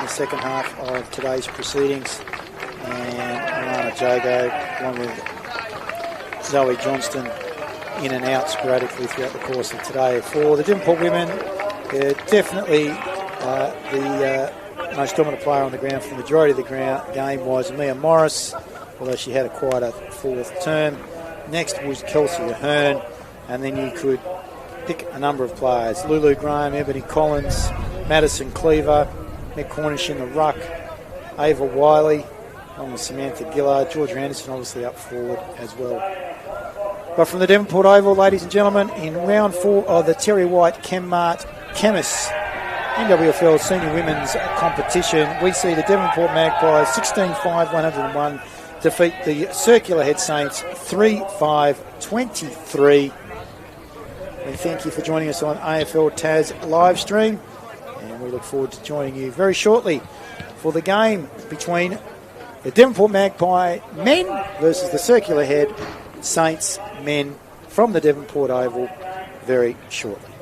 the second half of today's proceedings. And Alana Jago, along with Zoe Johnston, in and out sporadically throughout the course of today. For the Devonport women, definitely the most dominant player on the ground for the majority of the game was Mia Morris, although she had a quieter fourth term. Next was Kelsey Ahern, and then you could pick a number of players. Lulu Graham, Ebony Collins, Madison Cleaver, Mick Cornish in the ruck, Ava Wiley, along with Samantha Gillard, Georgia Anderson obviously up forward as well. But from the Devonport Oval, ladies and gentlemen, in round 4 of the Terry White Chemmart Chemists NWFL Senior Women's Competition, we see the Devonport Magpies 16-5-101 defeat the Circular Head Saints 3-5-23. We thank you for joining us on AFL Taz live stream, and we look forward to joining you very shortly for the game between the Devonport Magpie men versus the Circular Head Saints men from the Devonport Oval very shortly.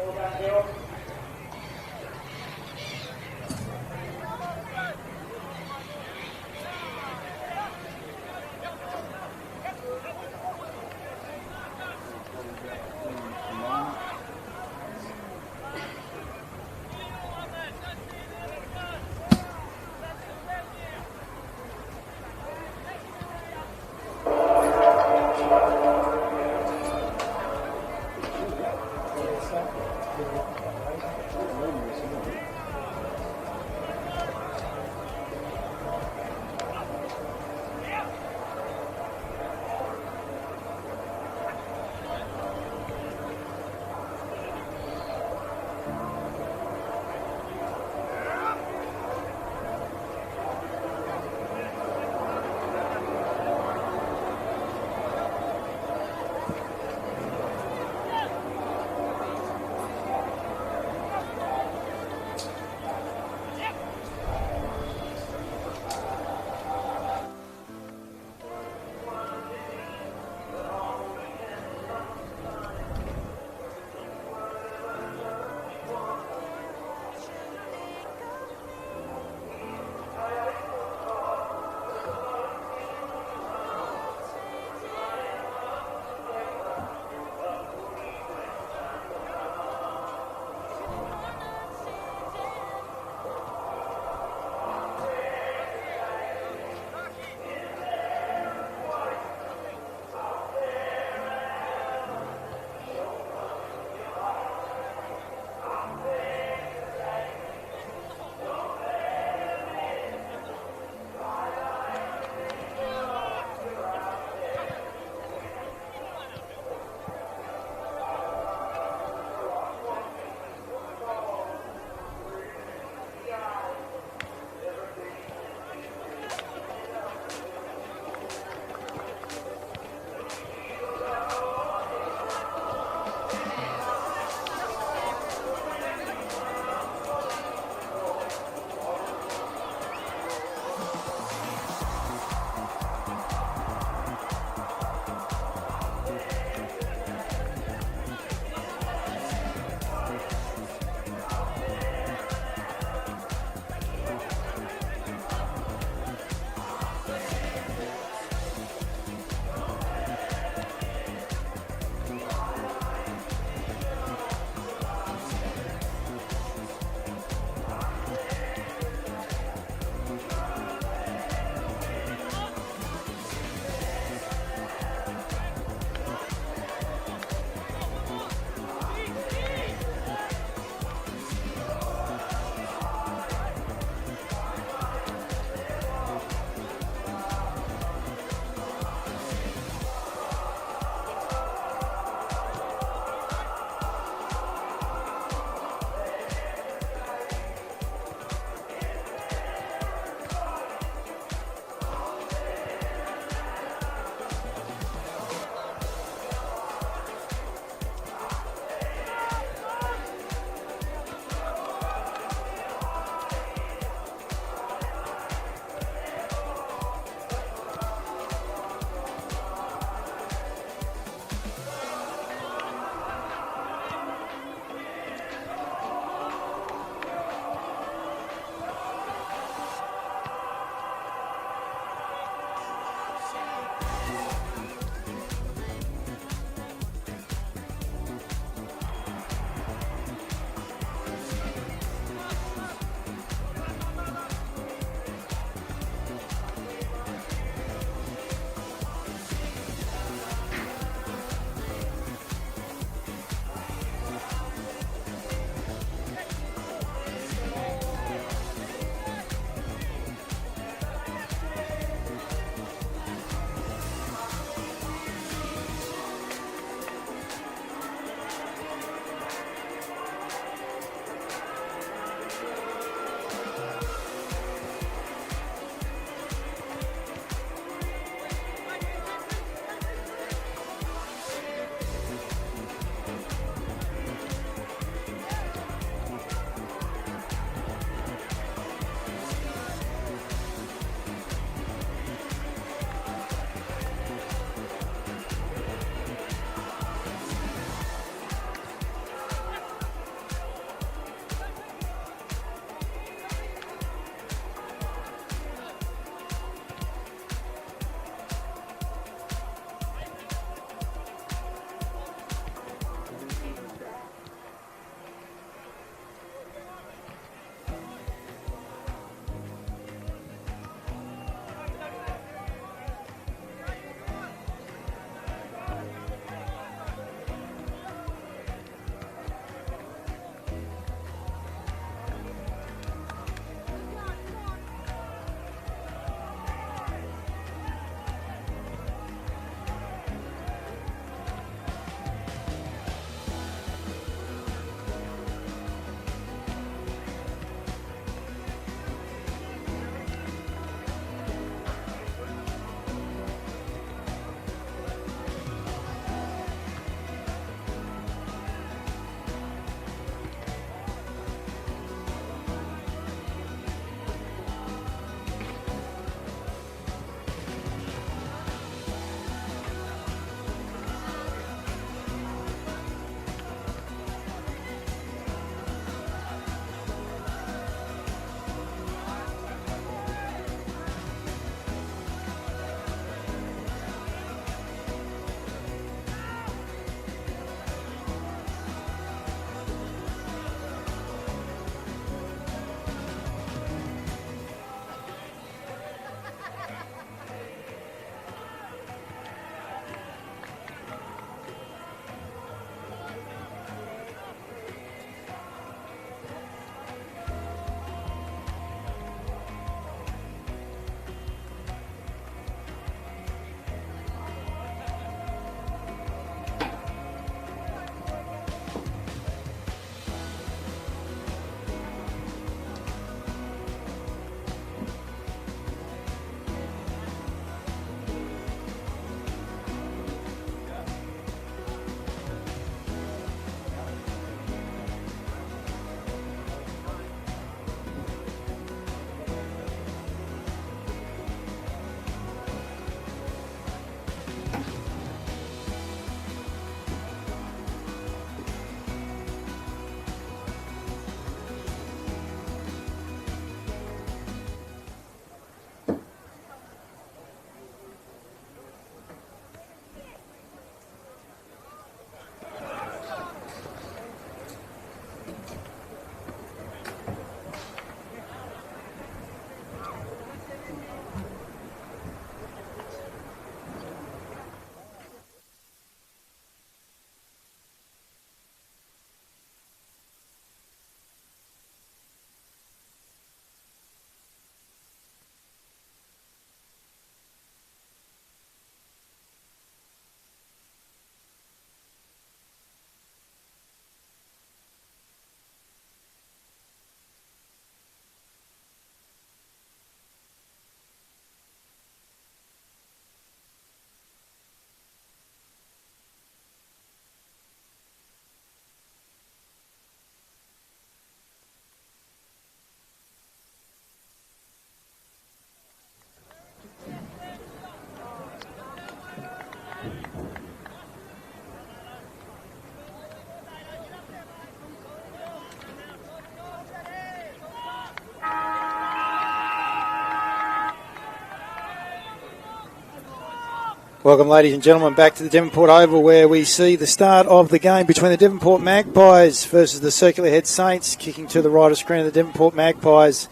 Welcome, ladies and gentlemen, back to the Devonport Oval, where we see the start of the game between the Devonport Magpies versus the Circular Head Saints. Kicking to the right of screen of the Devonport Magpies.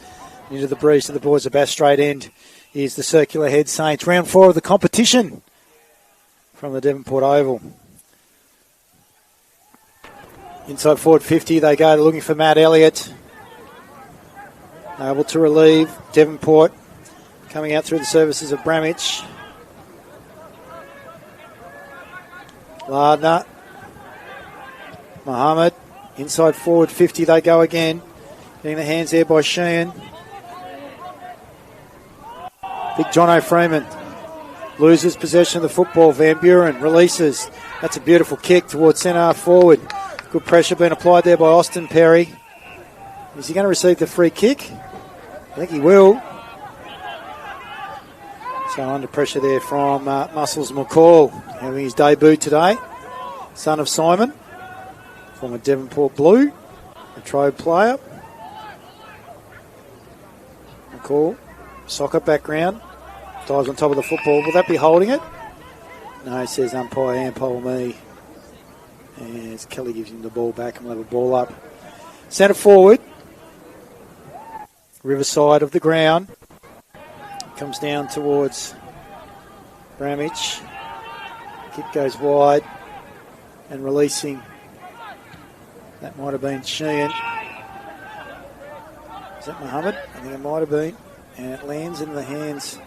Into the breeze to the boards of Bass Straight End is the Circular Head Saints. Round 4 of the competition from the Devonport Oval. Inside forward 50, they go looking for Matt Elliott. Able to relieve Devonport. Coming out through the services of Bramich. Lardner. Mohammed. Inside forward 50 they go again. Getting the hands there by Sheehan. Big Jono Freeman loses possession of the football. Van Buren releases. That's a beautiful kick towards centre half forward. Good pressure being applied there by Austin Perry. Is he going to receive the free kick? I think he will. So under pressure there from Muscles McCall, having his debut today. Son of Simon, former Devonport Blue, a Trove player. McCall, soccer background, dives on top of the football. Will that be holding it? No, says umpire, handball me. As Kelly gives him the ball back and we'll have a ball up. Centre forward, Riverside of the ground. Comes down towards Bramich. Kick goes wide and releasing. That might have been Sheehan. Is that Mohammed? I think it might have been. And it lands in the hands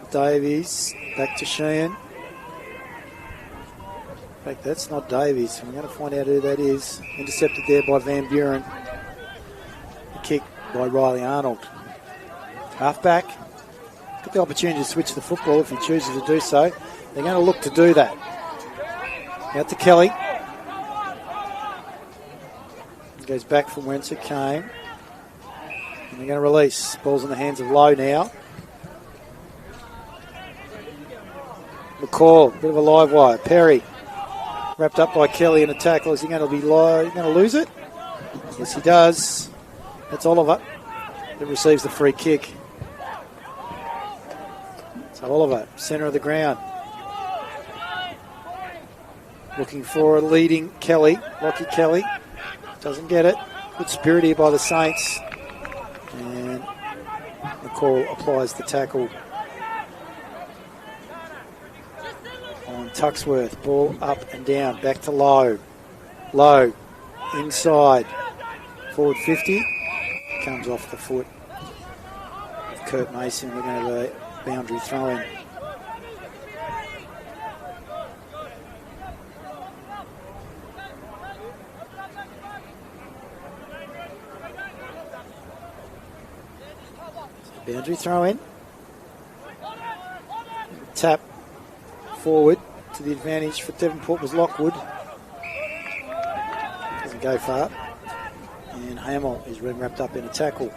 of Davies. Back to Sheehan. In fact, that's not Davies. I'm going to find out who that is. Intercepted there by Van Buren. The kick by Riley Arnold. Halfback. Got the opportunity to switch the football if he chooses to do so. They're going to look to do that. Out to Kelly. Goes back from whence it came. And they're going to release. Ball's in the hands of Lowe now. McCall, bit of a live wire. Perry. Wrapped up by Kelly in a tackle. Is he going to be low? Going to lose it? Yes, he does. That's Oliver that receives the free kick. So Oliver, centre of the ground. Looking for a leading Kelly. Lockie Kelly. Doesn't get it. Good spirit here by the Saints. And McCall applies the tackle on Tuxworth. Ball up and down. Back to Lowe. Lowe. Inside. Forward 50. Comes off the foot of Kurt Mason. We're going to have a boundary throw-in. Boundary throw-in. Tap forward to the advantage for Devonport was Lockwood. Doesn't go far. And Hamill is wrapped up in a tackle.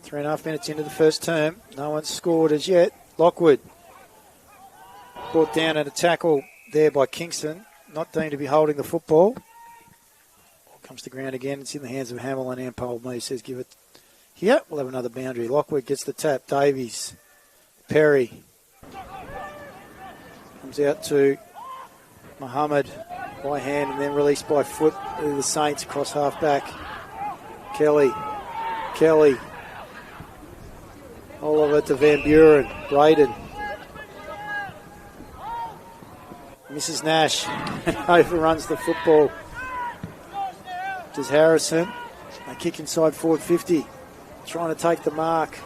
3.5 minutes into the first term. No one's scored as yet. Lockwood brought down at a tackle there by Kingston. Not deemed to be holding the football. Comes to ground again. It's in the hands of Hamill and Ampole. Me says give it here. We'll have another boundary. Lockwood gets the tap. Davies. Perry. Comes out to Mohammed by hand and then released by foot. The Saints across half back. Kelly. Oliver to Van Buren. Braden. Mrs. Nash overruns the football. Does Harrison. They kick inside forward 50. Trying to take the mark.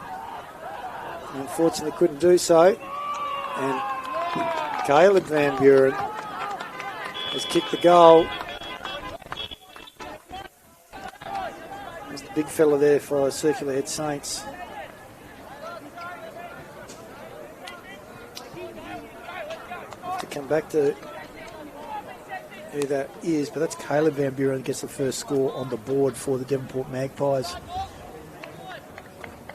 Unfortunately couldn't do so. And Caleb Van Buren has kicked the goal. There's the big fella there for Circular Head Saints. Have to come back to who that is, but that's Caleb Van Buren gets the first score on the board for the Devonport Magpies.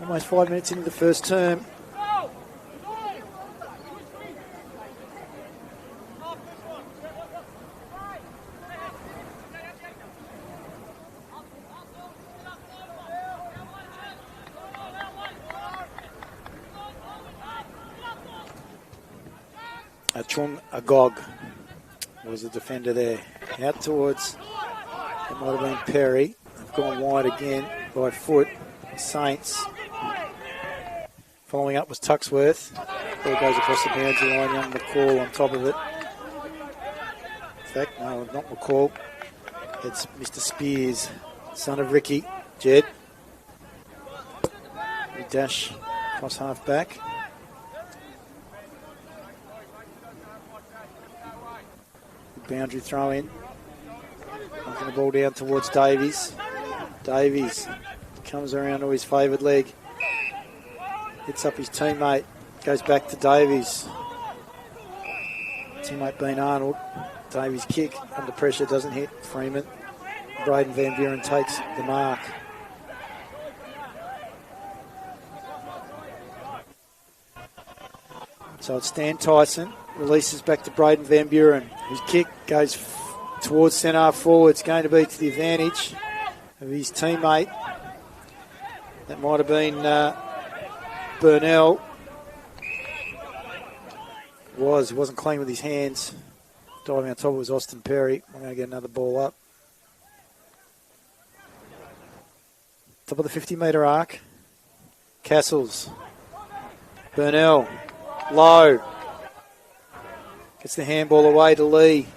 Almost 5 minutes into the first term. Chung Agog was the defender there. Out towards, it might have been Perry. They've gone wide again by foot. Saints. Following up was Tuxworth. Ball goes across the boundary line. Young McCall on top of it. In fact, no, not McCall. It's Mr. Spears, son of Ricky. Jed. We dash across half back. Boundary throw in. Knocking the ball down towards Davies. Davies comes around to his favoured leg. Hits up his teammate. Goes back to Davies. Teammate being Arnold. Davies' kick under pressure doesn't hit Freeman. Braden Van Buren takes the mark. So it's Stan Tyson. Releases back to Braden Van Buren. His kick goes towards centre forward. It's going to be to the advantage of his teammate. That might have been Burnell. He wasn't clean with his hands. Diving on top was Austin Perry. I'm going to get another ball up. Top of the 50-metre arc. Castles. Burnell. Low. Gets the handball away to Lee.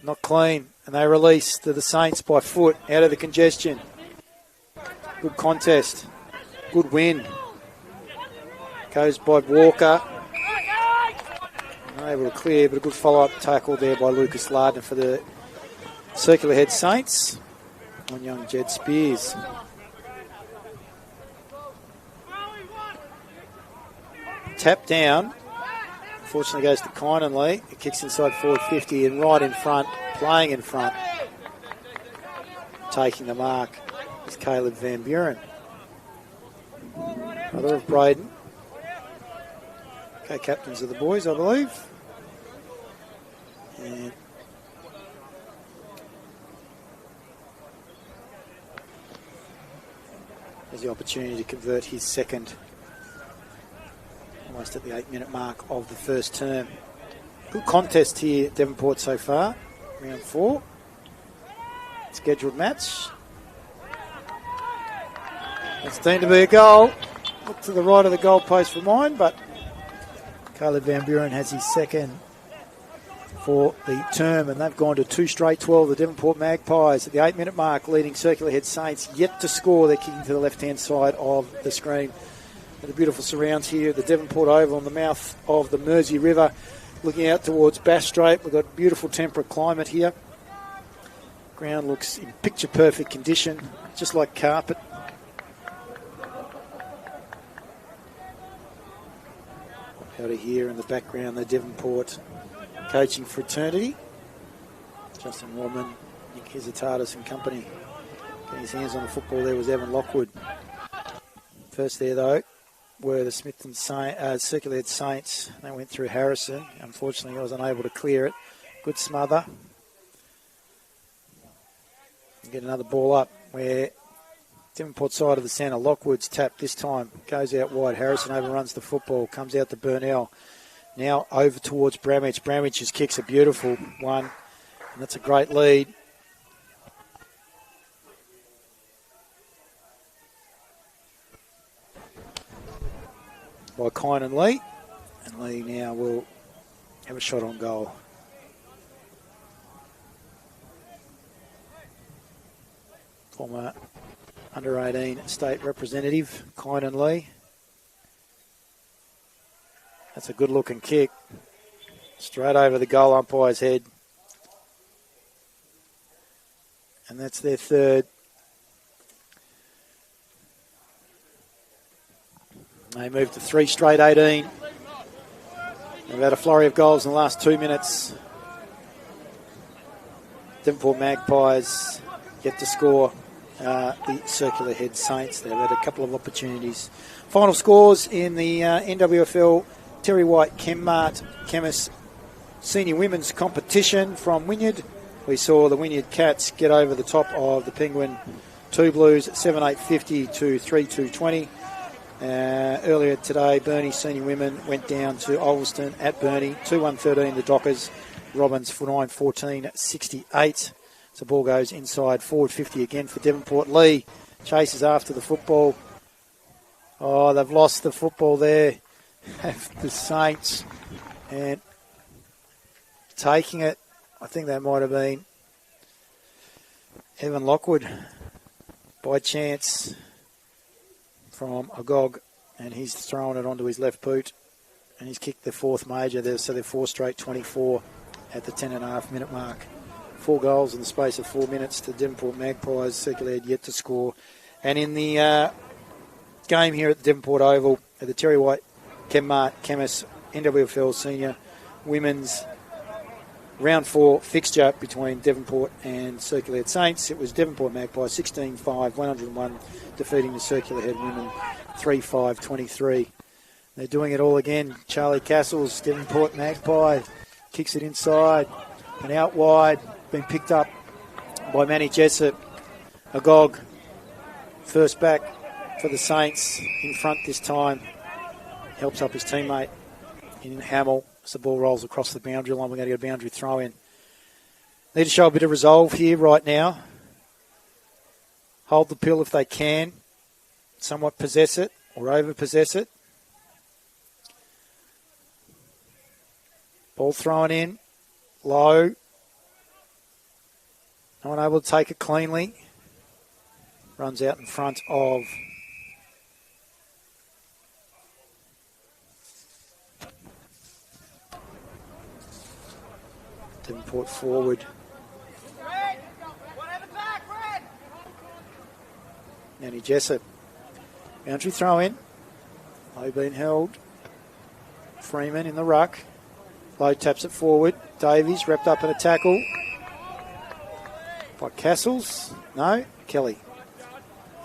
Not clean. And they release to the Saints by foot out of the congestion. Good contest. Good win. Goes by Walker. Not able to clear, but a good follow-up tackle there by Lucas Lardner for the Circular Head Saints on young Jed Spears. Tap down. Unfortunately goes to Kynan Lee. It kicks inside forward 50 and right in front, playing in front. Taking the mark is Caleb Van Buren. Brother of Braden. Co-captains of the boys, I believe. And there's the opportunity to convert his second. Almost at the 8-minute mark of the first term. Good contest here at Devonport so far. Round 4. Scheduled match. It's deemed to be a goal. Look to the right of the goal post for mine, but Caleb Van Buren has his second for the term, and they've gone to 2 straight 12. The Devonport Magpies at the 8-minute mark, leading Circular Head Saints yet to score. They're kicking to the left-hand side of the screen. The beautiful surrounds here, the Devonport Oval on the mouth of the Mersey River, looking out towards Bass Strait. We've got beautiful temperate climate here. Ground looks in picture-perfect condition, just like carpet. Out of here in the background, the Devonport coaching fraternity. Justin Warman, Nick Hesitatis and company. Getting his hands on the football there was Evan Lockwood. First there, though, were the Smithton Circular Head Saints. They went through Harrison. Unfortunately, he was unable to clear it. Good smother. Get another ball up where Devonport side of the centre. Lockwood's tap this time. Goes out wide. Harrison overruns the football. Comes out to Burnell. Now over towards Bramwich. Bramwich's kick's a beautiful one. And that's a great lead. By Kynan Lee. And Lee now will have a shot on goal. Former under-18 state representative, Kynan Lee. That's a good-looking kick. Straight over the goal umpire's head. And that's their third. They moved to 3 straight 18. They've had a flurry of goals in the last 2 minutes. Devonport Magpies yet to score. The Circular Head Saints. They've had a couple of opportunities. Final scores in the NWFL Terry White Chemmart Chemist Senior Women's Competition from Wynyard. We saw the Wynyard Cats get over the top of the Penguin Two Blues 7-8-50 to 3-2-20. Earlier today, Burnie Senior Women went down to Ulverston at Burnie, 2-1-13 the Dockers. Robins for 9-14-68. So ball goes inside, forward 50 again for Devonport. Lee chases after the football. Oh, they've lost the football there. The Saints. And taking it, I think that might have been Evan Lockwood by chance from Agog, and he's thrown it onto his left boot, and he's kicked the fourth major there, so they're 4 straight 24 at the 10.5 minute mark. 4 goals in the space of 4 minutes to Devonport Magpies. Circulated yet to score. And in the game here at the Devonport Oval, at the Terry White Chemmart Chemist NWFL Senior Women's Round 4 fixture between Devonport and Circular Head Saints. It was Devonport Magpies 16-5, 101, defeating the Circular Head Women 3-5-23. They're doing it all again. Charlie Castles, Devonport Magpie, kicks it inside and out wide. Been picked up by Manny Jessup. Agog, first back for the Saints, in front this time. Helps up his teammate in Hamill. As the ball rolls across the boundary line, we're going to get a boundary throw in. Need to show a bit of resolve here right now. Hold the pill if they can. Somewhat possess it or over-possess it. Ball thrown in. Low. No one able to take it cleanly. Runs out in front of Devonport forward. Nanny Jessup. Boundary throw in. Low being held. Freeman in the ruck. Low taps it forward. Davies wrapped up in a tackle by Castles. No, Kelly.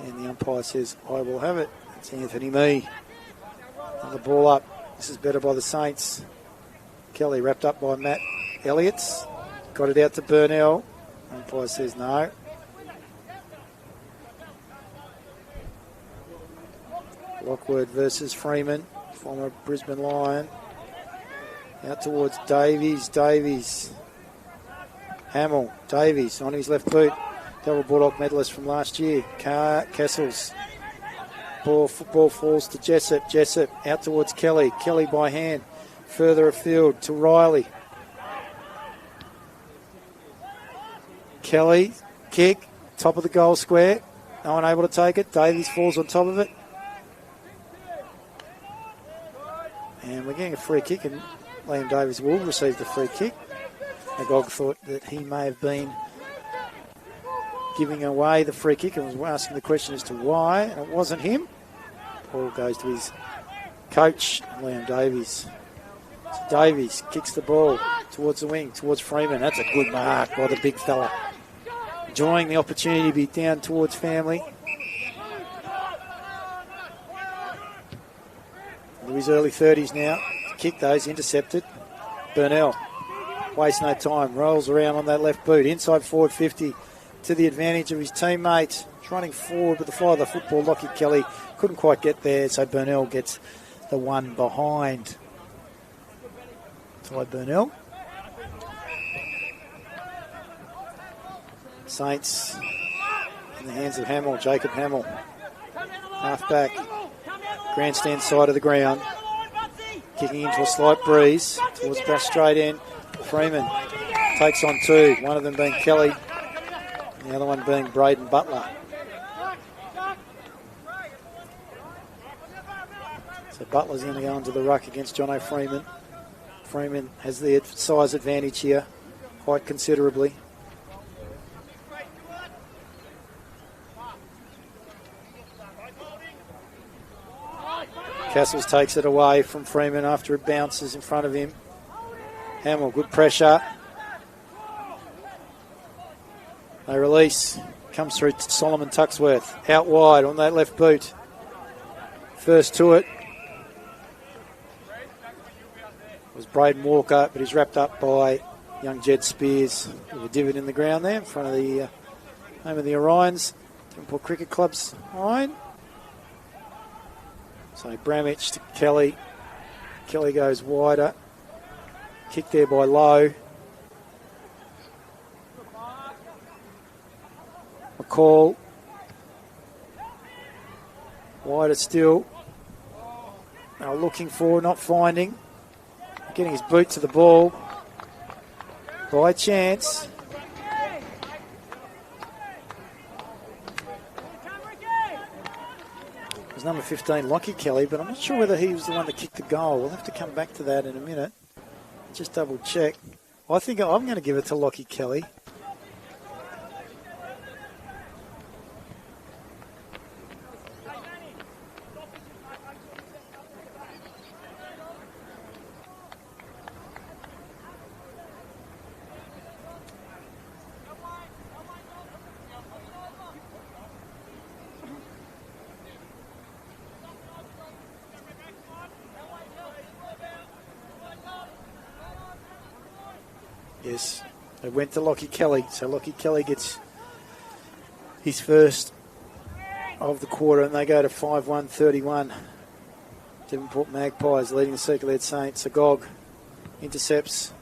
And the umpire says, I will have it. It's Anthony Mee. Another ball up. This is better by the Saints. Kelly wrapped up by Matt Elliott's. Got it out to Burnell. Umpire says no. Lockwood versus Freeman, former Brisbane Lion. Out towards Davies. Davies. Hamill. Davies on his left boot. Double Bulldog medalist from last year. Castles. Football falls to Jessup. Jessup out towards Kelly. Kelly by hand. Further afield to Riley. Kelly, kick, top of the goal square. No one able to take it. Davies falls on top of it. And we're getting a free kick, and Liam Davies will receive the free kick. Agog thought that he may have been giving away the free kick and was asking the question as to why, and it wasn't him. Ball goes to his coach, Liam Davies. So Davies kicks the ball towards the wing, towards Freeman. That's a good mark by the big fella. Enjoying the opportunity to be down towards family. Into his early 30s now. Kick those, intercepted. Burnell, waste no time, rolls around on that left boot. Inside forward 50 to the advantage of his teammate. He's running forward with the fly of the football. Lockie Kelly couldn't quite get there, so Burnell gets the one behind. Ty Burnell. Saints in the hands of Hamill, Jacob Hamill. Half-back, grandstand side of the ground. Kicking into a slight breeze towards back straight end. Freeman takes on 2, one of them being Kelly, and the other one being Braden Butler. So Butler's going to go into the ruck against Jono Freeman. Freeman has the size advantage here, quite considerably. Castles takes it away from Freeman after it bounces in front of him. Hamill, good pressure. They release. Comes through to Solomon Tuxworth. Out wide on that left boot. First to it was Braden Walker, but he's wrapped up by young Jed Spears with a divot in the ground there in front of the home of the Orions. Devonport Cricket Club's line. So Bramich to Kelly. Kelly goes wider. Kick there by Lowe. McCall. Wider still. Now looking for, not finding. Getting his boot to the ball. By chance. It was number 15, Lockie Kelly, but I'm not sure whether he was the one that kicked the goal. We'll have to come back to that in a minute. Just double check. I think I'm going to give it to Lockie Kelly. Yes, it went to Lockie Kelly. So Lockie Kelly gets his first of the quarter, and they go to 5-1-31. Devonport Magpies leading the Circular Saints. Agog intercepts,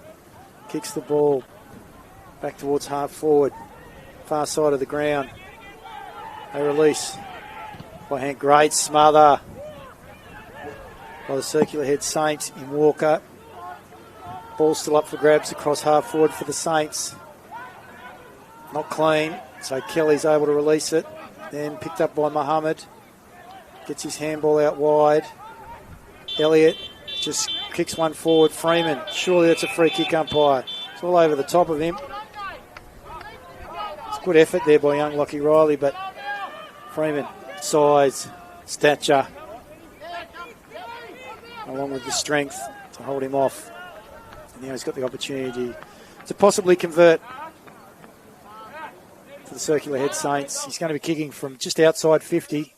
kicks the ball back towards half forward, far side of the ground. They release by hand. Great smother by the Circular Head Saints in Walker. Ball still up for grabs across half forward for the Saints. Not clean, so Kelly's able to release it. Then picked up by Muhammad. Gets his handball out wide. Elliott just kicks one forward. Freeman, surely that's a free kick, umpire. It's all over the top of him. It's good effort there by young Lockie Riley, but Freeman, size, stature, along with the strength to hold him off. Now he's got the opportunity to possibly convert for the Circular Head Saints. He's going to be kicking from just outside 50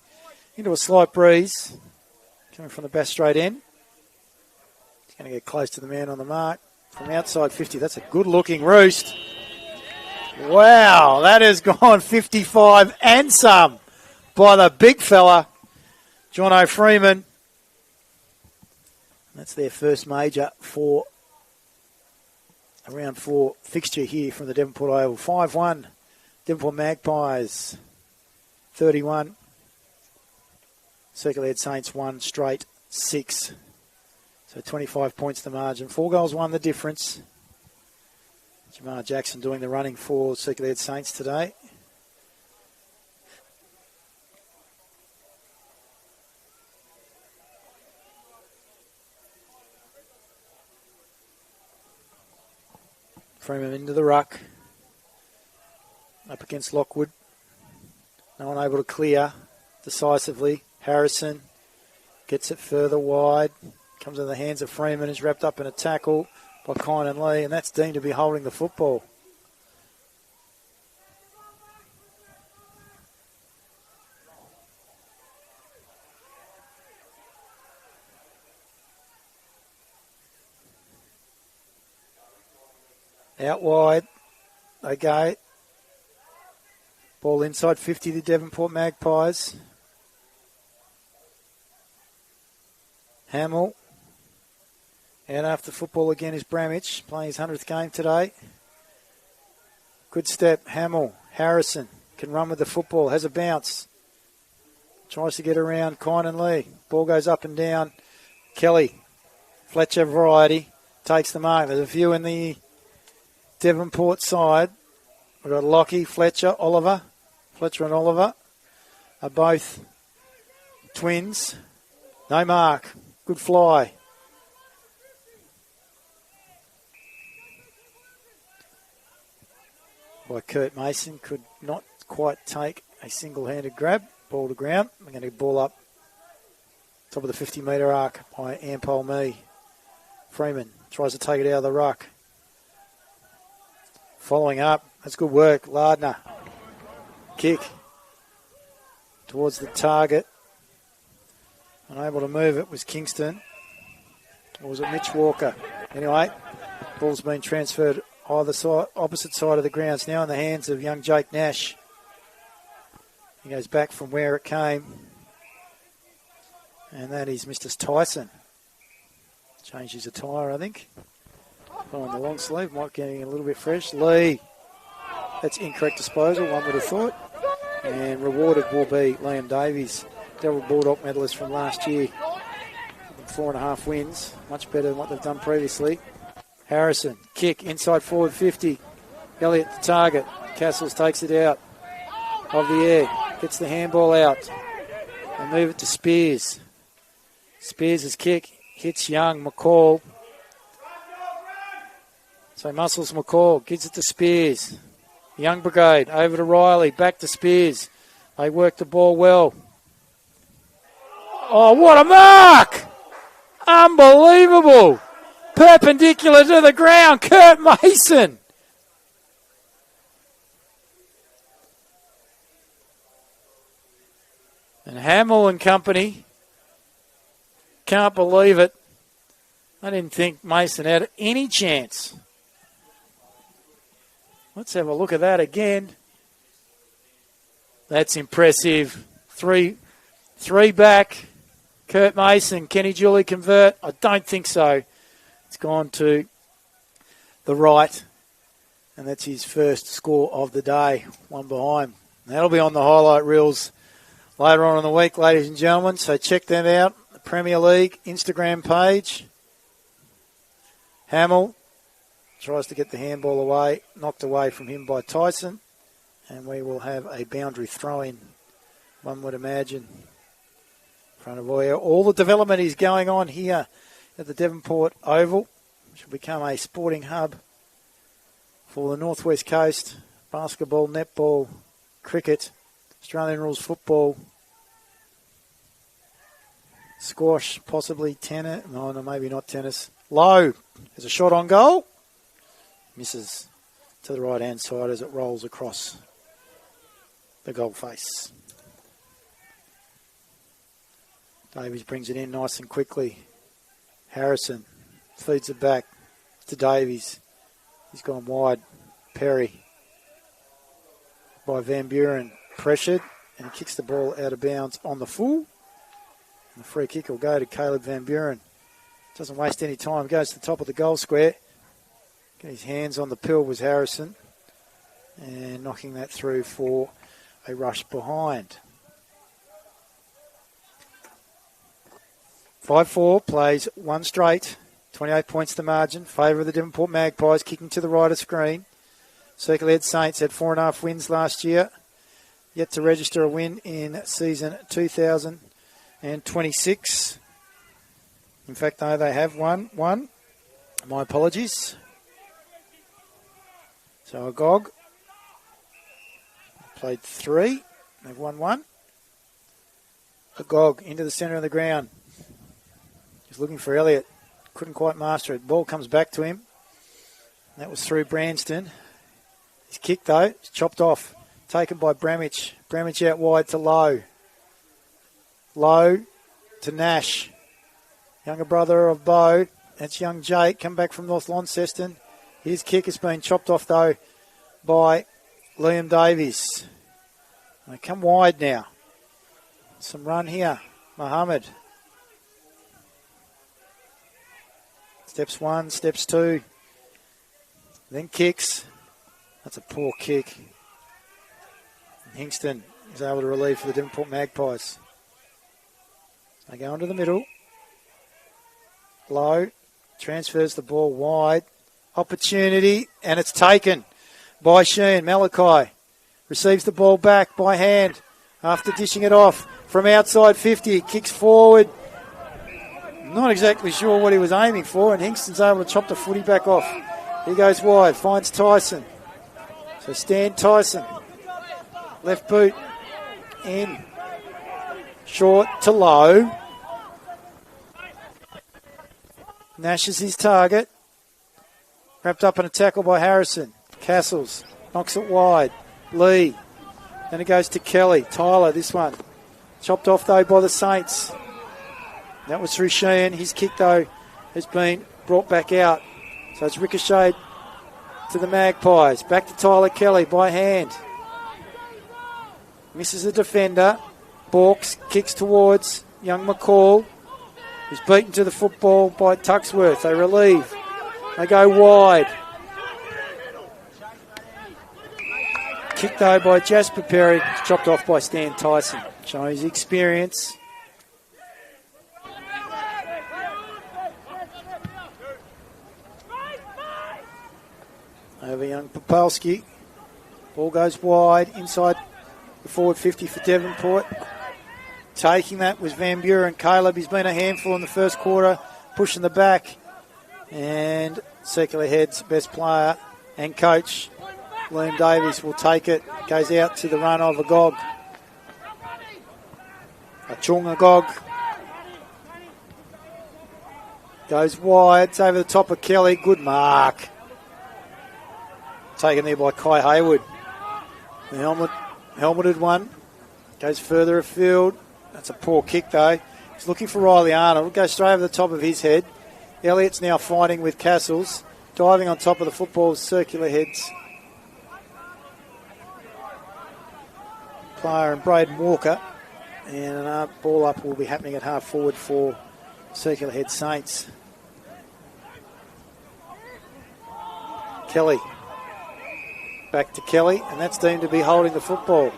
into a slight breeze, coming from the back straight end. He's going to get close to the man on the mark. From outside 50, that's a good-looking roost. Wow, that has gone 55 and some by the big fella, Jono Freeman. That's their first major for a round 4 fixture here from the Devonport Oval. 5-1, Devonport Magpies, 31. Circular Head Saints 1 straight 6. So 25 points the margin. 4 goals won the difference. Jamar Jackson doing the running for Circular Head Saints today. Freeman into the ruck. Up against Lockwood. No one able to clear decisively. Harrison gets it further wide. Comes in the hands of Freeman. Is wrapped up in a tackle by Kynan Lee. And that's deemed to be holding the football. Out wide, they go. Ball inside 50 to Devonport Magpies. Hamill. Out after football again is Bramich, playing his 100th game today. Good step, Hamill. Harrison can run with the football, has a bounce. Tries to get around Kynan Lee. Ball goes up and down. Kelly, Fletcher variety, takes the mark. There's a few in the Devonport side. We've got Lockie, Fletcher, Oliver. Fletcher and Oliver are both twins. No mark. Good fly. By Kurt Mason. Could not quite take a single-handed grab. Ball to ground. We're going to ball up top of the 50-metre arc by Ampol Me. Freeman tries to take it out of the ruck. Following up. That's good work. Lardner. Kick towards the target. Unable to move it was Kingston. Or was it Mitch Walker? Anyway, ball's been transferred either side, opposite side of the grounds. Now in the hands of young Jake Nash. He goes back from where it came. And that is Mr. Tyson. Changed his attire, I think. On the long sleeve, might getting a little bit fresh. Lee. That's incorrect disposal, one would have thought. And rewarded will be Liam Davies, Darrell Baldock medalist from last year. 4.5 wins, much better than what they've done previously. Harrison, kick, inside forward 50. Elliott the target. Castles takes it out of the air. Gets the handball out. And move it to Spears. Spears' kick hits Young. McCall. So Muscles McCall gives it to Spears. Young Brigade over to Riley. Back to Spears. They work the ball well. Oh, what a mark! Unbelievable! Perpendicular to the ground. Kurt Mason. And Hamill and company can't believe it. I didn't think Mason had any chance. Let's have a look at that again. That's impressive. Three back. Kurt Mason. Kenny Julie convert? I don't think so. It's gone to the right. And that's his first score of the day. One behind. That'll be on the highlight reels later on in the week, ladies and gentlemen. So check them out. The Premier League Instagram page. Hamill tries to get the handball away. Knocked away from him by Tyson. And we will have a boundary throw-in, one would imagine. In front of all the development is going on here at the Devonport Oval, which will become a sporting hub for the Northwest Coast. Basketball, netball, cricket, Australian rules football, squash, possibly tennis. No, maybe not tennis. Low has a shot on goal. Misses to the right-hand side as it rolls across the goal face. Davies brings it in nice and quickly. Harrison feeds it back to Davies. He's gone wide. Perry by Van Buren. Pressured and kicks the ball out of bounds on the full. And the free kick will go to Caleb Van Buren. Doesn't waste any time. Goes to the top of the goal square. Get his hands on the pill was Harrison. And knocking that through for a rush behind. 5-4 plays one straight. 28 points the margin. Favour of the Devonport Magpies, kicking to the right of screen. Circle Head Saints had 4.5 wins last year. Yet to register a win in season 2026. In fact, no, they have won one. My apologies. So Agog played 3. They've won 1. Agog into the centre of the ground. He's looking for Elliott. Couldn't quite master it. Ball comes back to him. That was through Branston. His kick, though, is chopped off. Taken by Bramich. Bramich out wide to Lowe. Lowe to Nash. Younger brother of Bo. That's young Jake. Come back from North Launceston. His kick has been chopped off, though, by Liam Davies. They come wide now. Some run here. Mohammed. Steps 1, steps 2. Then kicks. That's a poor kick. Hingston is able to relieve for the Devonport Magpies. They go into the middle. Low. Transfers the ball wide. Opportunity. And it's taken by Sheen. Malachi receives the ball back by hand after dishing it off from outside 50. Kicks forward. Not exactly sure what he was aiming for. And Hingston's able to chop the footy back off. He goes wide. Finds Tyson. So Stan Tyson. Left boot in. Short to Low. Nash is his target. Wrapped up in a tackle by Harrison. Castles knocks it wide. Lee. Then it goes to Kelly. Tyler, this one. Chopped off, though, by the Saints. That was through Sheehan. His kick, though, has been brought back out. So it's ricocheted to the Magpies. Back to Tyler Kelly by hand. Misses the defender. Borks kicks towards young McCall is beaten to the football by Tuxworth. They relieve. They go wide. Kicked though by Jasper Perry. Chopped off by Stan Tyson. Showing his experience. Over young Popalski. Ball goes wide inside the forward 50 for Devonport. Taking that was Van Buren. Caleb, he's been a handful in the first quarter, pushing the back. And Circular Head's best player and coach, Liam Davies, will take it. Goes out to the run of Agog. Achung Agog. Goes wide. It's over the top of Kelly. Good mark. Taken there by Kai Hayward. The helmeted one. Goes further afield. That's a poor kick though. He's looking for Riley Arnold. Goes straight over the top of his head. Elliott's now fighting with Castles. Diving on top of the football, Circular Heads player and Braden Walker. And an ball up will be happening at half forward for Circular Head Saints. Kelly. Back to Kelly, and that's deemed to be holding the football.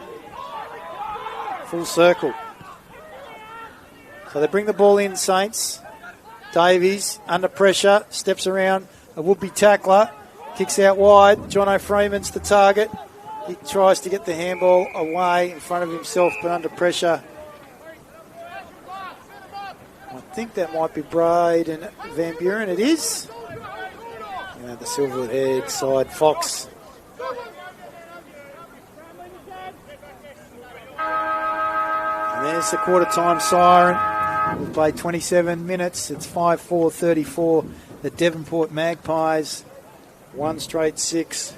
Full circle. So they bring the ball in, Saints. Davies, under pressure, steps around a would-be tackler, kicks out wide. Jono Freeman's the target. He tries to get the handball away in front of himself, but under pressure. I think that might be Braden Van Buren. It is. The silver-haired side, Fox. And there's the quarter-time siren. We've played 27 minutes. It's 5-4-34. The Devonport Magpies, 1 straight 6.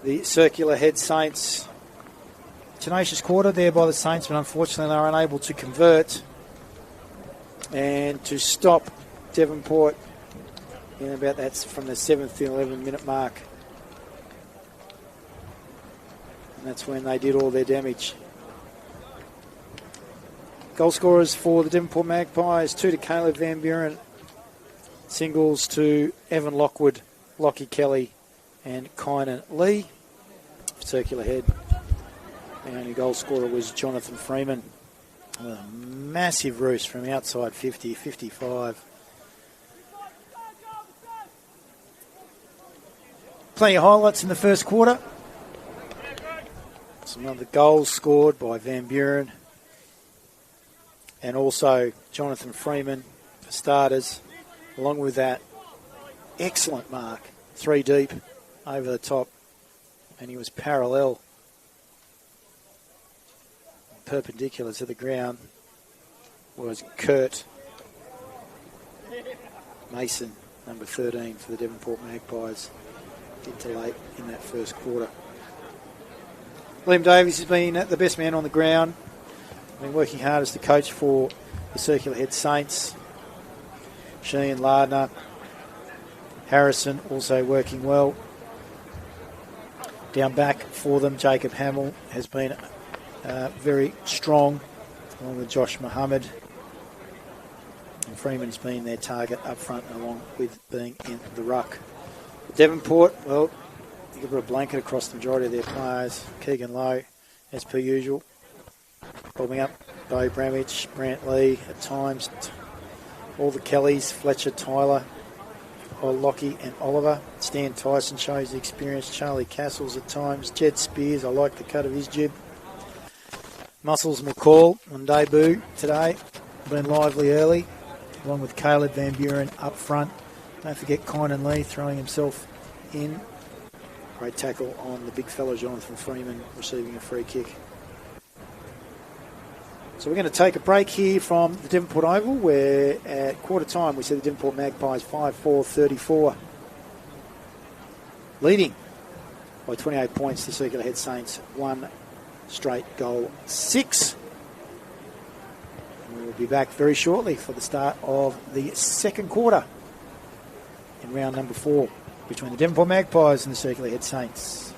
The Circular Head Saints. Tenacious quarter there by the Saints, but unfortunately they were unable to convert and to stop Devonport in about that's from the 7th to 11 minute mark. And that's when they did all their damage. Goal scorers for the Devonport Magpies, 2 to Caleb Van Buren, singles to Evan Lockwood, Lockie Kelly and Kynan Lee. Circular Head. The only goal scorer was Jonathan Freeman. A massive roost from outside 50, 55. Plenty of highlights in the first quarter. Some other goals scored by Van Buren. And also Jonathan Freeman for starters. Along with that excellent mark, 3 deep over the top. And he was parallel, perpendicular to the ground, was Kurt Mason, number 13 for the Devonport Magpies, into late in that first quarter. Liam Davies has been the best man on the ground, been working hard as the coach for the Circular Head Saints. Sheehan, Lardner, Harrison also working well. Down back for them, Jacob Hamill has been very strong, along with Josh Muhammad. And Freeman's been their target up front, along with being in the ruck. Devonport, well, you can put a blanket across the majority of their players. Keegan Lowe, as per usual. Bobbing up, Bo Bramage, Brant Lee at times. All the Kellys, Fletcher, Tyler, Lockie and Oliver. Stan Tyson shows the experience. Charlie Castles at times. Jed Spears, I like the cut of his jib. Muscles McCall on debut today. Been lively early, along with Caleb Van Buren up front. Don't forget Kynan Lee throwing himself in. Great tackle on the big fellow Jonathan Freeman, receiving a free kick. So we're going to take a break here from the Devonport Oval, where at quarter time we see the Devonport Magpies 5-4-34. Leading by 28 points, the Circular Head Saints, 1 straight goal 6. And we'll be back very shortly for the start of the second quarter in round number 4 between the Devonport Magpies and the Circular Head Saints.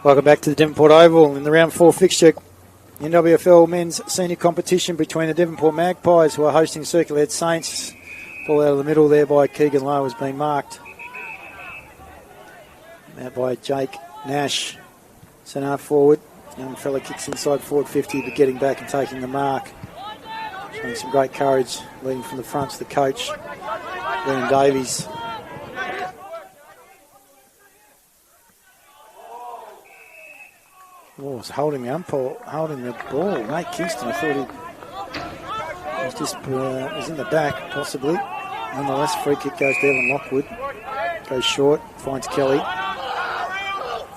Welcome back to the Devonport Oval in the round 4 fixture. NWFL men's senior competition between the Devonport Magpies, who are hosting Circular Head Saints. Ball out of the middle there by Keegan Lowe has been marked. Out by Jake Nash. Centre half forward. Young fella kicks inside forward 50, but getting back and taking the mark. Showing some great courage, leading from the front to the coach, Liam Davies. Oh, was holding the ball. Nate Kingston, I thought he was just was in the back, possibly. Nonetheless, free kick goes to Evan Lockwood. Goes short, finds Kelly.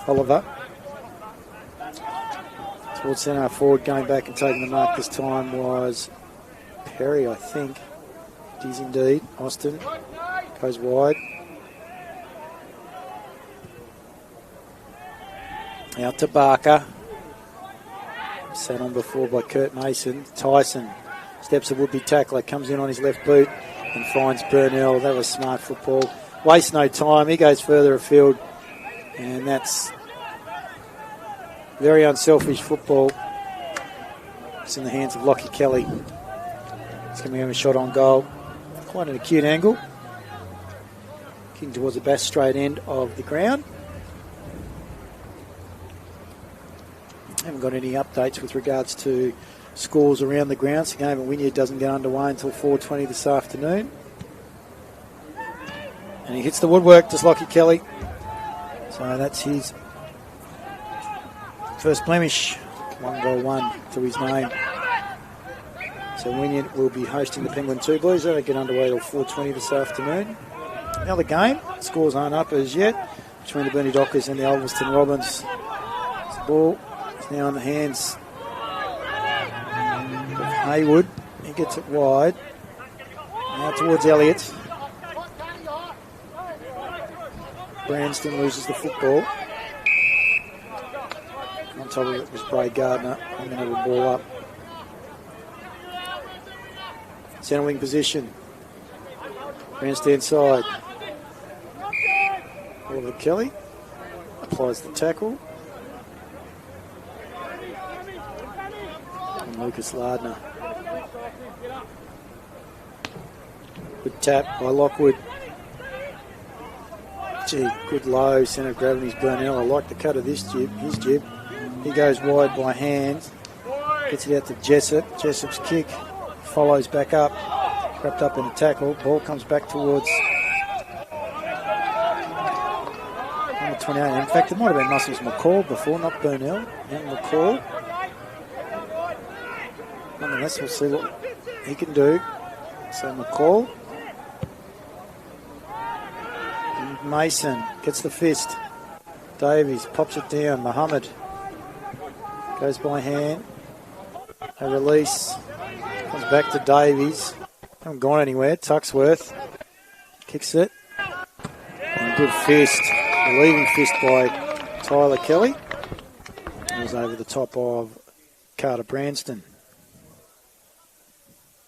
Oliver. Towards centre forward, going back and taking the mark this time was Perry, I think. It is indeed. Austin goes wide. Out to Barker. Sat on before by Kurt Mason. Tyson steps a would-be tackler, comes in on his left boot and finds Burnell. That was smart football. Waste no time. He goes further afield. And that's very unselfish football. It's in the hands of Lockie Kelly. It's going to be a shot on goal. Quite an acute angle. Kicking towards the back straight end of the ground. Haven't got any updates with regards to scores around the ground. So the game at Wynyard doesn't get underway until 4:20 this afternoon. And he hits the woodwork, does Lockie Kelly. So that's his first blemish. 1-1 to his name. So Wynyard will be hosting the Penguin 2 Blues. They don't get underway till 4:20 this afternoon. Another game. Scores aren't up as yet between the Burnie Dockers and the Ulverston Robins. The ball is now in the hands of Haywood. He gets it wide. Now towards Elliott. Branston loses the football. On top of it was Bray Gardner. I'm going to have a ball up. Centre wing position. Grandstand side. Oliver Kelly applies the tackle. And Lucas Lardner. Good tap by Lockwood. Gee, good low centre of gravity's Burnell. I like the cut of this jib. His jib. He goes wide by hand. Gets it out to Jessup. Jessup's kick follows back up. Wrapped up in a tackle. Ball comes back towards number 28. In fact, it might have been Muscles McCall before, not Burnell. And McCall. Nonetheless, we'll see what he can do. So McCall. And Mason gets the fist. Davies pops it down. Muhammad goes by hand. A release. Comes back to Davies. Haven't gone anywhere. Tuxworth kicks it. And good fist. A leading fist by Tyler Kelly. It was over the top of Carter Branston.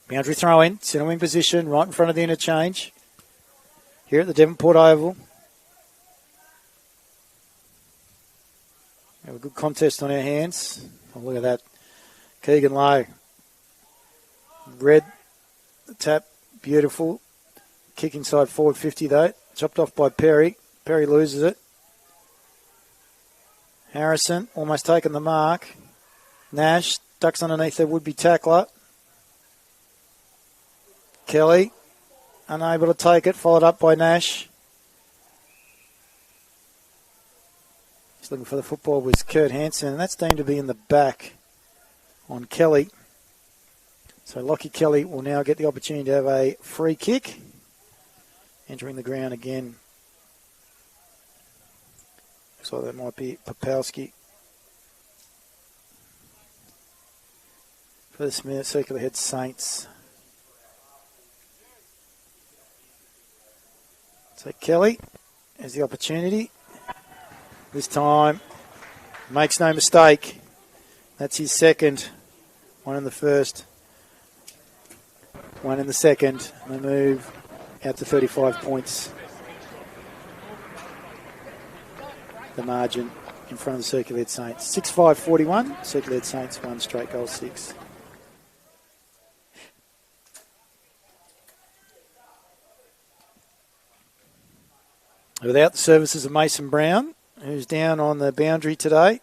Boundary throw in. Centre wing position. Right in front of the interchange. Here at the Devonport Oval. We have a good contest on our hands. Oh, look at that. Keegan Lowe. Red. The tap, beautiful. Kick inside forward 50 though. Chopped off by Perry. Perry loses it. Harrison almost taken the mark. Nash ducks underneath their would-be tackler. Kelly unable to take it. Followed up by Nash. He's looking for the football with Kurt Hansen. And that's deemed to be in the back on Kelly. So Lockie Kelly will now get the opportunity to have a free kick. Entering the ground again. Looks like that might be Popowski. for the Circular Head Saints. So Kelly has the opportunity. This time, makes no mistake. That's his second. One in the first. One in the second. They move out to 35 points. The margin in front of the Circular Head Saints. 6-5-41. Circular Head Saints 1 straight goal 6. Without the services of Mason Brown, who's down on the boundary today.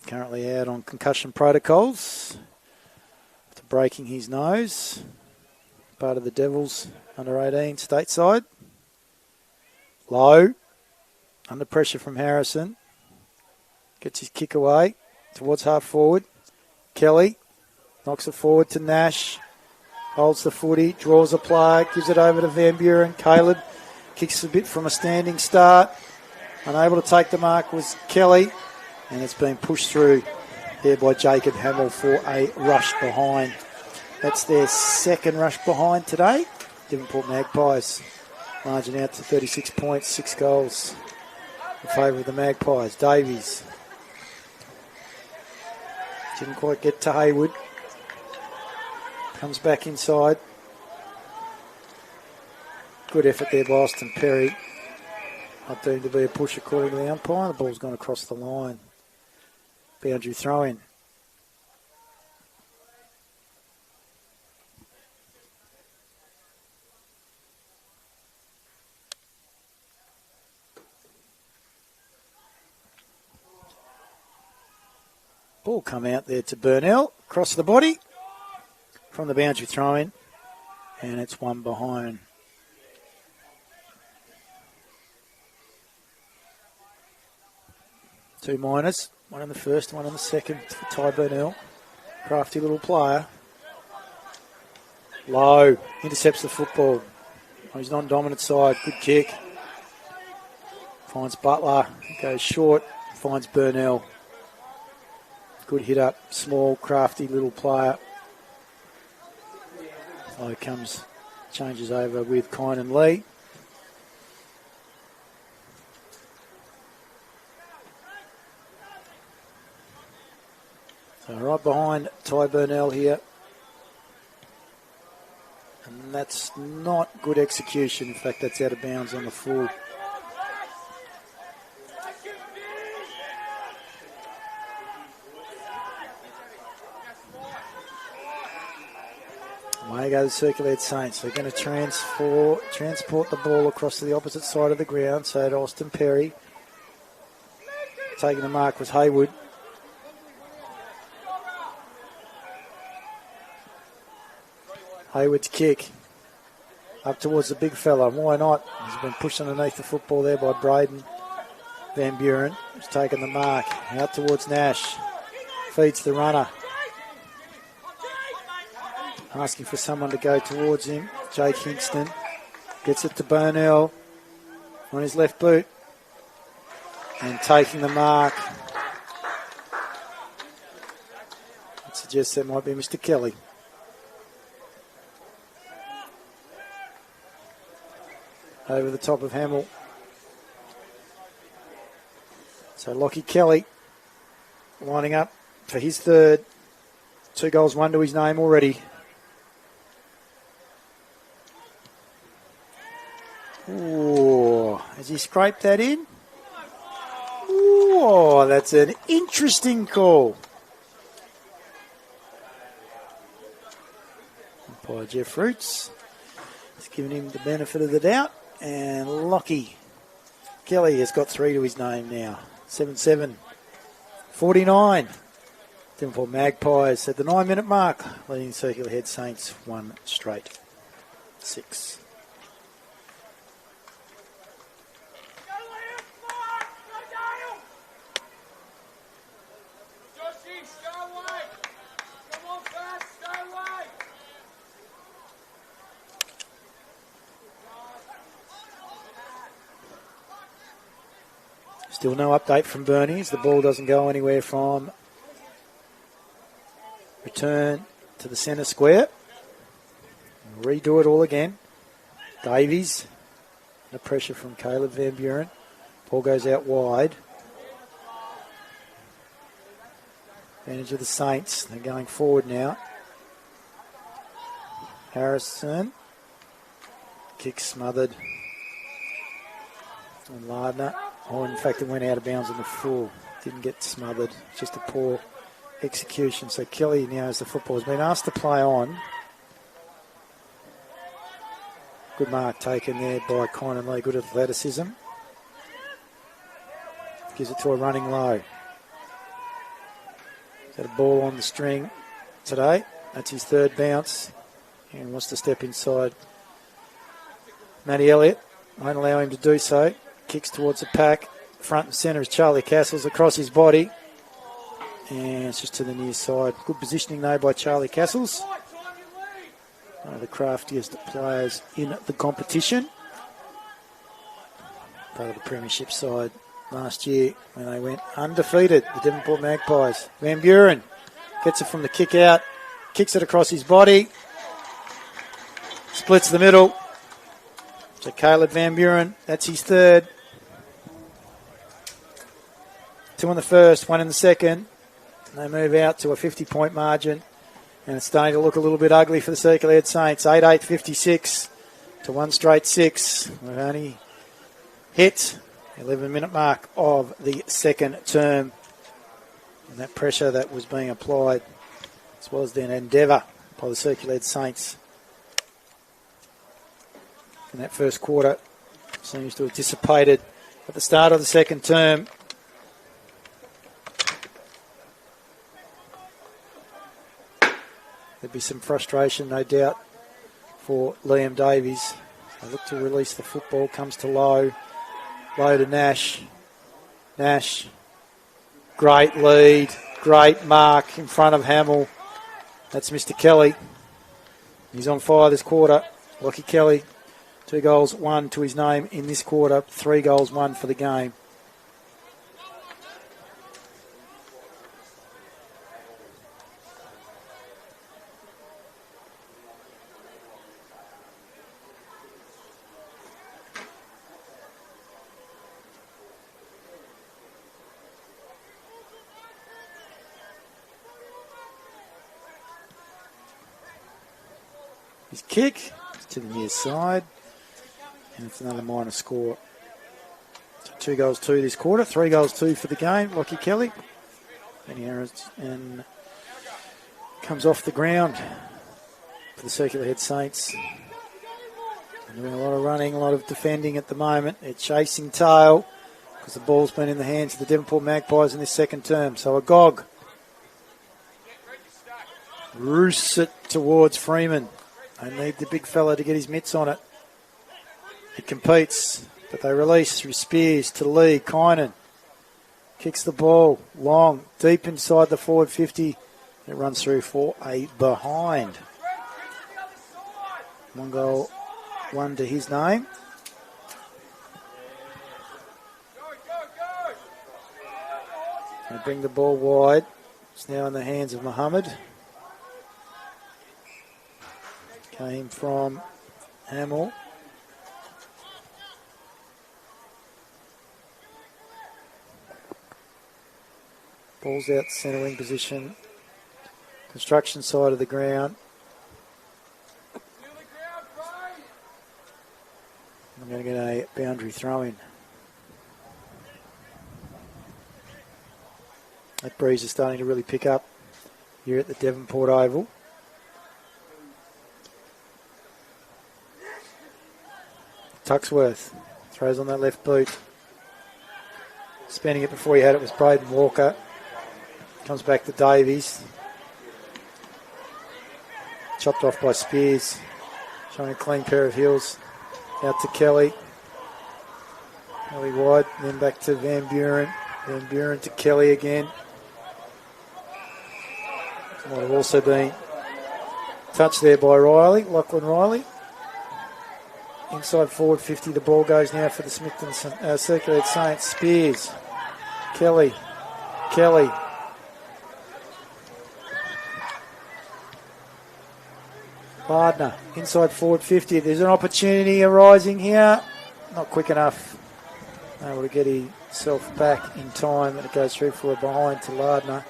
Currently out on concussion protocols after breaking his nose. Part of the Devils under 18 stateside. Low. Under pressure from Harrison. Gets his kick away towards half forward. Kelly knocks it forward to Nash. Holds the footy, draws a play, gives it over to Van Buren. Caleb kicks a bit from a standing start. Unable to take the mark was Kelly. And it's been pushed through there by Jacob Hamill for a rush behind. That's their second rush behind today. Devonport Magpies margin out to 36 points, 6 goals in favour of the Magpies. Davies didn't quite get to Haywood. Comes back inside. Good effort there by Austin Perry. Not deemed to be a push according to the umpire. The ball's gone across the line. Boundary throw in. Ball come out there to Burnell. Across the body. From the boundary throw-in, and it's one behind. Two minors, one in the first, one in the second for Ty Burnell. Crafty little player. Low, intercepts the football on his non-dominant side. Good kick. Finds Butler, goes short, finds Burnell. Good hit up, small, crafty little player. So comes, changes over with Kynan Lee. So right behind Ty Burnell here. And that's not good execution. In fact, that's out of bounds on the full. Away go the Circular Head Saints. They're going to transport the ball across to the opposite side of the ground. So to Austin Perry. Taking the mark was Haywood. Haywood's kick. Up towards the big fella. Why not? He's been pushed underneath the football there by Braden Van Buren. He's taken the mark. Out towards Nash. Feeds the runner. Asking for someone to go towards him. Jake Hingston gets it to Burnell on his left boot. And taking the mark. I'd suggest that might be Mr. Kelly. Over the top of Hamill. So Lockie Kelly lining up for his third. 2 goals, 1 to his name already. Ooh, has he scraped that in? Ooh, that's an interesting call. By Jeff Roots. He's given him the benefit of the doubt. And Lockie Kelly has got 3 to his name now. 7-7. 49. Devonport Magpies at the 9-minute mark. Leading Circular Head Saints 1 straight. 6. Still no update from Bernie's. The ball doesn't go anywhere from return to the centre square. Redo it all again. Davies. The pressure from Caleb Van Buren. Ball goes out wide. Advantage of the Saints. They're going forward now. Harrison. Kick smothered. And Lardner. Oh, in fact, it went out of bounds on the full. Didn't get smothered. Just a poor execution. So Kelly now has the football. Has been asked to play on. Good mark taken there by Conan Lee. Good athleticism. Gives it to a running low. Got a ball on the string today. That's his third bounce. And wants to step inside. Matty Elliott won't allow him to do so. Kicks towards the pack. Front and centre is Charlie Castles across his body. And it's just to the near side. Good positioning though by Charlie Castles. One of the craftiest players in the competition. Part of the premiership side last year when they went undefeated, the Devonport Magpies. Van Buren gets it from the kick out. Kicks it across his body. Splits the middle. So Caleb Van Buren, that's his third. 2 in the first, 1 in the second. And they move out to a 50-point margin. And it's starting to look a little bit ugly for the Circular Saints. 8-8-56 to 1 straight 6. We've only hit 11-minute mark of the second term. And that pressure that was being applied, as well as an endeavour by the Circular Saints in that first quarter, seems to have dissipated at the start of the second term. There'd be some frustration, no doubt, for Liam Davies. They look to release the football, comes to Lowe. Lowe to Nash. Nash, great lead, great mark in front of Hamill. That's Mr. Kelly. He's on fire this quarter. Lockie Kelly, 2 goals, 1 to his name in this quarter. 3 goals, 1 for the game. His kick is to the near side. And it's another minor score. So 2 goals, 2 this quarter. 3 goals, 2 for the game. Lockie Kelly. And comes off the ground for the Circular Head Saints. They're doing a lot of running, a lot of defending at the moment. They're chasing tail because the ball's been in the hands of the Devonport Magpies in this second term. So a Gog roosts it towards Freeman. They need the big fella to get his mitts on it. He competes, but they release through Spears to Lee. Kynan kicks the ball long, deep inside the forward 50. It runs through for a behind. 1 goal, 1 to his name. They bring the ball wide. It's now in the hands of Mohammed. Came from Hamill. Ball's out centre wing position. Construction side of the ground. I'm going to get a boundary throw in. That breeze is starting to really pick up here at the Devonport Oval. Tuxworth throws on that left boot. Spinning it before he had it was Braden Walker. Comes back to Davies. Chopped off by Spears. Showing a clean pair of heels. Out to Kelly. Kelly wide. Then back to Van Buren. Van Buren to Kelly again. Might have also been touched there by Riley. Lachlan Riley. Inside forward 50. The ball goes now for the Smithton Circular Saints. Spears. Kelly. Kelly. Lardner, inside forward 50. There's an opportunity arising here. Not quick enough. Able to get himself back in time, and it goes through for a behind to Lardner.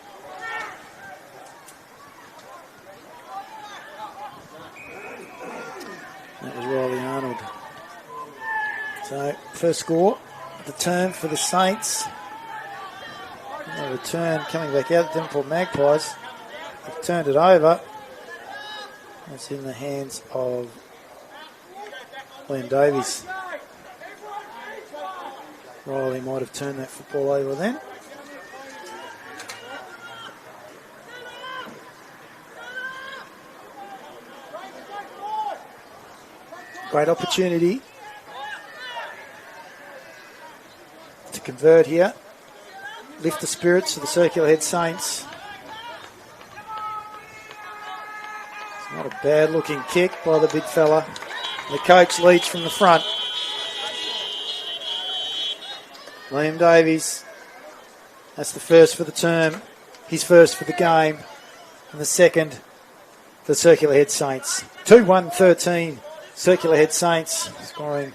That was Riley Arnold. So, first score of the term for the Saints. A return coming back out of the Devonport Magpies. They've turned it over. It's in the hands of Liam Davies. Riley might have turned that football over then. Great opportunity to convert here. Lift the spirits of the Circular Head Saints. It's not a bad looking kick by the big fella. The coach leads from the front. Liam Davies, that's the first for the term, his first for the game, and the second for the Circular Head Saints. 2-1-13, Circular Head Saints scoring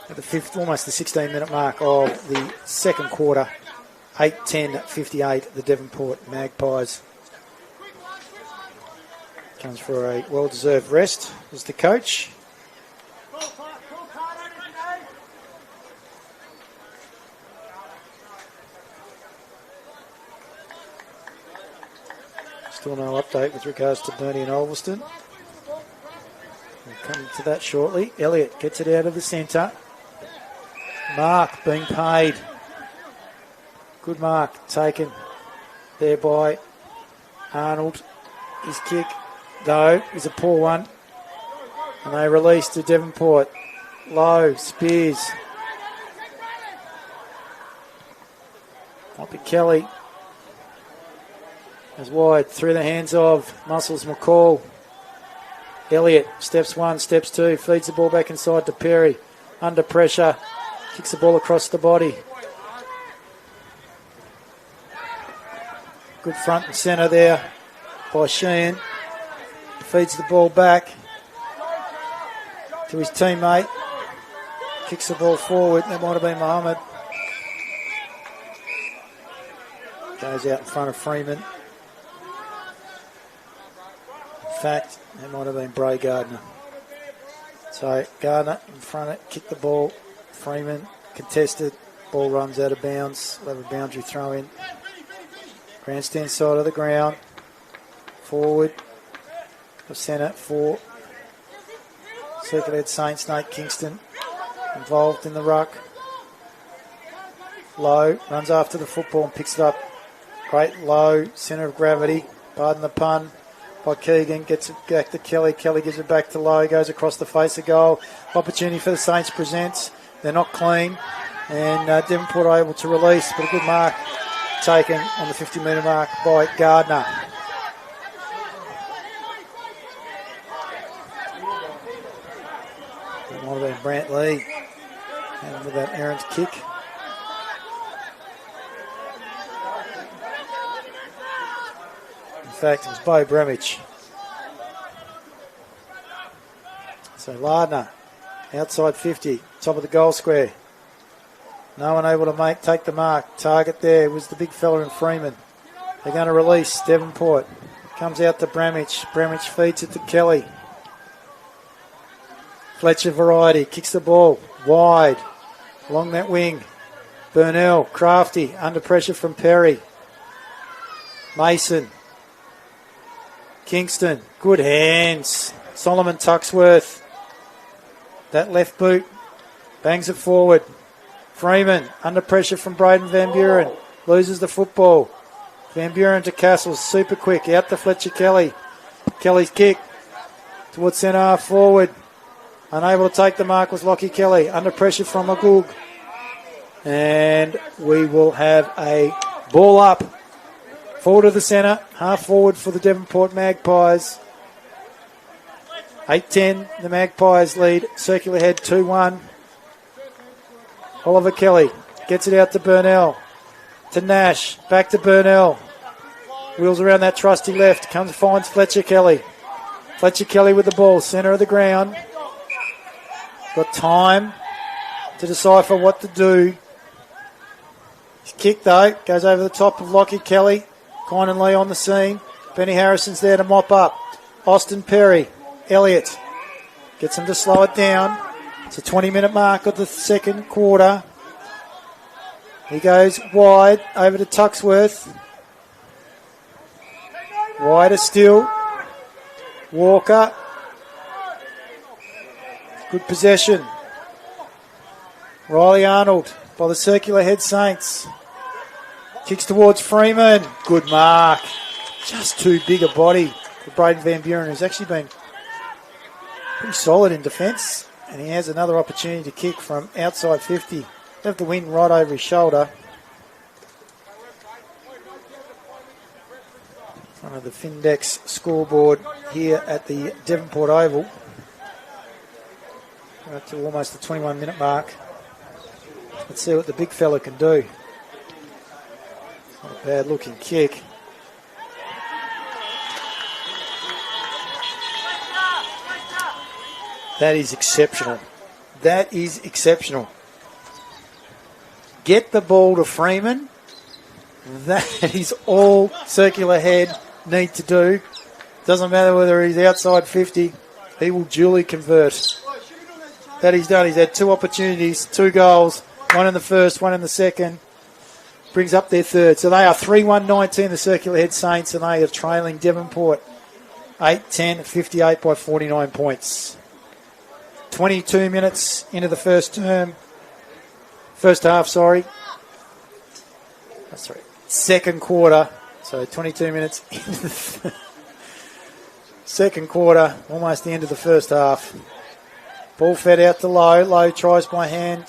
at the fifth, almost the 16-minute mark of the second quarter. 8-10-58, the Devonport Magpies. Comes for a well-deserved rest as the coach. Still no update with regards to Bernie and Ulverston. We'll come to that shortly. Elliott gets it out of the centre. Mark being paid. Good mark taken there by Arnold. His kick, though, is a poor one. And they release to Devonport. Low, Spears. Might be Kelly. As wide through the hands of Muscles McCall. Elliott steps one, steps two, feeds the ball back inside to Perry. Under pressure, kicks the ball across the body. Good front and centre there by Sheehan. Feeds the ball back to his teammate. Kicks the ball forward. That might have been Mohammed. Goes out in front of Freeman. In fact, it might have been Bray Gardner. So Gardner in front of it, kick the ball. Freeman contested. Ball runs out of bounds. We'll have a boundary throw in. Grandstand side of the ground. Forward. The centre for Circular Head Saints. Nate Kingston involved in the ruck. Low runs after the football and picks it up. Great low centre of gravity. Pardon the pun. By Keegan, gets it back to Kelly. Kelly gives it back to Lowe, goes across the face of goal. Opportunity for the Saints presents. They're not clean. And Devonport are able to release, but a good mark taken on the 50-metre mark by Gardner. It might have been Brant Lee. And with that errant kick. In fact, it was Bo Bremich. So Lardner, outside 50, top of the goal square. No one able to take the mark. Target there was the big fella in Freeman. They're going to release Devonport. Comes out to Bramich. Bramich feeds it to Kelly. Fletcher variety, kicks the ball wide along that wing. Burnell, crafty, under pressure from Perry. Mason. Kingston, good hands. Solomon Tuxworth. That left boot bangs it forward. Freeman, under pressure from Braden Van Buren. Loses the football. Van Buren to Castles, super quick. Out to Fletcher Kelly. Kelly's kick towards centre half forward. Unable to take the mark was Lockie Kelly. Under pressure from Magug. And we will have a ball up. Forward of the centre, half forward for the Devonport Magpies. 8-10, the Magpies lead. Circular Head 2-1. Oliver Kelly gets it out to Burnell. To Nash, back to Burnell. Wheels around that trusty left, finds Fletcher Kelly. Fletcher Kelly with the ball, centre of the ground. Got time to decipher what to do. His kick, though, goes over the top of Lockie Kelly. Kynan Lee on the scene. Benny Harrison's there to mop up. Austin Perry. Elliott gets him to slow it down. It's a 20-minute mark of the second quarter. He goes wide over to Tuxworth. Wider still. Walker. Good possession. Riley Arnold by the circular head Saints. Kicks towards Freeman. Good mark. Just too big a body for Braden Van Buren, who's actually been pretty solid in defence. And he has another opportunity to kick from outside 50. Have the wind right over his shoulder. In front of the Findex scoreboard here at the Devonport Oval. We're up to almost the 21-minute mark. Let's see what the big fella can do. Not a bad looking kick. That is exceptional. That is exceptional. Get the ball to Freeman. That is all circular head need to do. Doesn't matter whether he's outside 50. He will duly convert. That he's done. He's had 2 opportunities, 2 goals. 1 in the first, 1 in the second. Brings up their third. So they are 3-1-19, the circular head Saints, and they are trailing Devonport 8-10, 58 by 49 points. 22 minutes into the first half, That's right. Second quarter. So 22 minutes into the second quarter, almost the end of the first half. Ball fed out to Lowe. Lowe tries by hand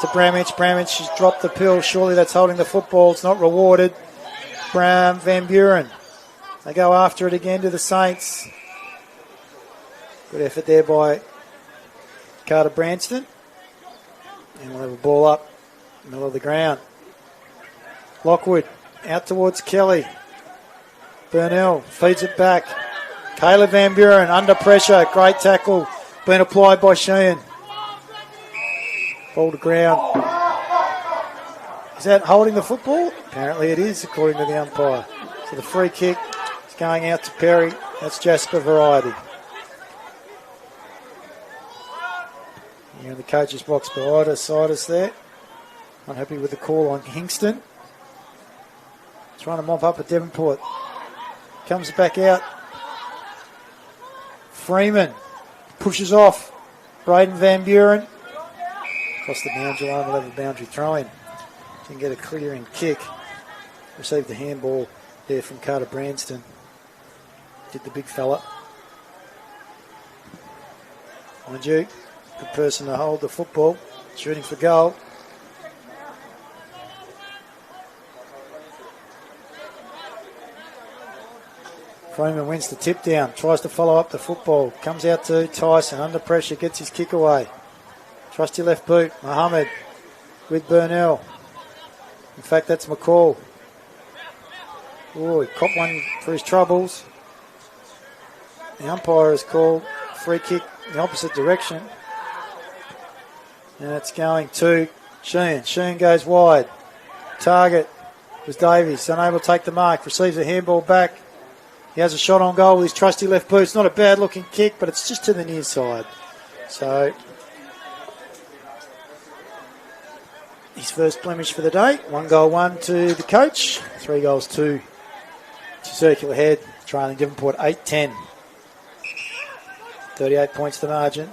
to Bramich. Bramich has dropped the pill. Surely that's holding the football. It's not rewarded. Van Buren. They go after it again to the Saints. Good effort there by Carter Branston. And we'll have a ball up in the middle of the ground. Lockwood out towards Kelly. Burnell feeds it back. Caleb Van Buren under pressure. Great tackle being applied by Sheehan. Ball to ground. Is that holding the football? Apparently it is, according to the umpire. So the free kick is going out to Perry. That's Jasper Variety. You're in the coach's box beside us there. Unhappy with the call on Hingston. Trying to mop up at Devonport. Comes back out. Freeman pushes off. Braden Van Buren. Across the boundary line, we'll have a boundary throw-in. Didn't get a clearing kick. Received the handball there from Carter Branston. Did the big fella. Mind you, good person to hold the football. Shooting for goal. Freeman wins the tip down. Tries to follow up the football. Comes out to Tyson. Under pressure. Gets his kick away. Trusty left boot. Mohammed with Burnell. In fact, that's McCall. Oh, he copped one for his troubles. The umpire has called free kick in the opposite direction. And it's going to Sheehan. Sheehan goes wide. Target was Davies. Unable to take the mark. Receives a handball back. He has a shot on goal with his trusty left boot. It's not a bad looking kick, but it's just to the near side. So his first blemish for the day. 1 goal, 1 to the coach. 3 goals, 2 to circular head. Trailing Devonport 8-10. 38 points the margin.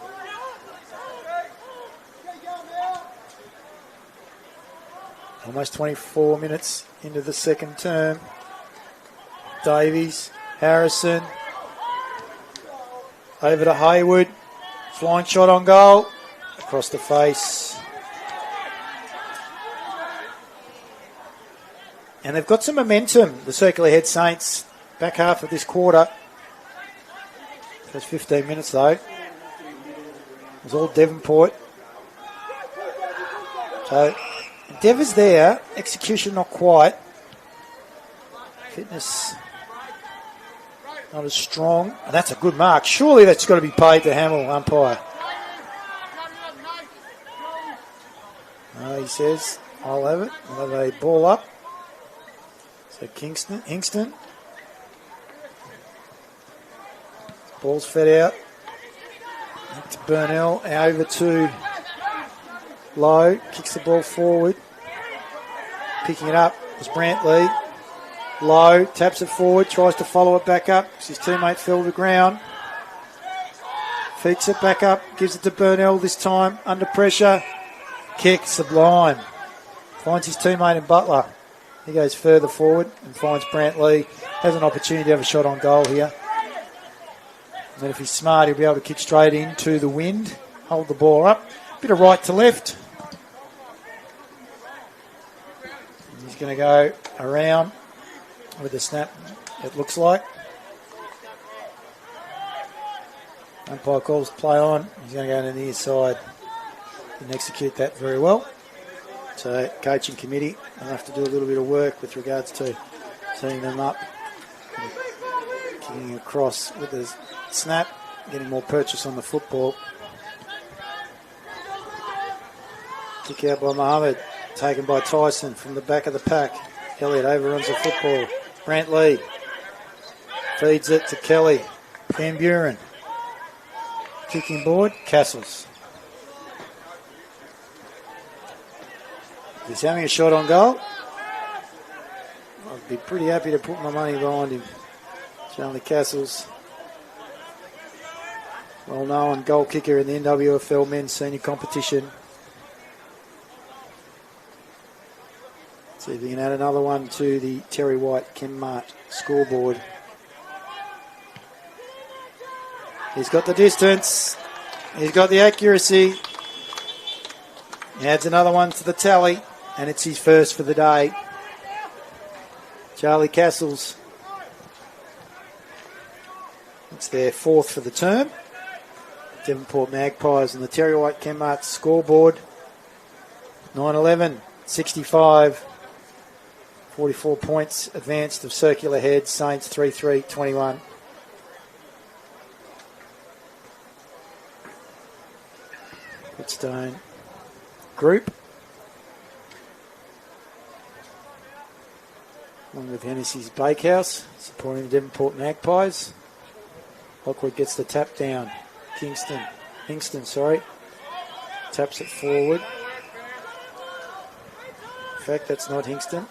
Almost 24 minutes into the second term. Davies, Harrison, over to Hayward. Flying shot on goal. Across the face. And they've got some momentum, the circular head Saints. Back half of this quarter. First 15 minutes though. It was all Devonport. So Dev is there. Execution not quite. Fitness Not as strong. And that's a good mark. Surely that's got to be paid to Hamill, umpire. He says, I'll have it. We'll have a ball up. So Hingston. Ball's fed out. Back to Burnell. Over to Lowe. Kicks the ball forward. Picking it up is Brantley. Lowe taps it forward. Tries to follow it back up. His teammate fell to the ground. Feeds it back up. Gives it to Burnell this time. Under pressure. Kick. Sublime. Finds his teammate in Butler. He goes further forward and finds Brantley. Has an opportunity to have a shot on goal here. And then if he's smart, he'll be able to kick straight into the wind. Hold the ball up. Bit of right to left. And he's going to go around with the snap, it looks like. Umpire calls play on. He's going to go to the near side and execute that very well. So coaching committee will have to do a little bit of work with regards to setting them up, kicking across with the snap, getting more purchase on the football. Kick out by Mohammed, taken by Tyson from the back of the pack. Elliott overruns the football. Brantley feeds it to Kelly. Van Buren. Kicking board, Castles. He's having a shot on goal. I'd be pretty happy to put my money behind him. Charlie Castles, well-known goal kicker in the NWFL men's senior competition. See if we can add another one to the Terry White Chem-Mart scoreboard. He's got the distance. He's got the accuracy. He adds another one to the tally, and it's his first for the day. Charlie Castles. It's their fourth for the term. Devonport Magpies and the Terry White Chem-Mart scoreboard. 9-11, 65. 44 points advanced of circular head. Saints 3-3, 21. Goodstone group. Along with Hennessy's Bakehouse, supporting the Devonport Magpies. Lockwood gets the tap down. Hingston, taps it forward. In fact, that's not Hingston.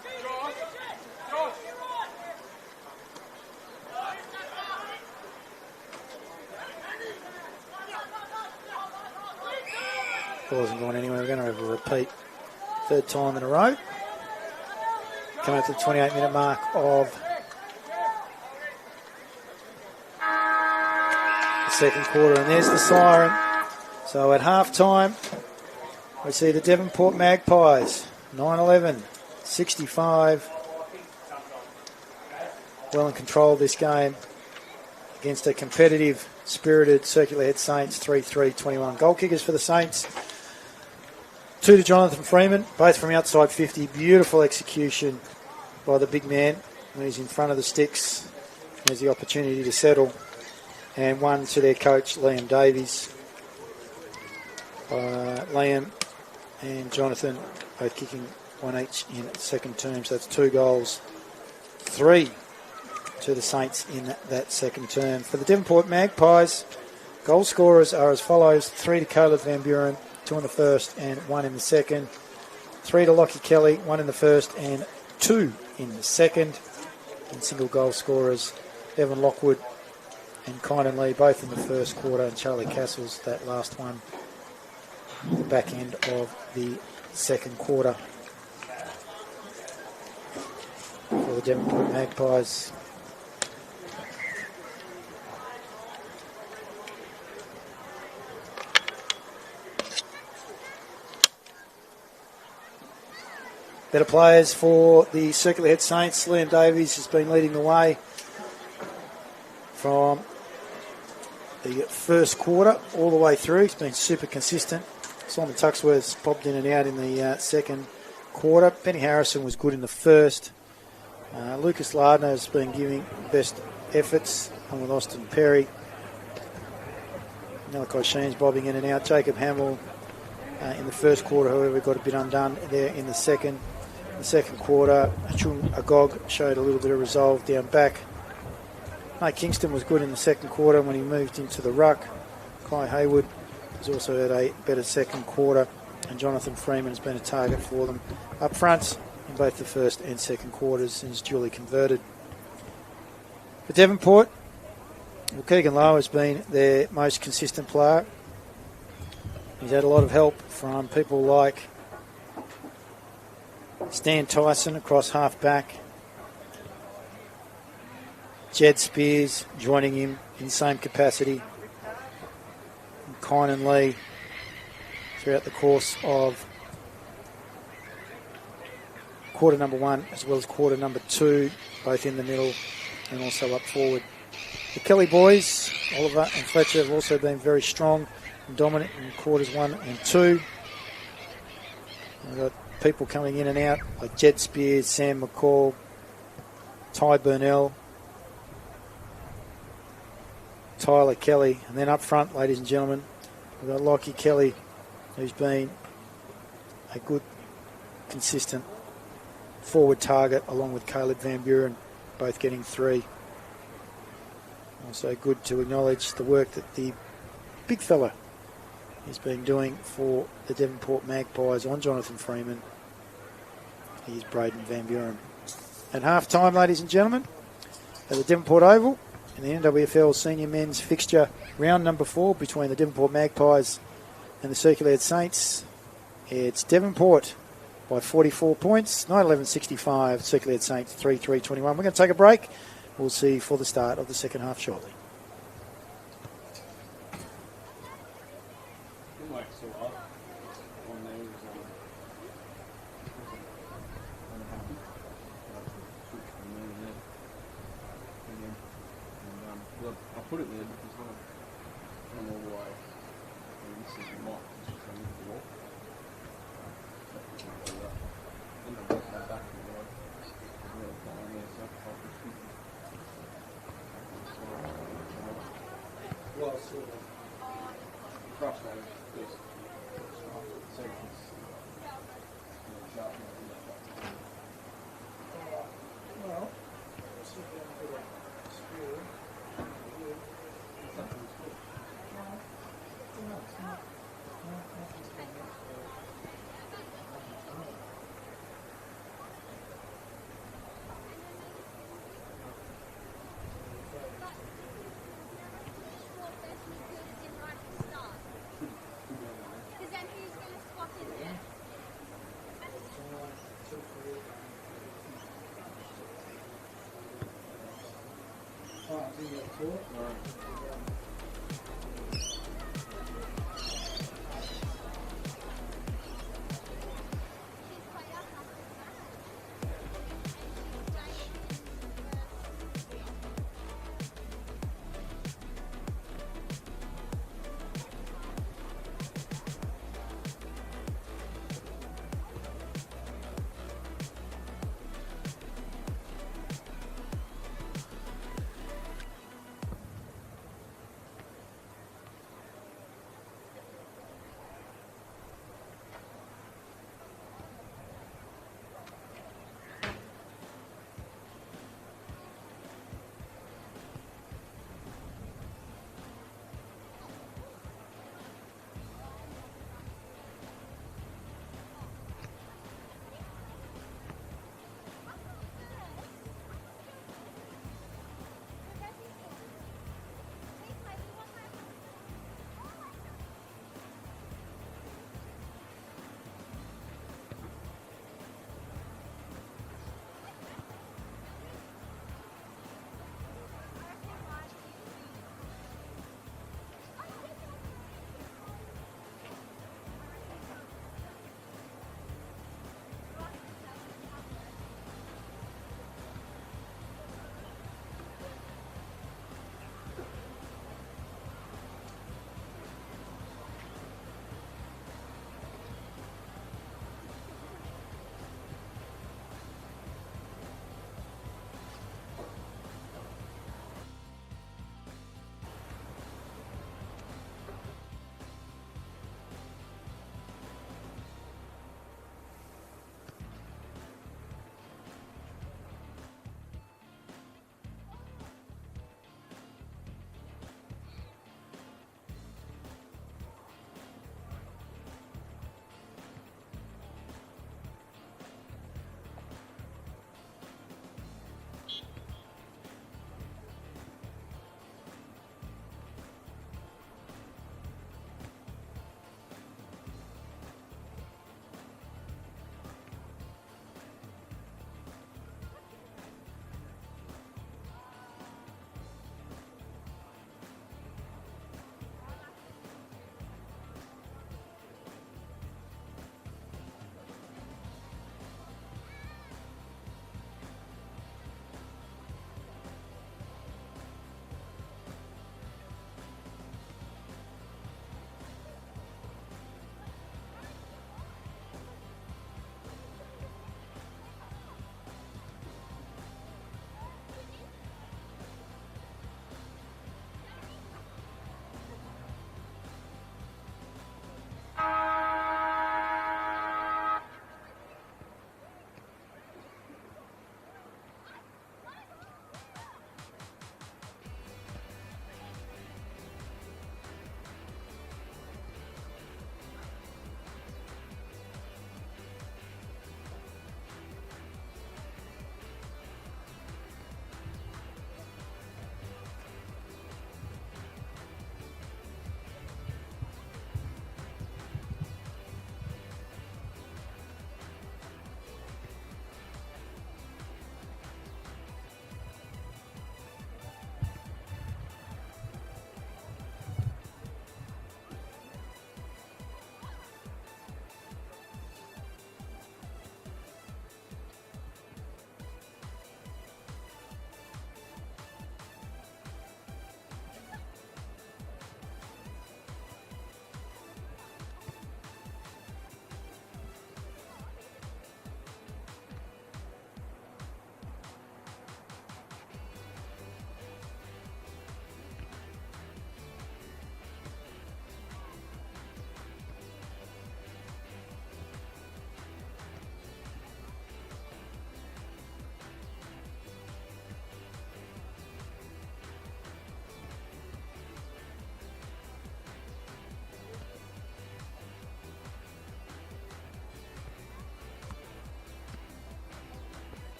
Ball hasn't gone anywhere. We're going to have a repeat. Third time in a row. Coming up to the 28-minute mark of the second quarter. And there's the siren. So at half-time, we see the Devonport Magpies. 9-11, 65. Well in control of this game against a competitive, spirited Circular Head Saints. 3-3, 21. Goal kickers for the Saints. 2 to Jonathan Freeman, both from outside 50. Beautiful execution by the big man when he's in front of the sticks. There's the opportunity to settle. And 1 to their coach, Liam Davies. Liam and Jonathan both kicking 1 each in second term. So that's 2 goals. 3 to the Saints in that second term. For the Devonport Magpies, goal scorers are as follows. 3 to Caleb Van Buren, 2 in the first and 1 in the second. 3 to Lockie Kelly, 1 in the first and 2 in the second. And single goal scorers, Evan Lockwood and Kynan Lee, both in the first quarter, and Charlie Castles, that last one, the back end of the second quarter. For the Devonport Magpies. Better players for the Circular Head Saints. Liam Davies has been leading the way from the first quarter all the way through. He's been super consistent. Simon Tuxworth's popped in and out in the second quarter. Benny Harrison was good in the first. Lucas Lardner has been giving best efforts, and with Austin Perry. Malachi Sheen's bobbing in and out. Jacob Hamill in the first quarter, however, got a bit undone there in the second. The second quarter, Achung Agog showed a little bit of resolve down back. Nate Kingston was good in the second quarter when he moved into the ruck. Kai Hayward has also had a better second quarter, and Jonathan Freeman has been a target for them up front in both the first and second quarters and is duly converted. For Devonport, well, Keegan Lowe has been their most consistent player. He's had a lot of help from people like Stan Tyson across half-back, Jed Spears joining him in the same capacity, and Kynan Lee throughout the course of quarter number 1 as well as quarter number 2, both in the middle and also up forward. The Kelly boys, Oliver and Fletcher, have also been very strong and dominant in quarters 1 and 2. We've got people coming in and out like Jed Spears, Sam McCall, Ty Burnell, Tyler Kelly, and then up front, ladies and gentlemen, we've got Lockie Kelly, who's been a good, consistent forward target, along with Caleb Van Buren, both getting 3. Also good to acknowledge the work that the big fella has been doing for the Devonport Magpies on Jonathan Freeman. Here's Braden Van Buren. At half-time, ladies and gentlemen, at the Devonport Oval, in the NWFL Senior Men's Fixture, round number 4 between the Devonport Magpies and the Circulated Saints. It's Devonport by 44 points, 9-11-65, Circulated Saints 3-3-21. We're going to take a break. We'll see you for the start of the second half shortly. I put it there because I'm all the way. And this is the mic, it's just going to walk. Then I got that back to the road. There's a little flying there, so I'll just shoot. Well, sort of. Crush those first. So it's sharp. Well, sit down for a spear.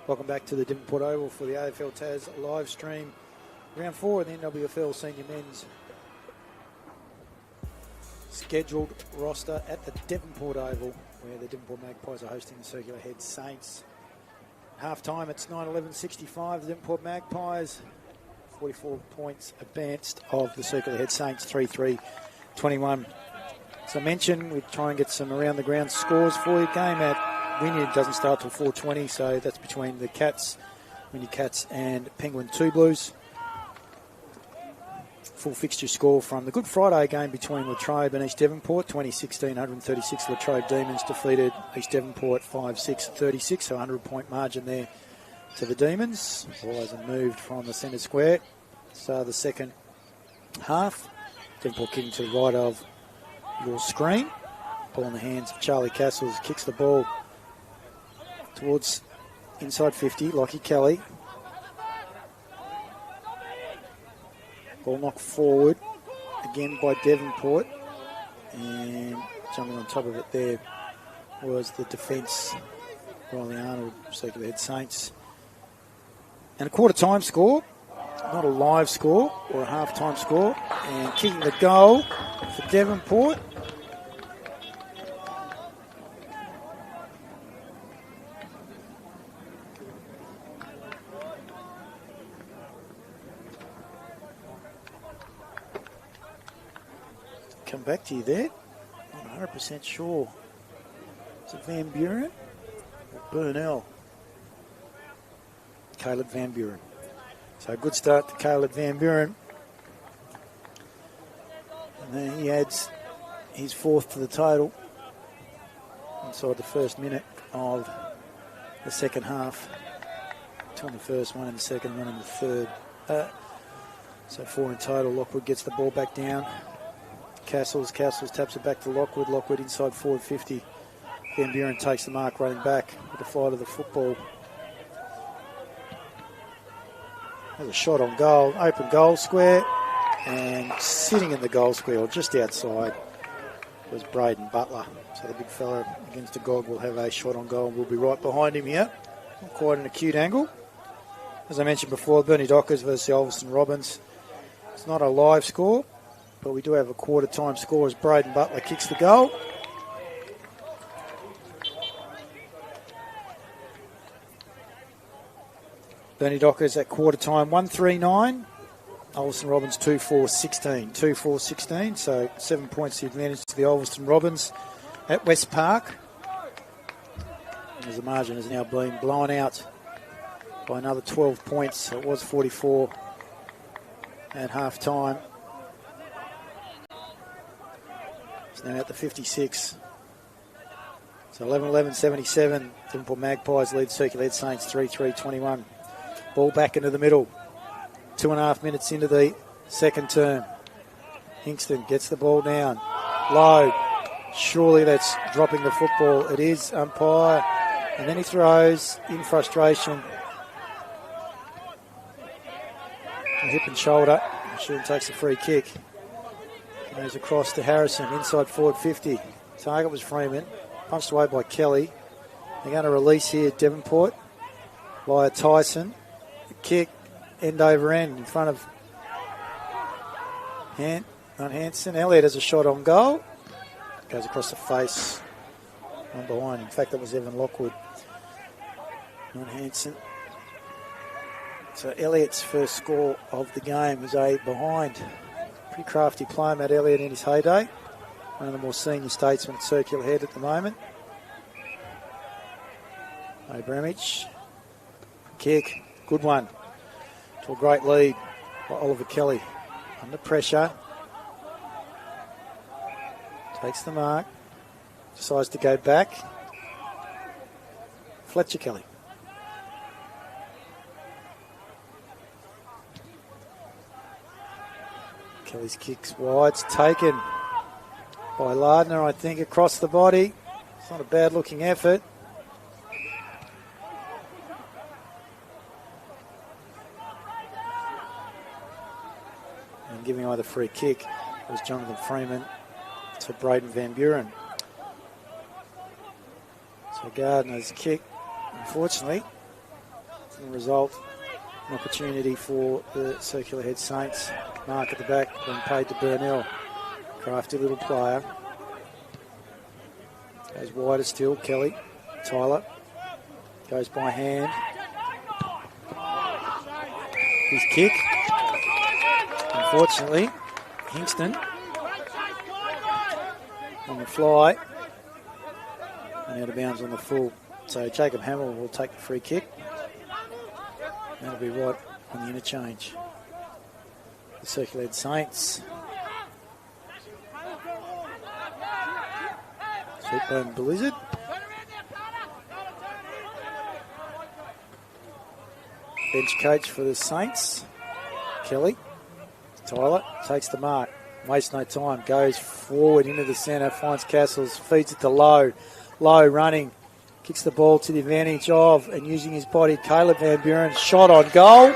Welcome back to the Devonport Oval for the AFL Tas live stream. Round 4 of the NWFL Senior Men's scheduled roster at the Devonport Oval, where the Devonport Magpies are hosting the Circular Head Saints. Half time, it's 9-11-65. The Devonport Magpies, 44 points advanced of the Circular Head Saints, 3-3-21. As I mentioned, we try and get some around the ground scores for you. Game at Wynyard doesn't start till 4:20, so that's between the Cats, Wynyard Cats and Penguin Two Blues. Full fixture score from the Good Friday game between Latrobe and East Devonport. 2016, 136. Latrobe Demons defeated East Devonport 5-6-36, so 100-point margin there to the Demons. Ball hasn't moved from the centre square. So the second half, Devonport kicking to the right of your screen. Ball in the hands of Charlie Castles, kicks the ball towards inside 50, Lockie Kelly. Ball knocked forward again by Devonport, and jumping on top of it there was the defence, Riley Arnold, Circular Head Saints. And a quarter time score, not a live score or a half time score, and kicking the goal for Devonport. Come back to you there. Not 100% sure. Is it Van Buren or Burnell? Caleb Van Buren. So a good start to Caleb Van Buren. And then he adds his fourth to the total inside the first minute of the second half. Two in the first, one in the second, one in the third. So 4 in total. Lockwood gets the ball back down. Castles taps it back to Lockwood. Lockwood inside forward 50. Van Buren takes the mark, running back with the flight of the football. There's a shot on goal, open goal square, and sitting in the goal square, or just outside, was Braden Butler. So the big fella against the Gog will have a shot on goal. We'll be right behind him here. Not quite an acute angle. As I mentioned before, Bernie Dockers versus the Ulverston Robins. It's not a live score, but we do have a quarter time score as Braden Butler kicks the goal. Bernie Dockers at quarter time 1-3-9. Ulverston Robins 2-4-16. 2-4-16, so 7 points the advantage to the Ulverston Robins at West Park. As the margin has now been blown out by another 12 points. It was 44 at half time. It's now at the 56. So 11-11-77. Devonport Magpies lead Circular Head Saints 3-3-21. Ball back into the middle. 2.5 minutes into the second term. Hingston gets the ball down. Low. Surely that's dropping the football. It is, umpire. And then he throws in frustration. A hip and shoulder. Sheen takes a free kick. Goes across to Harrison, inside forward 50. Target was Freeman. Punched away by Kelly. They're going to release here Devonport. Via Tyson. The kick, end over end in front of Hanson. Elliott has a shot on goal. Goes across the face. One behind. In fact, that was Evan Lockwood. Not Hanson. So Elliott's first score of the game was a behind. Pretty crafty player, Matt Elliott, in his heyday. One of the more senior statesmen at Circular Head at the moment. Abramich. Kick. Good one. To a great lead by Oliver Kelly. Under pressure. Takes the mark. Decides to go back. Fletcher Kelly. Kelly's kick's wide. It's taken by Lardner, I think, across the body. It's not a bad looking effort. And giving away the free kick was Jonathan Freeman to Braden Van Buren. So Gardner's kick, unfortunately, And the result, an opportunity for the Circular Head Saints. Mark at the back, being paid to Burnell. Crafty little player. Goes wider still, Kelly. Tyler goes by hand. His kick. Unfortunately, Hingston on the fly. And out of bounds on the full. So Jacob Hamill will take the free kick. That'll be right on the interchange. The Circular Head Saints. Sweetbone Blizzard. Bench coach for the Saints. Kelly. Tyler takes the mark. Wastes no time. Goes forward into the centre. Finds Castles. Feeds it to Lowe. Lowe running. Kicks the ball to the advantage of and using his body. Caleb Van Buren. Shot on goal.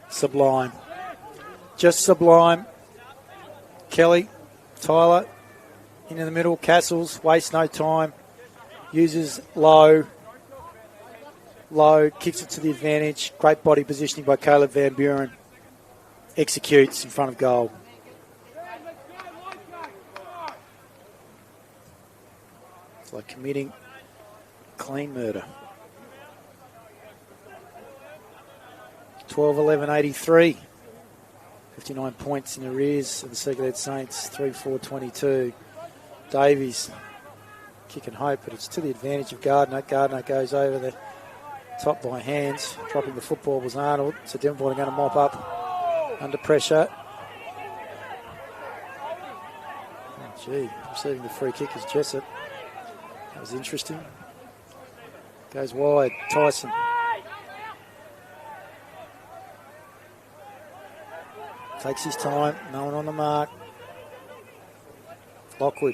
Sublime. Just sublime. Kelly, Tyler, into the middle. Castles, wastes no time. Uses Lowe. Lowe kicks it to the advantage. Great body positioning by Caleb Van Buren. Executes in front of goal. It's like committing clean murder. 12-11-83. 59 points in arrears of the Circular Head Saints. 3-4-22. Davies kick and hope, but it's to the advantage of Gardner. Gardner goes over the top by hands. Dropping the football was Arnold. So Devonport are going to mop up under pressure. Oh, gee, receiving the free kick is Jessup. That was interesting. Goes wide. Tyson. Takes his time. No one on the mark. Lockwood.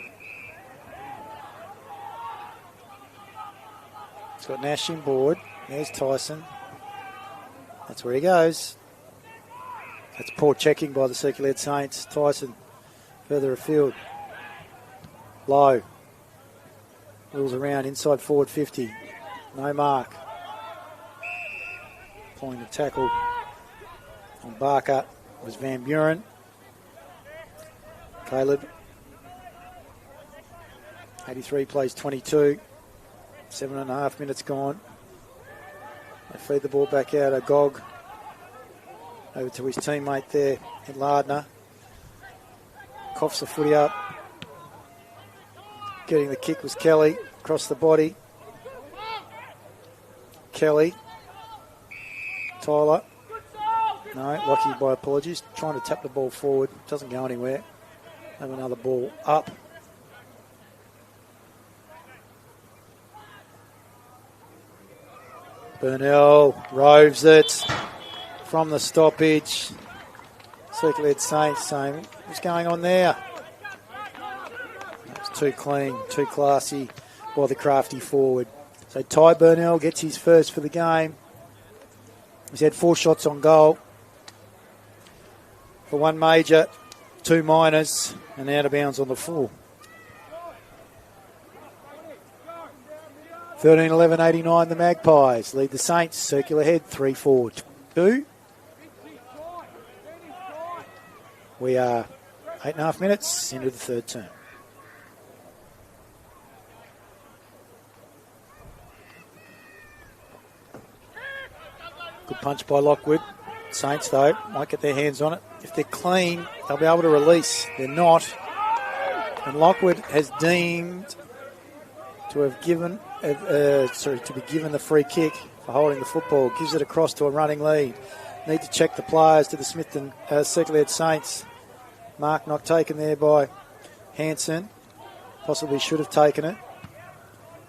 He's got Nash in board. There's Tyson. That's where he goes. That's poor checking by the Circular Head Saints. Tyson further afield. Low. Wheels around inside forward 50. No mark. Pulling the tackle on Barker was Van Buren. Caleb. 83 plays 22. 7.5 minutes gone. They feed the ball back out. Agog over to his teammate there in Lardner. Coughs the footy up. Getting the kick was Kelly. Across the body. Kelly. Tyler. No, Lockie by apologies. Trying to tap the ball forward. Doesn't go anywhere. Have another ball up. Burnell roves it from the stoppage. Circular Head Saints saying, what's going on there? That's too clean, too classy by the crafty forward. So Ty Burnell gets his first for the game. He's had 4 shots on goal. For 1 major, 2 minors, and out of bounds on the full. 13-11-89, the Magpies lead the Saints. Circular Head 3-4-2. We are 8.5 minutes into the third term. Good punch by Lockwood. Saints, though, might get their hands on it. If they're clean, they'll be able to release. They're not. And Lockwood has deemed to have given, to be given the free kick for holding the football. Gives it across to a running lead. Need to check the players to the Smithton Circular Head Saints. Mark not taken there by Hanson. Possibly should have taken it.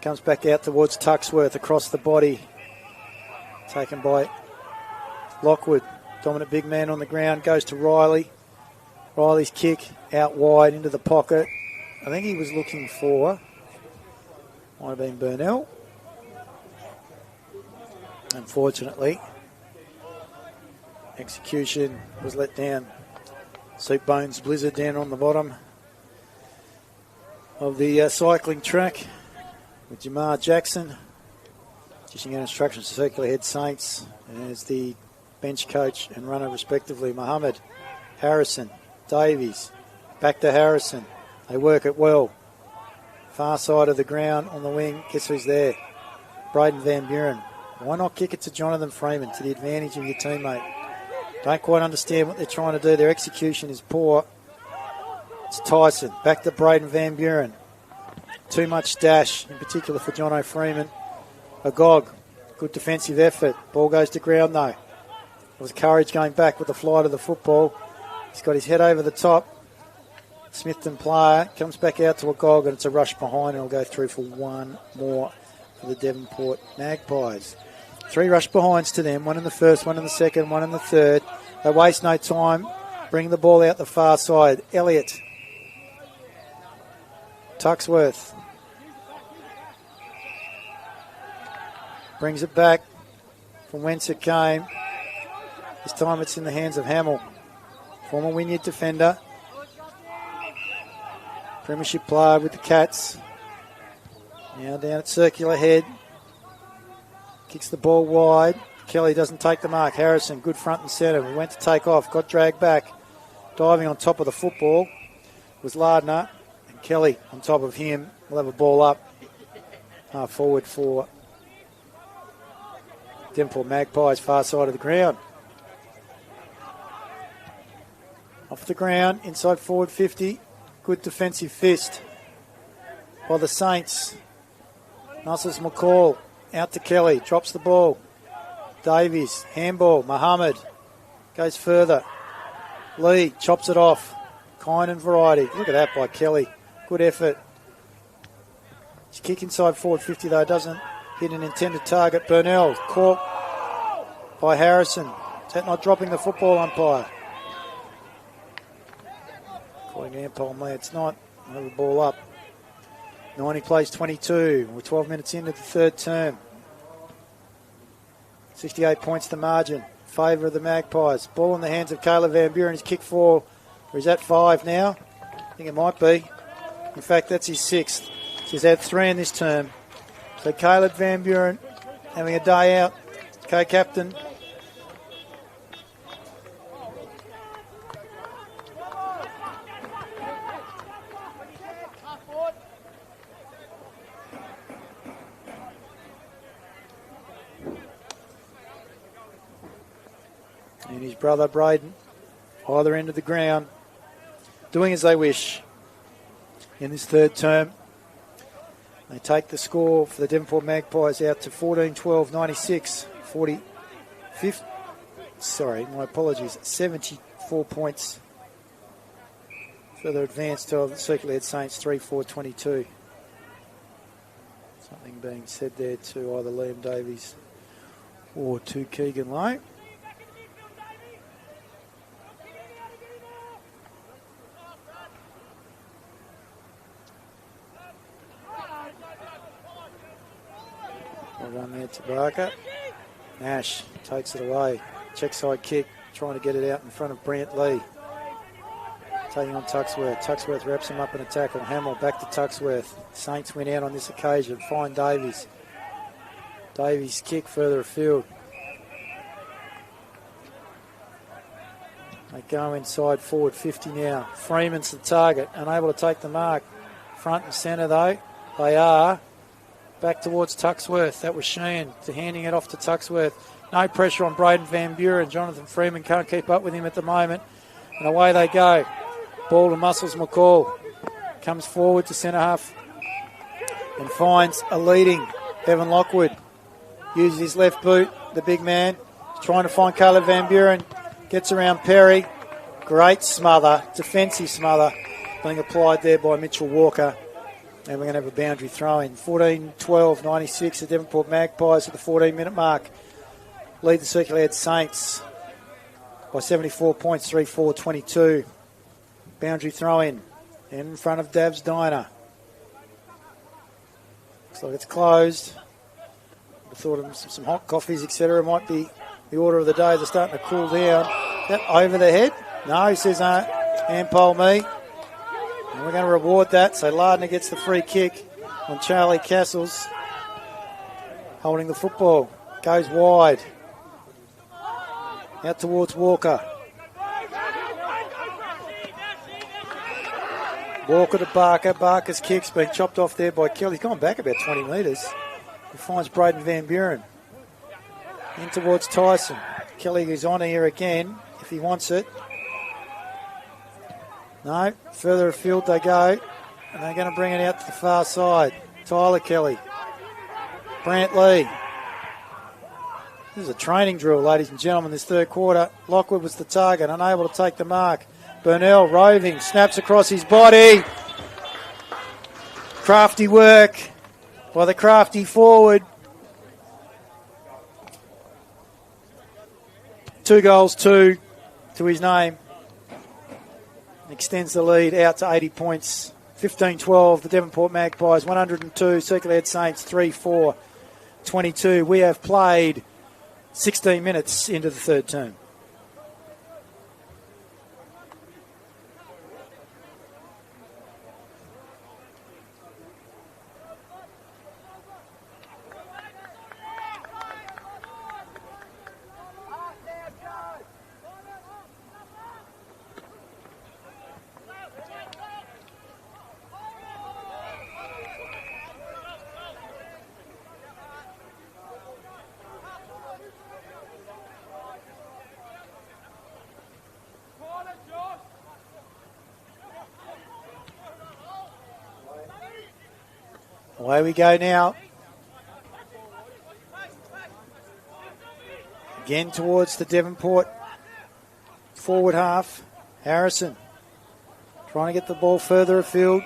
Comes back out towards Tuxworth across the body. Taken by Lockwood. Dominant big man on the ground. Goes to Riley. Riley's kick out wide into the pocket. I think he was looking for, might have been Burnell. Unfortunately, execution was let down Soup Bones Blizzard down on the bottom of the cycling track with Jamar Jackson. Dishing out instructions to Circular Head Saints as the bench coach and runner respectively. Mohammed, Harrison, Davies, back to Harrison. They work it well. Far side of the ground on the wing. Guess who's there? Braden Van Buren. Why not kick it to Jonathan Freeman to the advantage of your teammate? Don't quite understand what they're trying to do. Their execution is poor. It's Tyson. Back to Braden Van Buren. Too much dash, in particular for Jono Freeman. Agog. Good defensive effort. Ball goes to ground though. It was Courage going back with the flight of the football. He's got his head over the top. Smithton player comes back out to Agog, and it's a rush behind, and it'll go through for one more for the Devonport Magpies. 3 rush behinds to them, one in the first, one in the second, one in the third. They waste no time, bring the ball out the far side. Elliott. Tuxworth. Brings it back from whence it came. This time it's in the hands of Hamill. Former Wynyard defender. Premiership player with the Cats. Now down at Circular Head. Kicks the ball wide. Kelly doesn't take the mark. Harrison, good front and centre. We went to take off. Got dragged back. Diving on top of the football was Lardner. And Kelly on top of him. We'll have a ball up. Half forward for Devonport Magpies, far side of the ground. Off the ground, inside forward 50. Good defensive fist by the Saints. Nussels McCall out to Kelly, drops the ball. Davies, handball. Mohammed goes further. Lee chops it off. Kind and variety. Look at that by Kelly. Good effort. His kick inside forward 50 though doesn't hit an intended target. Burnell caught by Harrison. Is that not dropping the football, umpire? According to Ampol me, it's not. I'll have the ball up. 90 plays 22. We're 12 minutes into the third term. 68 points the margin. Favour of the Magpies. Ball in the hands of Caleb Van Buren. His kick 4. Or is that 5 now? I think it might be. In fact, that's his 6th. He's had 3 in this term. So Caleb Van Buren having a day out. Co-captain. And his brother Braden, either end of the ground, doing as they wish in this third term. They take the score for the Devonport Magpies out to 14-12-96, 74 points. Further advanced to the Circular Head Saints 3-4-22. Something being said there to either Liam Davies or to Keegan Lowe. Run there to Barker. Nash takes it away. Check side kick, trying to get it out in front of Brant Lee. Taking on Tuxworth. Tuxworth wraps him up in a tackle. Hamill back to Tuxworth. Saints win out on this occasion. Find Davies. Davies kick further afield. They go inside forward 50 now. Freeman's the target, unable to take the mark. Front and centre though, they are. Back towards Tuxworth. That was Sheehan to handing it off to Tuxworth. No pressure on Braden Van Buren. Jonathan Freeman can't keep up with him at the moment. And away they go. Ball to Muscles McCall. Comes forward to centre half and finds a leading Bevan Lockwood. Uses his left boot, the big man. Trying to find Caleb Van Buren. Gets around Perry. Great smother, defensive smother being applied there by Mitchell Walker. And we're going to have a boundary throw in. 14-12-96, the Devonport Magpies at the 14-minute mark. Lead the Circular Head Saints by 74 points, 3-4-22. Boundary throw in front of Dav's Diner. Looks like it's closed. I thought of some hot coffees, etc. might be the order of the day. They're starting to cool down. That over the head? No, he says Handpole me. And we're going to reward that. So Lardner gets the free kick on Charlie Castles. Holding the football. Goes wide. Out towards Walker. Walker to Barker. Barker's kick's been chopped off there by Kelly. He's gone back about 20 metres. He finds Braden Van Buren. In towards Tyson. Kelly is on here again if he wants it. No, further afield they go. And they're going to bring it out to the far side. Tyler Kelly. Brantley. This is a training drill, ladies and gentlemen, this third quarter. Lockwood was the target, unable to take the mark. Burnell roving, snaps across his body. Crafty work by the crafty forward. 2 goals, 2 to his name. Extends the lead out to 80 points. 15-12, the Devonport Magpies, 102, Circular Saints, 3-4-22. We have played 16 minutes into the third term. Away we go now. Again towards the Devonport forward half. Harrison trying to get the ball further afield.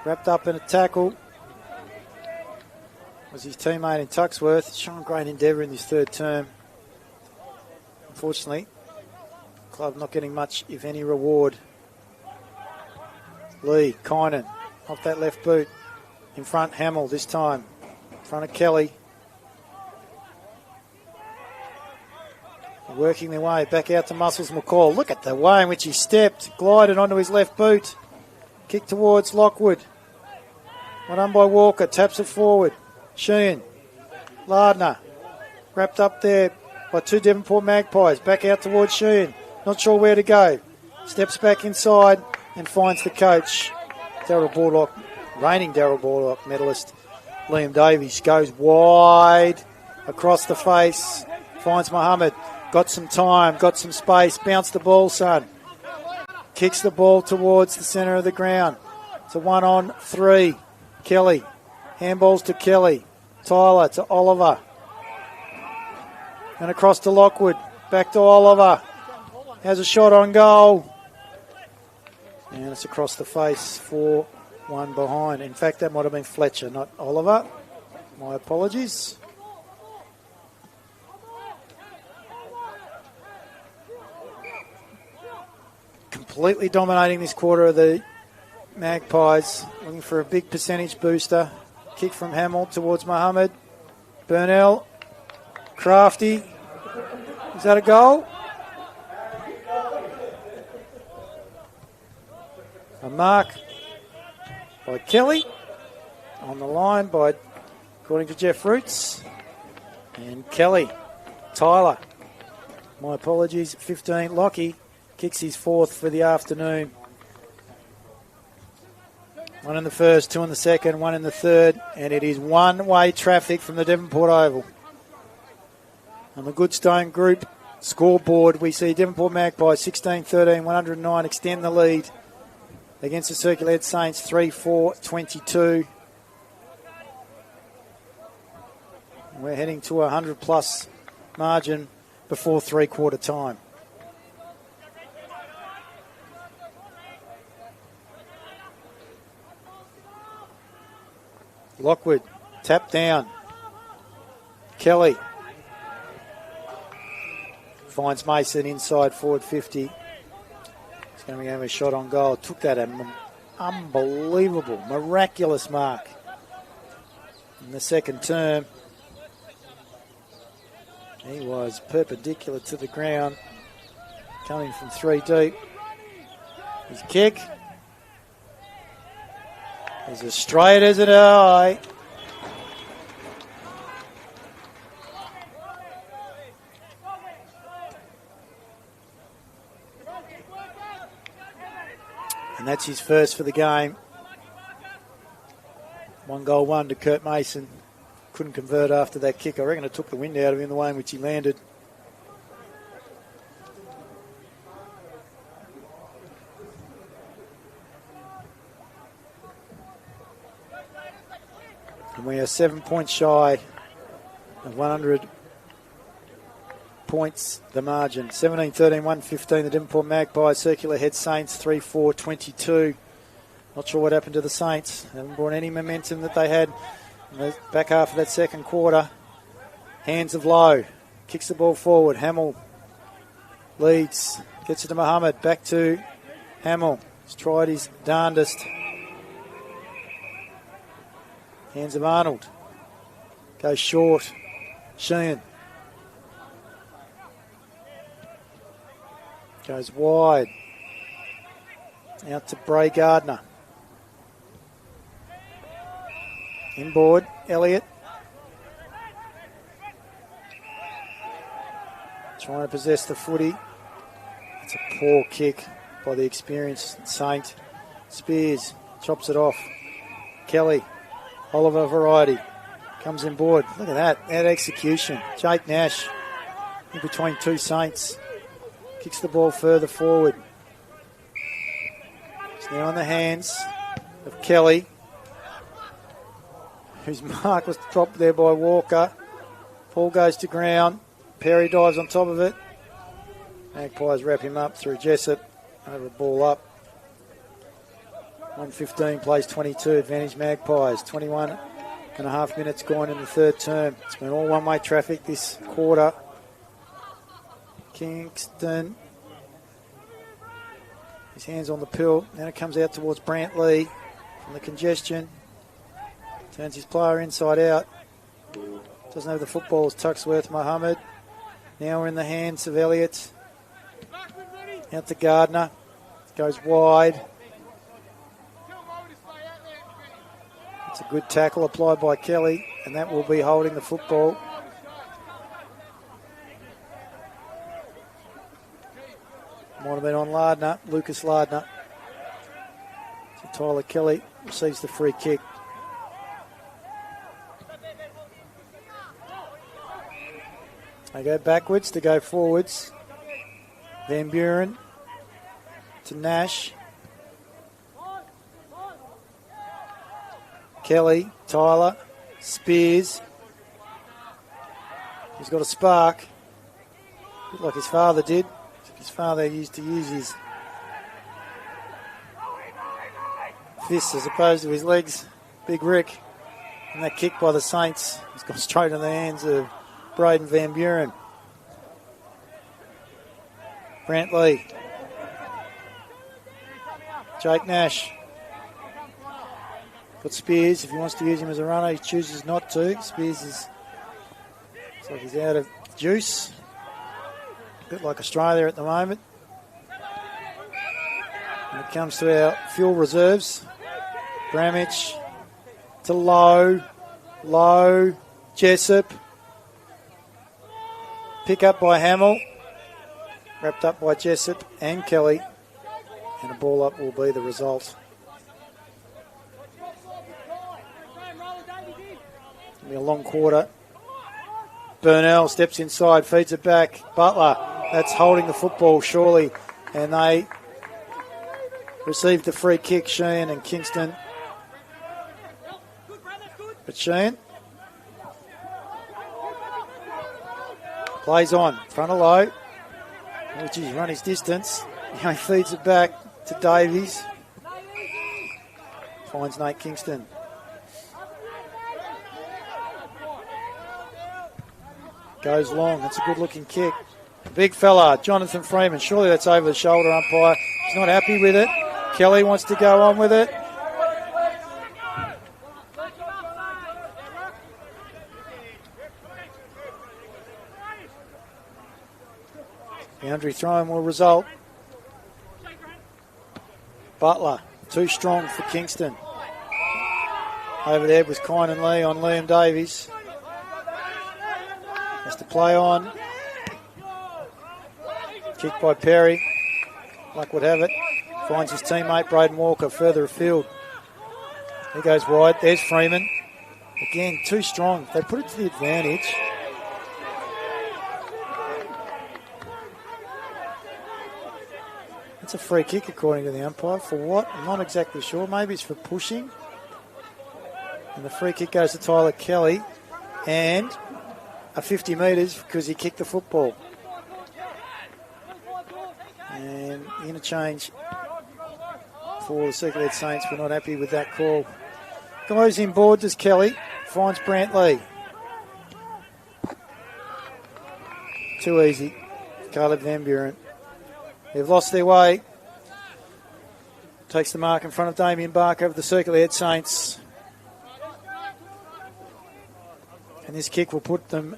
Wrapped up in a tackle. Was his teammate in Tuxworth. Showing great endeavour in this third term. Unfortunately, the club not getting much, if any, reward. Lee, Kynan, off that left boot. In front, Hamill this time. In front of Kelly. Working their way back out to Muscles McCall. Look at the way in which he stepped. Glided onto his left boot. Kick towards Lockwood. One done by Walker. Taps it forward. Sheehan. Lardner. Wrapped up there by 2 Devonport Magpies. Back out towards Sheehan. Not sure where to go. Steps back inside and finds the coach. Darryl Borlock. Reigning Darryl Borlock medalist Liam Davies goes wide across the face, finds Mohammed, got some time, got some space, bounce the ball, son. Kicks the ball towards the centre of the ground. It's a 1-on-3. Kelly, handballs to Kelly, Tyler to Oliver, and across to Lockwood, back to Oliver, has a shot on goal, and it's across the face for one behind. In fact, that might have been Fletcher, not Oliver. My apologies. Completely dominating this quarter of the Magpies. Looking for a big percentage booster. Kick from Hamill towards Mohammed. Burnell. Crafty. Is that a goal? A mark by Kelly, on the line by, according to Jeff Roots, and Kelly, Tyler, my apologies, 15, Lockie kicks his 4th for the afternoon. 1 in the first, 2 in the second, 1 in the third, and it is one-way traffic from the Devonport Oval. On the Goodstone Group scoreboard, we see Devonport Magpies 16-13, 109 extend the lead against the Circular Saints, 3-4-22. We're heading to a 100-plus margin before three-quarter time. Lockwood, tap down. Kelly finds Mason inside forward 50. Going to be a shot on goal. Took that unbelievable, miraculous mark in the second term. He was perpendicular to the ground, coming from 3 deep. His kick is as straight as an eye. And that's his first for the game. 1 goal, 1 to Kurt Mason. Couldn't convert after that kick. I reckon it took the wind out of him the way in which he landed. And we are 7 points shy of 100 points, the margin. 17-13, 1-15. The Devonport Magpies circular head Saints 3-4-22. Not sure what happened to the Saints. Haven't brought any momentum that they had in the back half of that second quarter. Hands of Low. Kicks the ball forward. Hamill leads. Gets it to Mohammed. Back to Hamill. He's tried his darndest. Hands of Arnold. Goes short. Sheehan. Goes wide. Out to Bray Gardner. Inboard, Elliott. Trying to possess the footy. It's a poor kick by the experienced Saint. Spears chops it off. Kelly. Oliver Variety comes inboard. Look at that. That execution. Jake Nash in between two Saints. Kicks the ball further forward. It's now in the hands of Kelly, whose mark was dropped there by Walker. Ball goes to ground. Perry dives on top of it. Magpies wrap him up through Jessup. Over the ball up. 1:15 plays 22. Advantage Magpies. 21 and a half minutes gone in the third term. It's been all one-way traffic this quarter. Kingston. His hands on the pill. Then it comes out towards Brantley from the congestion. Turns his player inside out. Doesn't have the football as Tuxworth Mohammed. Now we're in the hands of Elliott. Out to Gardner. Goes wide. It's a good tackle applied by Kelly, and that will be holding the football. Might have been on Lardner, Lucas Lardner. So Tyler Kelly receives the free kick. They go backwards to go forwards. Van Buren to Nash. Kelly, Tyler, Spears. He's got a spark, a bit like his father did. His father used to use his fists as opposed to his legs. Big Rick. And that kick by the Saints has gone straight in the hands of Braden Van Buren. Brantley. Jake Nash. Got Spears. If he wants to use him as a runner, he chooses not to. Spears is, looks like he's out of juice. A bit like Australia at the moment. When it comes to our fuel reserves, Bramich to Low, Jessup. Pick up by Hamill. Wrapped up by Jessup and Kelly. And a ball up will be the result. It'll be a long quarter. Burnell steps inside, feeds it back. Butler, that's holding the football surely. And they received the free kick, Sheehan and Kingston. But Sheehan plays on, front of Low. Which he's run his distance. Now he feeds it back to Davies. Finds Nate Kingston. Goes long. That's a good looking kick. Big fella, Jonathan Freeman. Surely that's over the shoulder umpire. He's not happy with it. Kelly wants to go on with it. Boundary throw will result. Butler, too strong for Kingston. Over there was Kynan Lee on Liam Davies. Has to play on. Kick by Perry. Luck would have it. Finds his teammate Braden Walker further afield. He goes wide. There's Freeman. Again, too strong. They put it to the advantage. It's a free kick according to the umpire. For what? I'm not exactly sure. Maybe it's for pushing. And the free kick goes to Tyler Kelly. And a 50 metres because he kicked the football. And interchange for the Circular Head Saints. We're not happy with that call. Goes inboard, does Kelly. Finds Brantley. Too easy. Caleb Van Buren. They've lost their way. Takes the mark in front of Damien Barker of the Circular Head Saints. And this kick will put them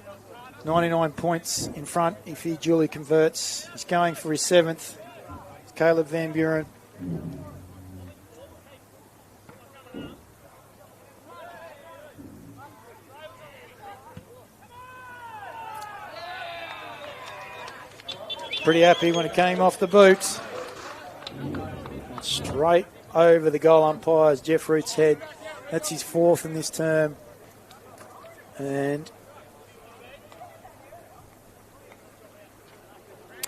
99 points in front if he duly converts. He's going for his 7th. It's Caleb Van Buren. Pretty happy when it came off the boot. Straight over the goal umpire's Jeff Root's head. That's his 4th in this term. And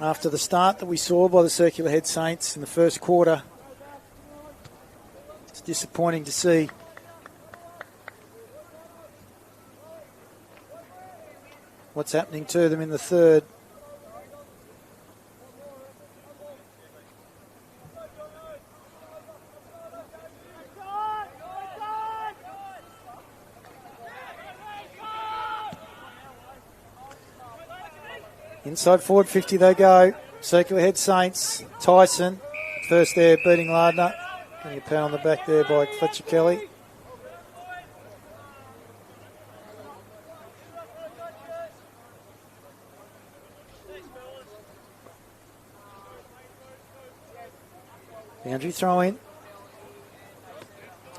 after the start that we saw by the Circular Head Saints in the first quarter, it's disappointing to see what's happening to them in the third. Inside forward 50 they go. Circular Head Saints. Tyson, first there, beating Lardner. Getting a pound on the back there by Fletcher Kelly. Boundary throw in.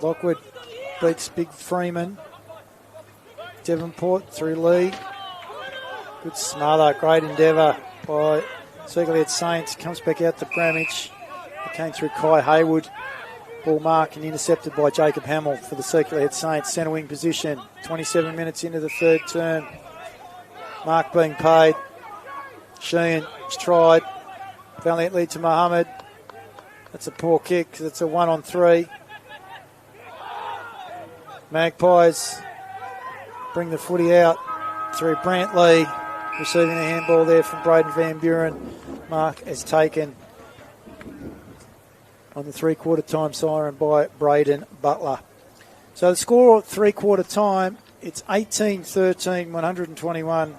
Lockwood beats Big Freeman. Devonport through Lee. Good smother, great endeavour by Circular Head Saints. Comes back out to Bramage. It came through Kai Haywood. Ball marked and intercepted by Jacob Hamill for the Circular Head Saints. Centre wing position. 27 minutes into the third term. Mark being paid. Sheehan has tried. Valiantly to Mohammed. That's a poor kick. That's a 1-on-3. Magpies bring the footy out through Brantley. Receiving a handball there from Braden Van Buren. Mark is taken on the three-quarter time siren by Braden Butler. So the score at three-quarter time, it's 18-13, 121.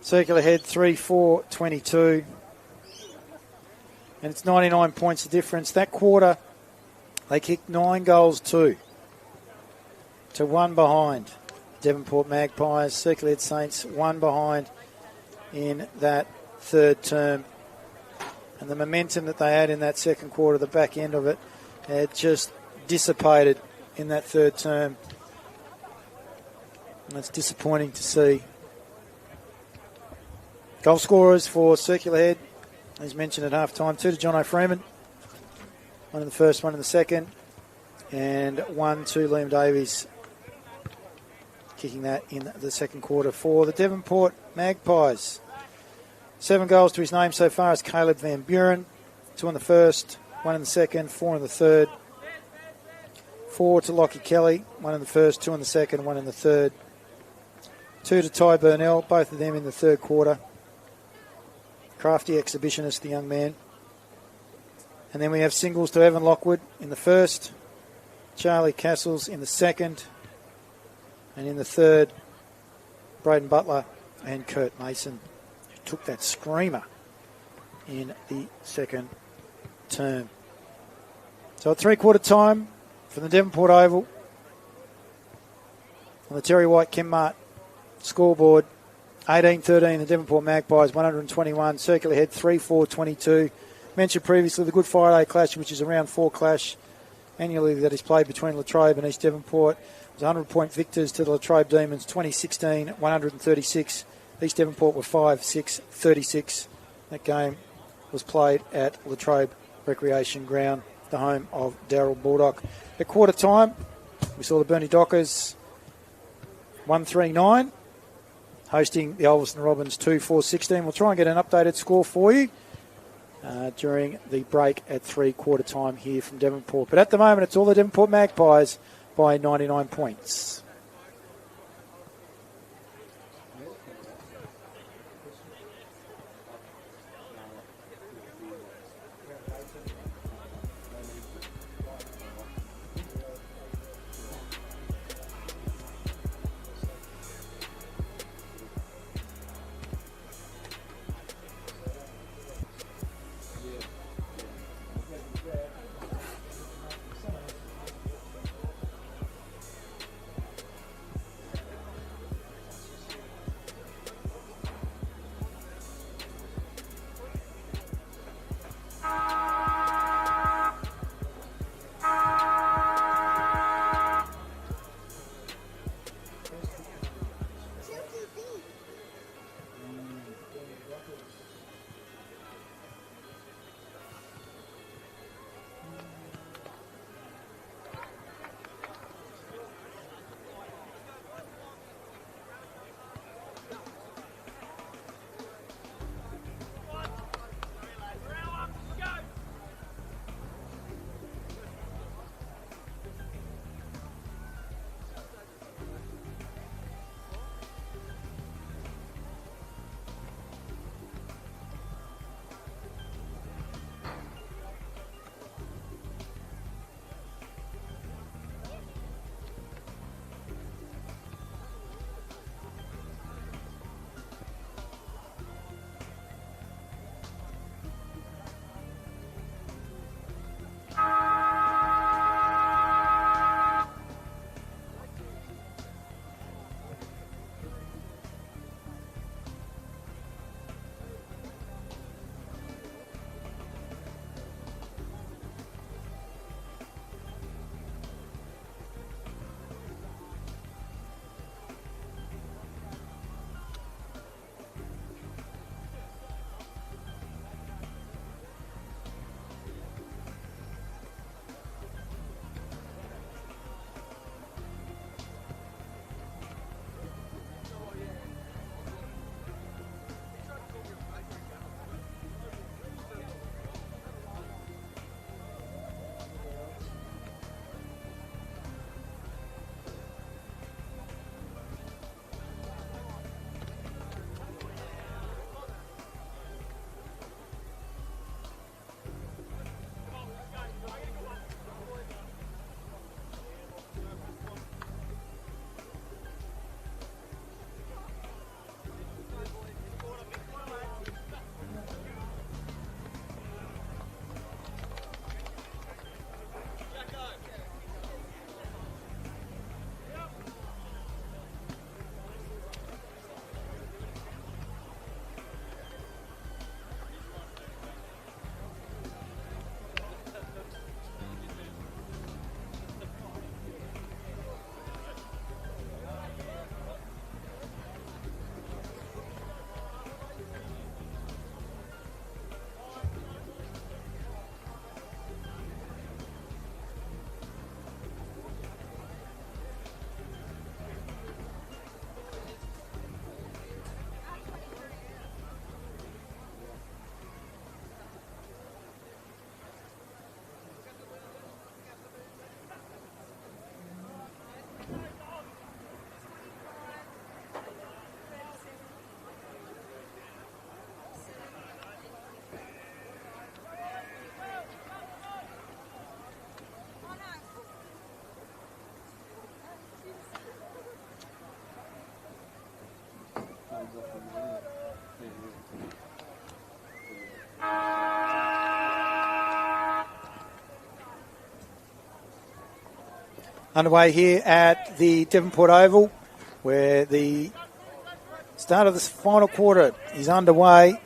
Circular Head 3-4-22. And it's 99 points the difference. That quarter, they kicked 9 goals to 1 behind. Devonport Magpies, Circular Head Saints, 1 behind in that third term. And the momentum that they had in that second quarter, the back end of it, had just dissipated in that third term. And it's disappointing to see. Goal scorers for Circular Head, as mentioned at half-time, 2 to John O'Freeman. 1 in the first, 1 in the second. And 1 to Liam Davies, kicking that in the second quarter for the Devonport Magpies. 7 goals to his name so far is Caleb Van Buren. 2 in the first, 1 in the second, 4 in the third. 4 to Lockie Kelly, 1 in the first, 2 in the second, 1 in the third. 2 to Ty Burnell, both of them in the third quarter. Crafty exhibitionist, the young man. And then we have singles to Evan Lockwood in the first, Charlie Castles in the second, and in the third, Braden Butler and Kurt Mason, who took that screamer in the second term. So at three-quarter time from the Devonport Oval, on the Terry White Chemmart scoreboard, 18-13, the Devonport Magpies, 121, Circular Head 3-4-22. mentioned previously, the Good Friday Clash, which is a round 4 clash annually that is played between Latrobe and East Devonport. It was 100-point victors to the Latrobe Demons, 2016, 136. East Devonport were 5-6-36. That game was played at Latrobe Recreation Ground, the home of Darryl Baldock. At quarter time, we saw the Burnie Dockers 139, hosting the Ulverston Robins 2-4-16. We'll try and get an updated score for you during the break at 3/4 time here from Devonport. But at the moment, it's all the Devonport Magpies by 99 points. Underway here at the Devonport Oval, where the start of this final quarter is underway.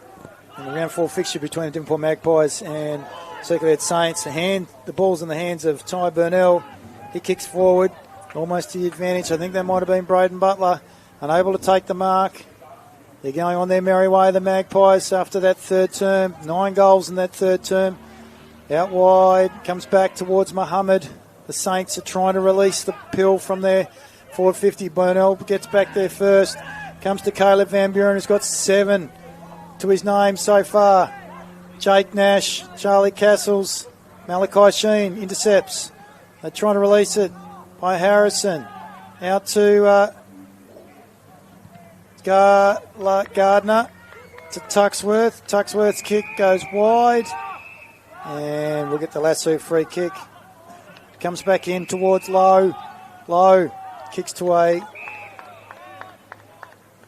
in the round 4 fixture between the Devonport Magpies and Circular Saints. The ball's in the hands of Ty Burnell. He kicks forward, almost to the advantage. I think that might have been Braden Butler, unable to take the mark. They're going on their merry way, the Magpies, after that third term. 9 goals in that third term. Out wide, comes back towards Muhammad. The Saints are trying to release the pill from their forward 50. Burnell gets back there first. Comes to Caleb Van Buren, who's got 7 to his name so far. Jake Nash, Charlie Castles, Malachi Sheen intercepts. They're trying to release it by Harrison. Out to Gardner to Tuxworth. Tuxworth's kick goes wide. And we'll get the Lasso free kick. Comes back in towards Lowe. Lowe kicks to a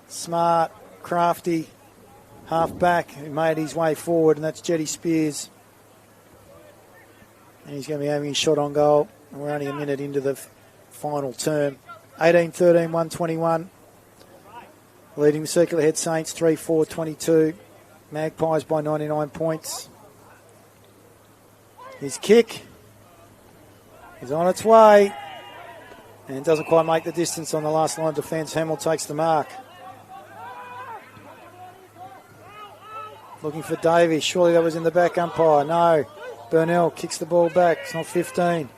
smart, crafty half-back who made his way forward, and that's Jetty Spears. And he's going to be aiming his shot on goal. And we're only a minute into the final term. 18-13, 121. Leading the Circular Head Saints 3-4-22. Magpies by 99 points. His kick is on its way and doesn't quite make the distance on the last line of defence. Hamill takes the mark. Looking for Davies. Surely that was in the back umpire. No. Burnell kicks the ball back. It's not 15.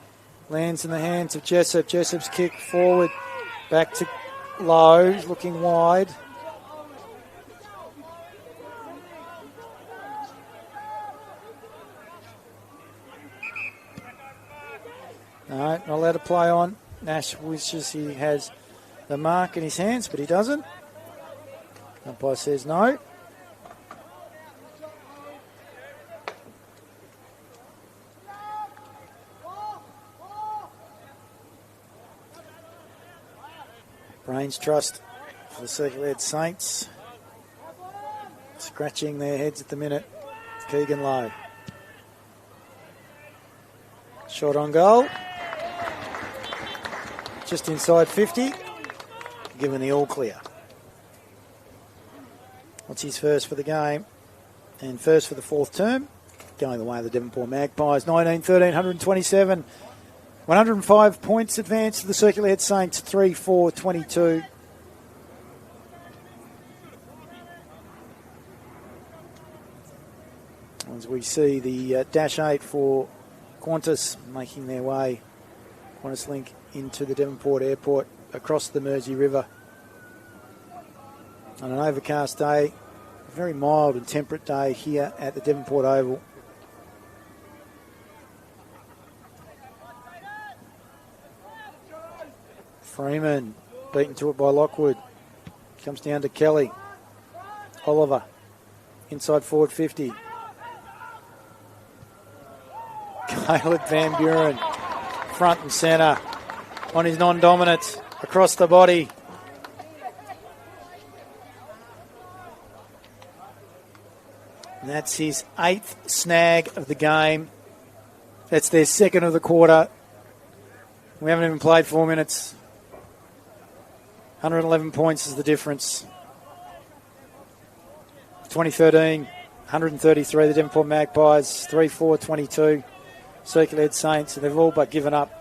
Lands in the hands of Jessup. Jessup's kick forward. Back to Lowe. He's looking wide. No, not allowed to play on. Nash wishes he has the mark in his hands, but he doesn't. Umpire says no. Brains trust for the Circular Head Saints. Scratching their heads at the minute. Keegan Lowe. Shot on goal. Just inside 50. Given the all clear. What's his first for the game? And first for the fourth term. Going the way of the Devonport Magpies. 19-13, 127. 105 points advanced to the Circular Head Saints, 3-4-22. As we see the Dash 8 for Qantas making their way, Qantas Link into the Devonport Airport across the Mersey River. On an overcast day, a very mild and temperate day here at the Devonport Oval. Freeman beaten to it by Lockwood. Comes down to Kelly. Oliver inside forward 50. Caleb Van Buren front and centre on his non-dominant across the body. And that's his 8th snag of the game. That's their second of the quarter. We haven't even played 4 minutes. 111 points is the difference. 2013, 133, the Devonport Magpies, 3-4-22. Circular Head Saints, and they've all but given up.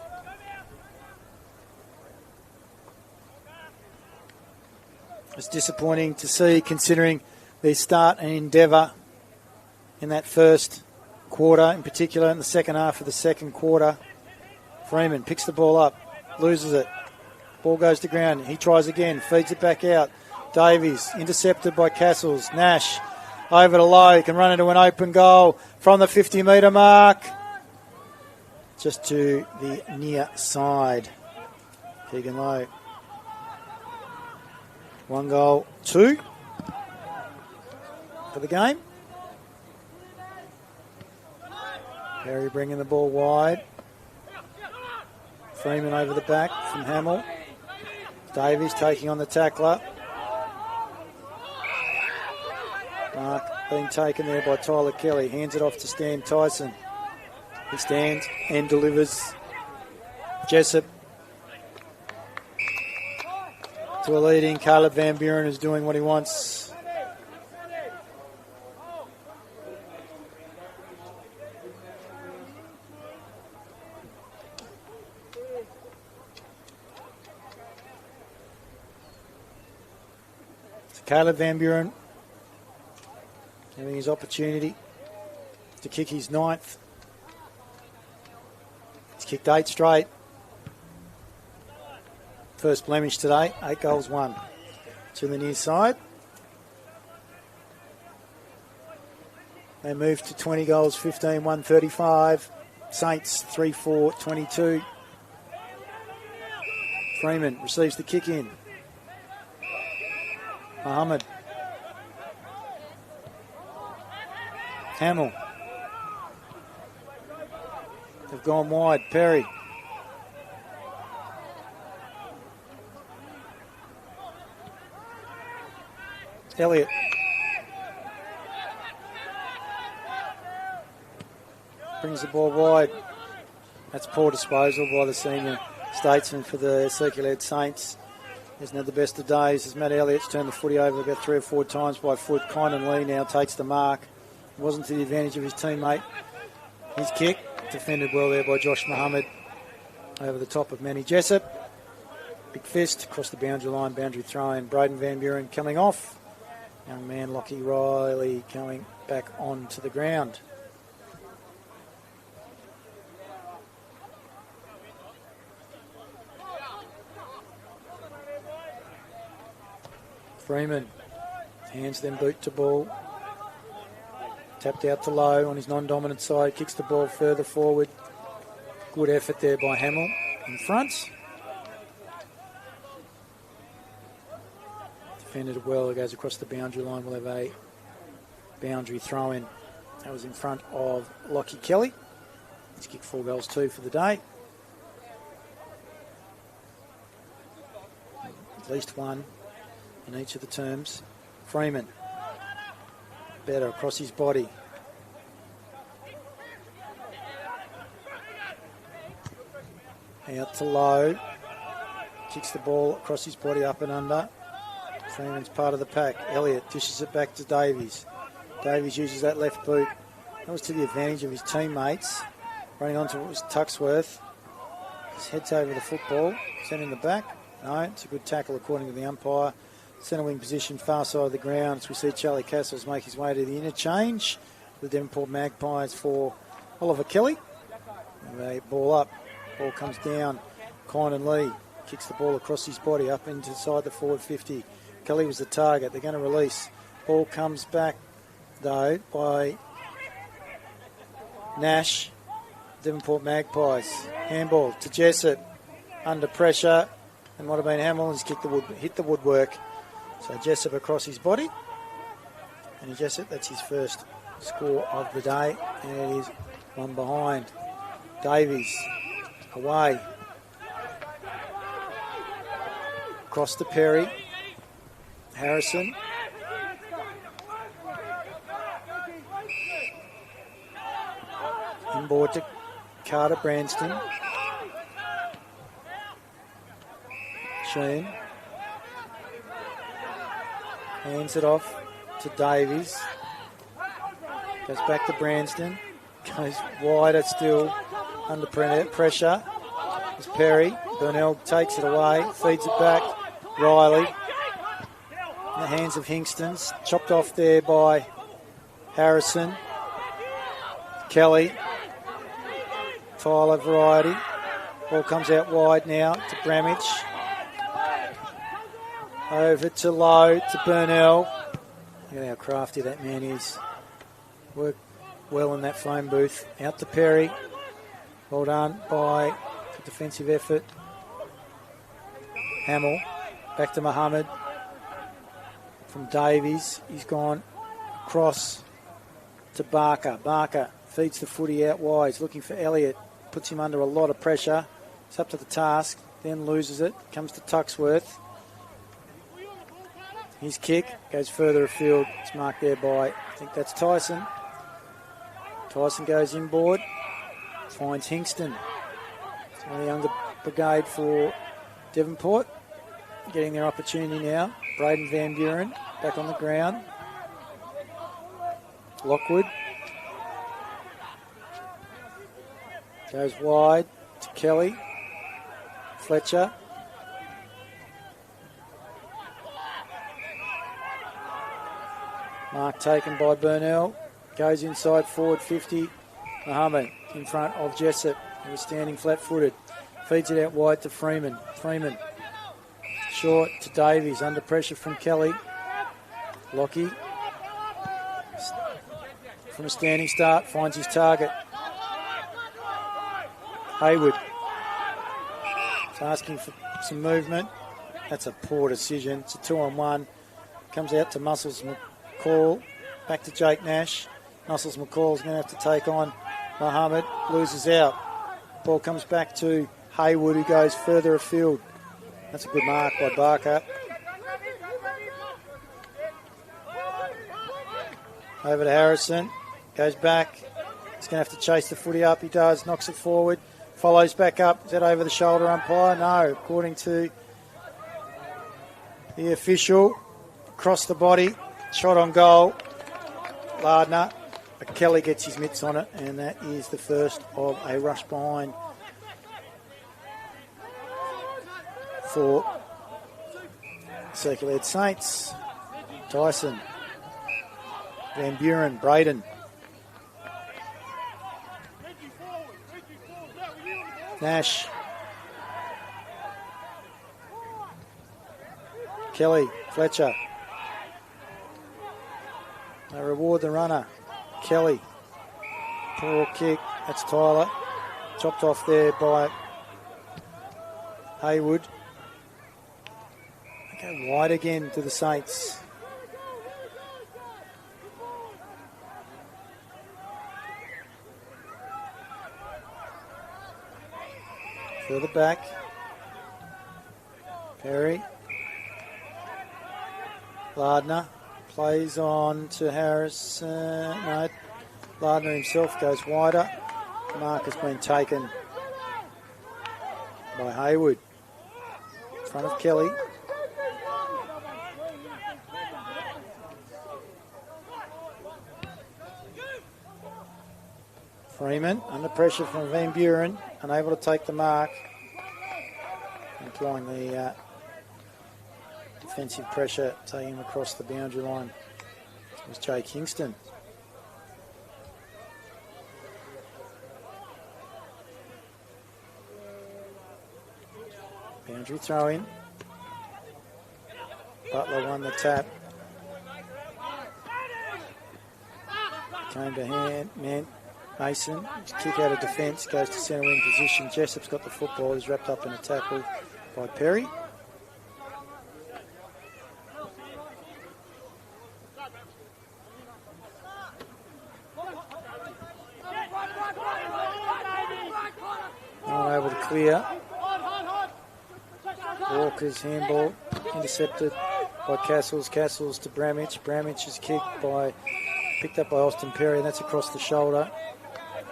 It's disappointing to see, considering their start and endeavour in that first quarter, in particular in the second half of the second quarter. Freeman picks the ball up, loses it. Ball goes to ground. He tries again, feeds it back out. Davies intercepted by Castles. Nash over to Lowe, can run into an open goal from the 50-metre mark. Just to the near side. Keegan Lowe. 1 goal, 2 for the game. Perry bringing the ball wide. Freeman over the back from Hamill. Davies taking on the tackler. Mark being taken there by Tyler Kelly. Hands it off to Stan Tyson. He stands and delivers. Jessup to a leading Caleb Van Buren, who's doing what he wants. Caleb Van Buren having his opportunity to kick his 9th. He's kicked 8 straight. First blemish today, 8 goals, 1. To the near side. They move to 20 goals, 15, 135. Saints 3-4, 22. Freeman receives the kick in. Mohammed. Hamill. They've gone wide. Perry. Elliott. Brings the ball wide. That's poor disposal by the senior statesman for the circular Saints. Hasn't had the best of days as Matt Elliott's turned the footy over about 3 or 4 times by foot. Kynan Lee now takes the mark. It wasn't to the advantage of his teammate. His kick, defended well there by Josh Mohammed over the top of Manny Jessup. Big fist across the boundary line, boundary throw in. Braden Van Buren coming off. Young man Lockie Riley coming back onto the ground. Freeman hands them boot to ball. Tapped out to Lowe on his non-dominant side. Kicks the ball further forward. Good effort there by Hamill in front. Defended it well. It goes across the boundary line. We'll have a boundary throw in. That was in front of Lockie Kelly. He's kicked 4 goals, 2 for the day. At least 1 in each of the terms. Freeman. Better across his body. Out to Lowe. Kicks the ball across his body, up and under. Freeman's part of the pack. Elliott dishes it back to Davies. Davies uses that left boot. That was to the advantage of his teammates. Running on to what was Tuxworth. His heads over the football. Sent in the back. No, it's a good tackle according to the umpire. Centre wing position, far side of the ground. As we see Charlie Castles make his way to the interchange. The Devonport Magpies for Oliver Kelly. And they ball up. Ball comes down. Kynan Lee kicks the ball across his body up inside the forward 50. Kelly was the target. They're going to release. Ball comes back, though, by Nash. Devonport Magpies. Handball to Jessup. Under pressure. And might have been Hamill. He's hit the woodwork. So Jessup across his body. And Jessup, that's his first score of the day. And it is 1 behind. Davies away. Across to Perry. Harrison. Inboard to Carter Branston. Sheen. Hands it off to Davies. Goes back to Branston. Goes wider still. Under pressure. It's Perry. Burnell takes it away. Feeds it back. Riley. In the hands of Hingston's. Chopped off there by Harrison. Kelly. Tyler variety. Ball comes out wide now to Bramage. Over to Lowe, to Burnell. Look at how crafty that man is. Worked well in that phone booth. Out to Perry. Well done by the defensive effort. Hamill. Back to Mohammed. From Davies. He's gone across to Barker. Barker feeds the footy out wide. He's looking for Elliott. Puts him under a lot of pressure. It's up to the task. Then loses it. Comes to Tuxworth. His kick goes further afield. It's marked there by, I think that's Tyson. Tyson goes inboard. Finds Hingston. It's one of the younger brigade for Devonport. Getting their opportunity now. Braden Van Buren back on the ground. Lockwood. Goes wide to Kelly. Fletcher. Mark taken by Burnell. Goes inside forward 50. Mohammed in front of Jessup, who was standing flat-footed. Feeds it out wide to Freeman. Freeman short to Davies, under pressure from Kelly. Lockie from a standing start finds his target. Hayward is asking for some movement. That's a poor decision. It's a 2-on-1. Comes out to Muscles McCall. Back to Jake Nash. Muscles McCall's going to have to take on Mohammed. Loses out. Ball comes back to Hayward, who goes further afield. That's a good mark by Barker. Over to Harrison. Goes back. He's going to have to chase the footy up. He does. Knocks it forward. Follows back up. Is that over the shoulder umpire? No. According to the official, across the body. Shot on goal. Lardner. But Kelly gets his mitts on it, and that is the first of a rush behind for Circulated Saints. Tyson. Van Buren. Braden. Nash. Kelly. Fletcher. They reward the runner. Kelly. Poor kick. That's Tyler. Chopped off there by Hayward. They go wide again to the Saints. Further back. Perry. Lardner. Plays on to Harris. No, Lardner himself goes wider. Mark has been taken by Hayward. In front of Kelly. Freeman under pressure from Van Buren. Unable to take the mark. Applying the defensive pressure, taking him across the boundary line. It was Jay Kingston. Boundary throw in. Butler won the tap. Came to hand, man. Mason, kick out of defence, goes to centre wing position. Jessup's got the football, he's wrapped up in a tackle by Perry. Not able to clear. Walker's handball intercepted by Castles. Castles to Bramich. Bramich is picked up by Austin Perry, and that's across the shoulder.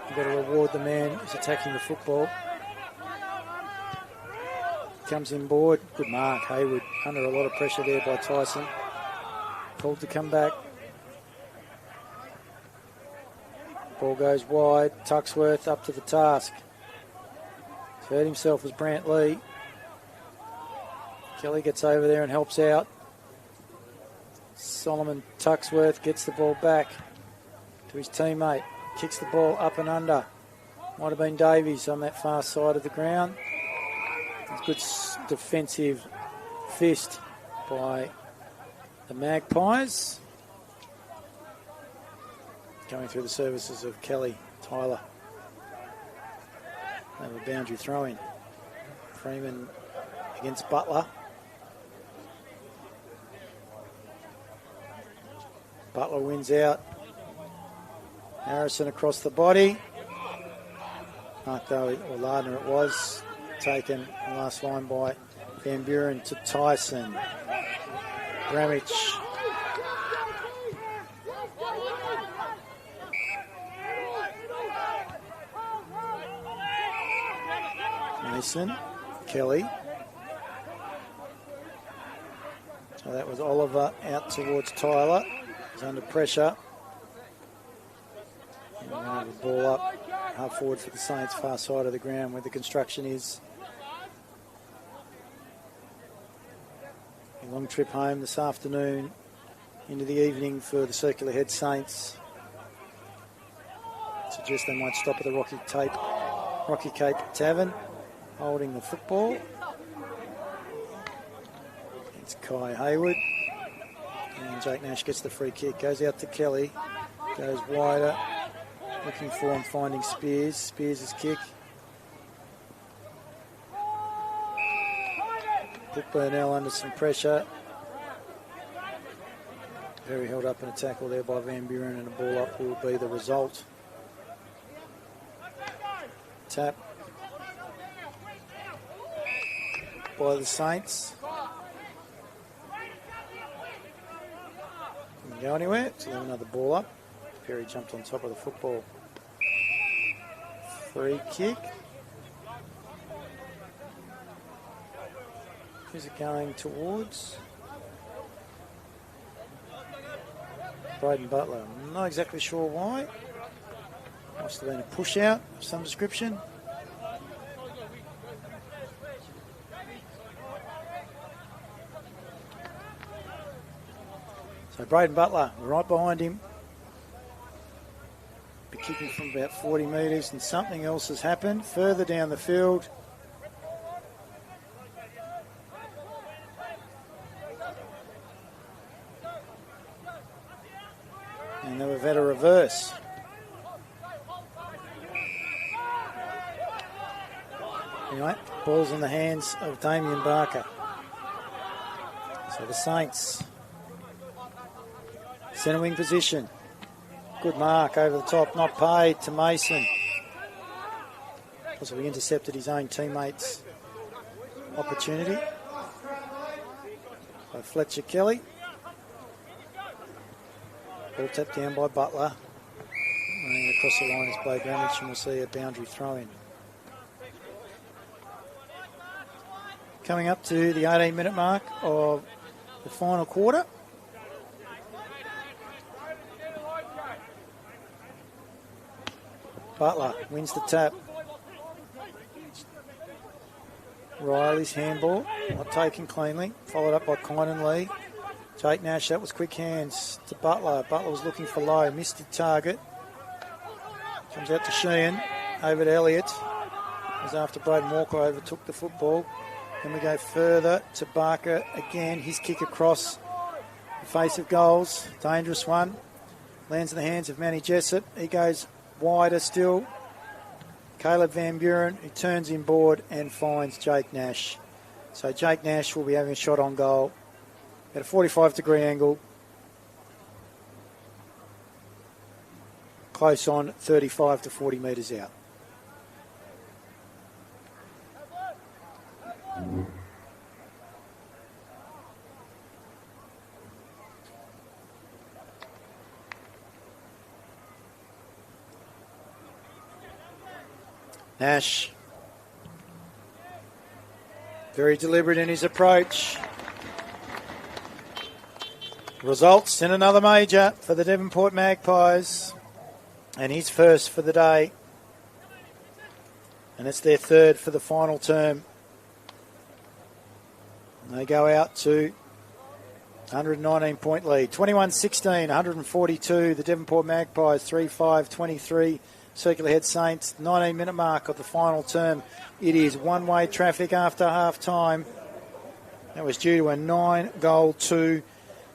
You've got to reward the man who's attacking the football. Comes in board. Good mark, Hayward. Under a lot of pressure there by Tyson. Called to come back. Ball goes wide. Tuxworth up to the task. He's hurt himself as Brant Lee. Kelly gets over there and helps out. Solomon Tuxworth gets the ball back to his teammate. Kicks the ball up and under. Might have been Davies on that far side of the ground. Good defensive fist by the Magpies. Going through the services of Kelly, Tyler. They have a boundary throw-in. Freeman against Butler. Butler wins out. Harrison across the body. Or Lardner it was. Taken on last line by Van Buren to Tyson. Bramich. Mason. Kelly. So that was Oliver out towards Tyler. He's under pressure. And the ball up. Half forward for the Saints, far side of the ground where the construction is. A long trip home this afternoon into the evening for the Circular Head Saints. Suggest they might stop at the Rocky Cape Tavern, holding the football. It's Kai Hayward. And Jake Nash gets the free kick. Goes out to Kelly. Goes wider. Looking for him, finding Spears. Spears' kick. Put Burnell under some pressure. Very held up in a tackle there by Van Buren, and a ball up will be the result. Tap by the Saints. Didn't go anywhere, so then another ball up. Perry jumped on top of the football. Free kick. Who's it going towards? Braden Butler. I'm not exactly sure why. Must have been a push out of some description. So Braden Butler right behind him. Be kicking from about 40 metres, and something else has happened further down the field. And then we've had a reverse. Anyway, ball's in the hands of Damien Barker. So the Saints. Centre wing position. Good mark over the top, not paid to Mason. Possibly intercepted his own teammates' opportunity. By Fletcher Kelly. Ball tapped down by Butler. Running across the line is Bo Gramich, and we'll see a boundary throw in. Coming up to the 18-minute mark of the final quarter. Butler wins the tap. Riley's handball, not taken cleanly. Followed up by Kynan Lee. Jake Nash, that was quick hands to Butler. Butler was looking for low, missed the target. Comes out to Sheehan, over to Elliott. It was after Braden Walker overtook the football. Then we go further to Barker again. His kick across the face of goals. Dangerous one. Lands in the hands of Manny Jessup. He goes wider still. Caleb Van Buren, who turns inboard and finds Jake Nash. So Jake Nash will be having a shot on goal at a 45-degree angle. Close on, 35 to 40 metres out. Nash, very deliberate in his approach. Results in another major for the Devonport Magpies, and his first for the day, and it's their third for the final term. And they go out to 119-point lead. 21-16, 142, the Devonport Magpies, 3-5-23. Circular Head Saints, 19-minute mark of the final term. It is one-way traffic after half-time. That was due to a 9-goal 2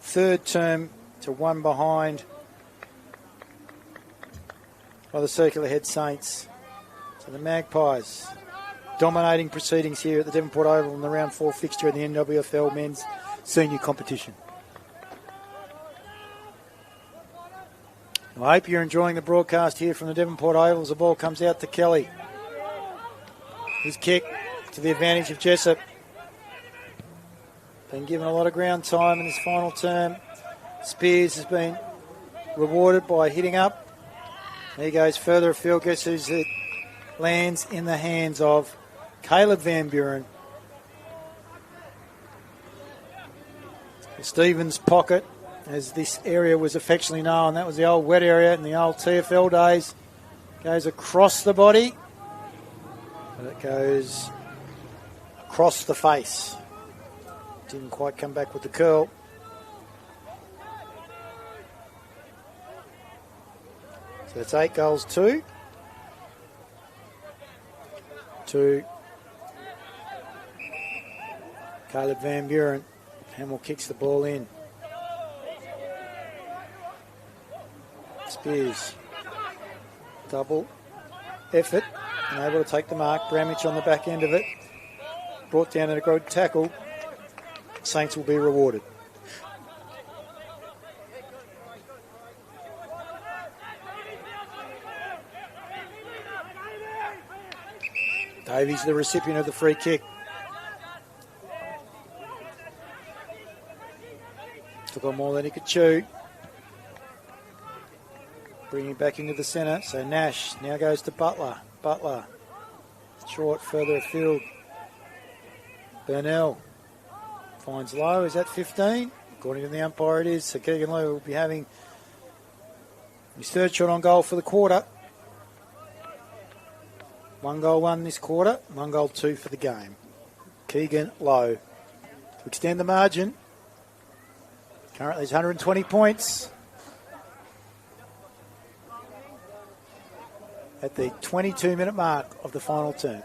third term to one behind by the Circular Head Saints. So the Magpies dominating proceedings here at the Devonport Oval in the round 4 fixture of the NWFL men's senior competition. I hope you're enjoying the broadcast here from the Devonport Oval as the ball comes out to Kelly. His kick to the advantage of Jessup. Been given a lot of ground time in this final term. Spears has been rewarded by hitting up. There he goes further afield. Guess who's it lands in the hands of Caleb Van Buren. Stevens' pocket, as this area was affectionately known. That was the old wet area in the old TFL days. Goes across the body, but it goes across the face. Didn't quite come back with the curl. So that's 8 goals, 2. 2. Caleb Van Buren. Hamill kicks the ball in. Spears. Double effort. And able to take the mark. Bramich on the back end of it. Brought down in a good tackle. Saints will be rewarded. Davies the recipient of the free kick. Took on more than he could chew. Bringing it back into the centre. So Nash now goes to Butler. Butler. Short, further afield. Burnell. Finds low. Is that 15? According to the umpire it is. So Keegan Lowe will be having his third shot on goal for the quarter. 1 goal 1 this quarter. 1 goal 2 for the game. Keegan Lowe. To extend the margin. Currently it's 120 points. At the 22-minute mark of the final term.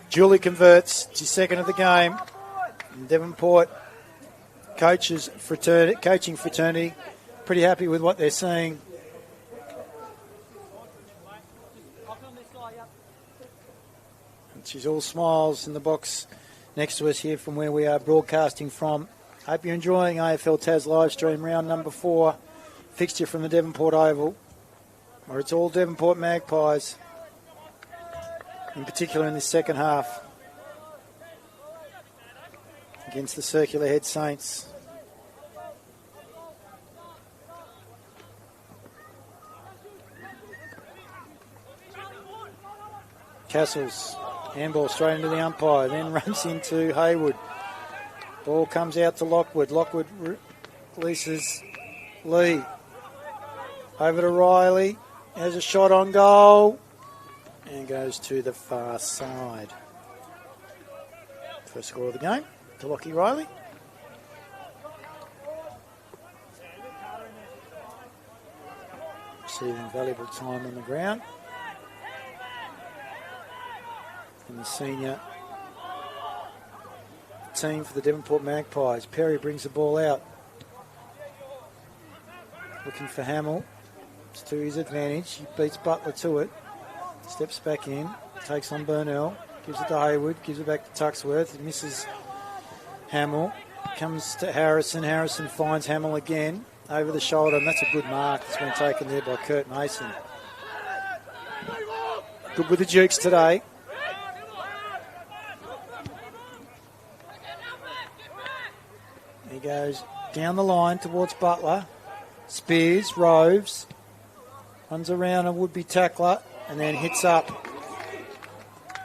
Julie converts. It's his second of the game. And Devonport coaching fraternity. Pretty happy with what they're seeing. And she's all smiles in the box next to us here from where we are broadcasting from. Hope you're enjoying AFL Tas live stream round number 4. Fixture from the Devonport Oval, where it's all Devonport Magpies, in particular in this second half, against the Circular Head Saints. Castles, handball straight into the umpire, then runs into Haywood. Ball comes out to Lockwood. Lockwood releases Lee. Over to Riley. Has a shot on goal. And goes to the far side. First score of the game to Lockie Riley. Receiving valuable time on the ground. And the senior team for the Devonport Magpies. Perry brings the ball out. Looking for Hamill. It's to his advantage. He beats Butler to it. Steps back in. Takes on Burnell. Gives it to Haywood. Gives it back to Tuxworth. He misses Hamill. Comes to Harrison. Harrison finds Hamill again. Over the shoulder. And that's a good mark that's been taken there by Kurt Mason. Good with the Dukes today. He goes down the line towards Butler. Spears, roves, runs around a would-be tackler, and then hits up.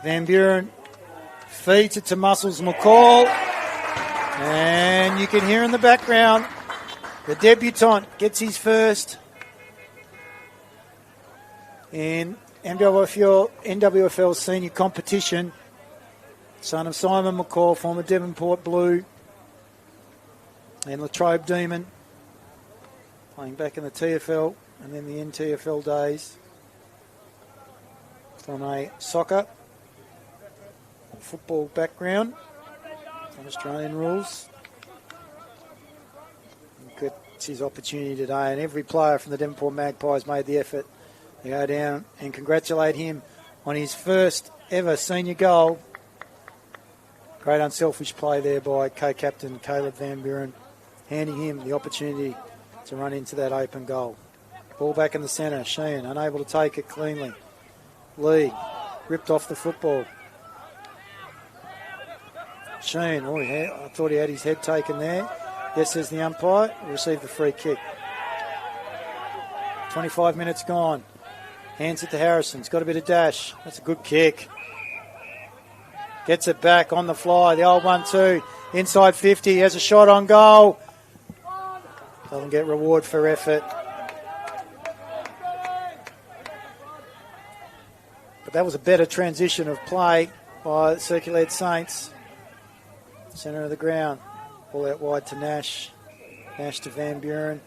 Van Buren feeds it to Muscles McCall. And you can hear in the background, the debutant gets his first in NWFL senior competition. Son of Simon McCall, former Devonport Blue, and Latrobe Demon, playing back in the TFL and then the NTFL days. From a soccer, football background, on Australian rules. Gets his opportunity today, and every player from the Devonport Magpies made the effort to go down and congratulate him on his first ever senior goal. Great unselfish play there by co-captain Caleb Van Buren, handing him the opportunity to run into that open goal. Ball back in the centre. Sheehan unable to take it cleanly. Lee ripped off the football. Sheehan, I thought he had his head taken there. Yes, says the umpire. Received the free kick. 25 minutes gone. Hands it to Harrison. He's got a bit of dash. That's a good kick. Gets it back on the fly. The old 1-2. Inside 50. Has a shot on goal. Doesn't get reward for effort. But that was a better transition of play by the Circular Head Saints. Centre of the ground. Ball out wide to Nash. Nash to Van Buren.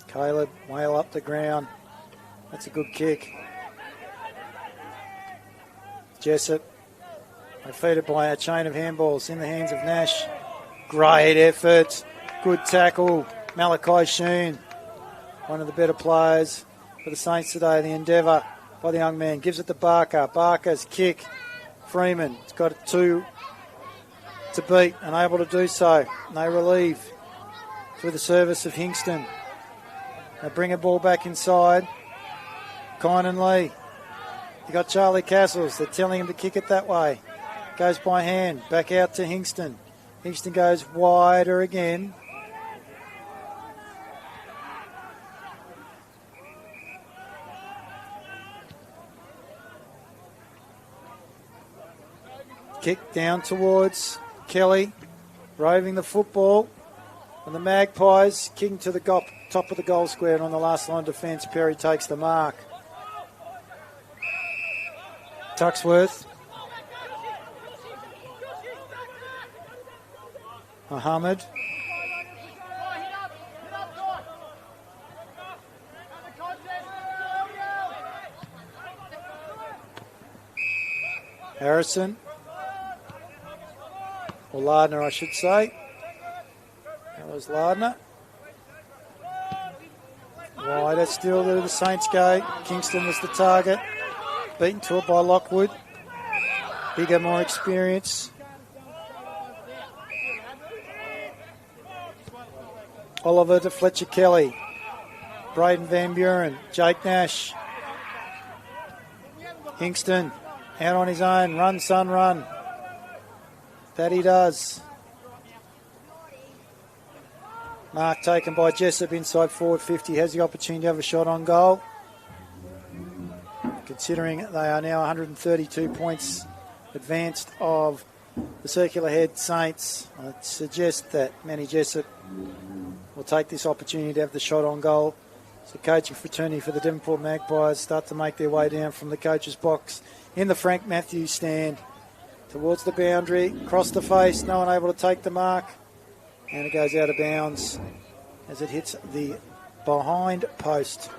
Caleb, whale up the ground. That's a good kick. Jessup. They feed it by a chain of handballs in the hands of Nash. Great effort. Good tackle. Malachi Sheen, one of the better players for the Saints today. The endeavour by the young man. Gives it to Barker. Barker's kick. Freeman. It's got 2 to beat. Unable to do so. And they relieve through the service of Hingston. They bring a ball back inside. Kynan Lee. You got Charlie Castles. They're telling him to kick it that way. Goes by hand. Back out to Hingston. Hingston goes wider again. Kick down towards Kelly. Roving the football. And the Magpies kicking to the top of the goal square. And on the last line of defence, Perry takes the mark. Tuxworth. Muhammad. Harrison. Or Lardner, I should say. That was Lardner. Wider still to the Saints go. Kingston was the target. Beaten to it by Lockwood. Bigger, more experience. Oliver to Fletcher Kelly. Braden Van Buren. Jake Nash. Hingston out on his own. Run, son, run. That he does. Mark taken by Jessup inside forward 50. Has the opportunity to have a shot on goal. Considering they are now 132 points advanced of the Circular Head Saints, I'd suggest that Manny Jessup will take this opportunity to have the shot on goal. So coaching fraternity for the Devonport Magpies start to make their way down from the coach's box in the Frank Matthews stand towards the boundary, across the face, no one able to take the mark, and it goes out of bounds as it hits the behind post.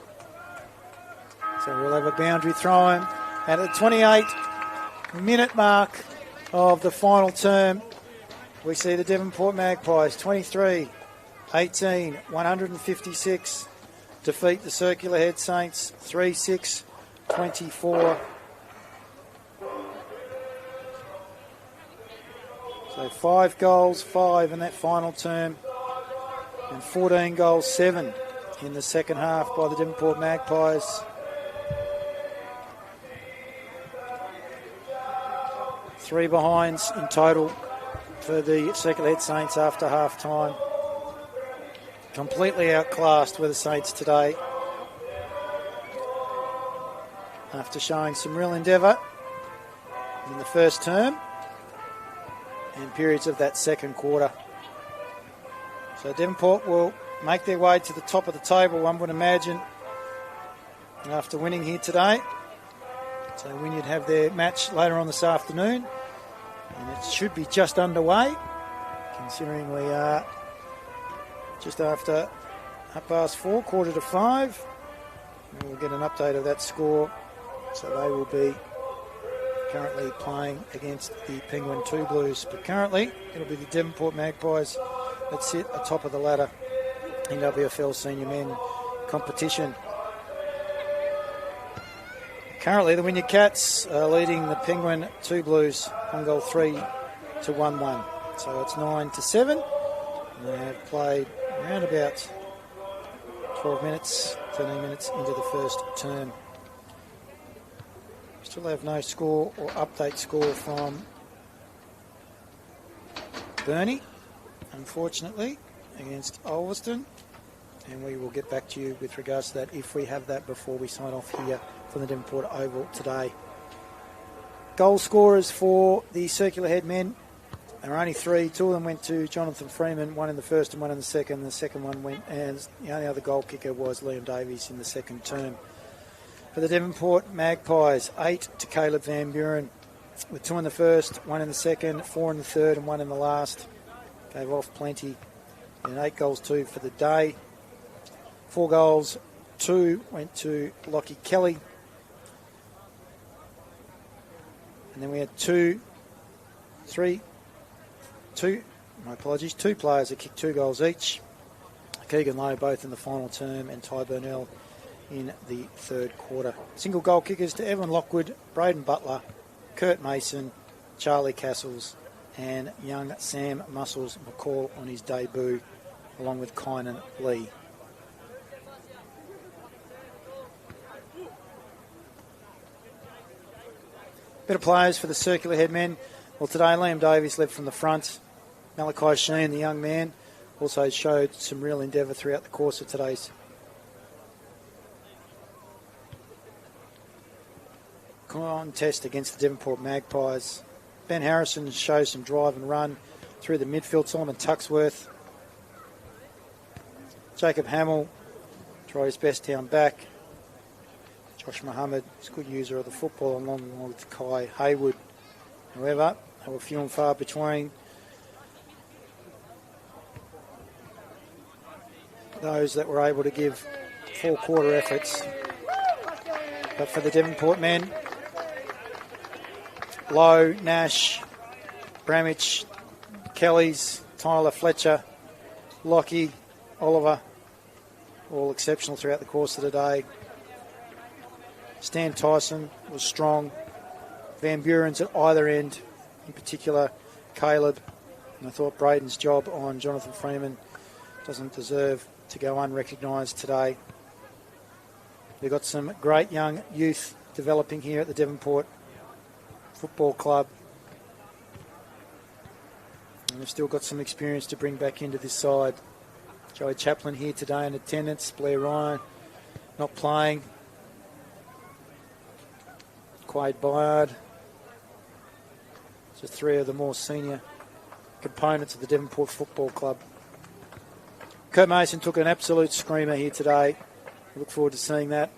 So we'll have a boundary throw in. And at the 28-minute mark of the final term, we see the Devonport Magpies 23-18, 156, defeat the Circular Head Saints 3-6-24. So 5 goals, 5 in that final term, and 14 goals, 7 in the second half by the Devonport Magpies. 3 behinds in total for the Circular Head Saints after half time. Completely outclassed were the Saints today after showing some real endeavour in the first term and periods of that second quarter. So Devonport will make their way to the top of the table, one would imagine, after winning here today. So Wynyard have their match later on this afternoon, and it should be just underway, considering we are just after 4:15, 4:45. And we'll get an update of that score. So they will be currently playing against the Penguin 2 Blues. But currently, it'll be the Devonport Magpies that sit atop of the ladder in NWFL Senior Men competition. Currently, the Wynyard Cats are leading the Penguin 2 Blues on goal 3-1-1. So it's 9-7. They have played around about 12 minutes, 13 minutes into the first term. Still have no score or update score from Burnie, unfortunately, against Ulverston. And we will get back to you with regards to that if we have that before we sign off here from the Devonport Oval today. Goal scorers for the Circular Head men. There are only 3. 2 of them went to Jonathan Freeman, 1 in the first and 1 in the second. The second one went, and the only other goal kicker was Liam Davies in the second term. For the Devonport Magpies, 8 to Caleb Van Buren, with 2 in the first, 1 in the second, 4 in the third and 1 in the last. Gave off plenty. And 8 goals 2 for the day. 4 goals, 2 went to Lockie Kelly. And then we had two players that kicked 2 goals each. Keegan Lowe both in the final term and Ty Burnell in the third quarter. Single goal kickers to Evan Lockwood, Braden Butler, Kurt Mason, Charlie Castles and young Sam Muscles McCall on his debut along with Kynan Lee. Bit of players for the circular head men. Well, today Liam Davies led from the front. Malachi Sheen, the young man, also showed some real endeavour throughout the course of today's contest against the Devonport Magpies. Ben Harrison shows some drive and run through the midfield. Simon Tuxworth. Jacob Hamill tried his best down back. Josh Mohammed is a good user of the football along with Kai Haywood. However, they were few and far between. Those that were able to give full quarter efforts. But for the Devonport men, Lowe, Nash, Bramich, Kellys, Tyler, Fletcher, Lockie, Oliver, all exceptional throughout the course of the day. Stan Tyson was strong. Van Buren's at either end, in particular Caleb. And I thought Braden's job on Jonathan Freeman doesn't deserve to go unrecognised today. We've got some great young youth developing here at the Devonport Football Club. And we've still got some experience to bring back into this side. Joey Chaplin here today in attendance. Blair Ryan not playing. Quade Byard. Just 3 of the more senior components of the Devonport Football Club. Kurt Mason took an absolute screamer here today. We look forward to seeing that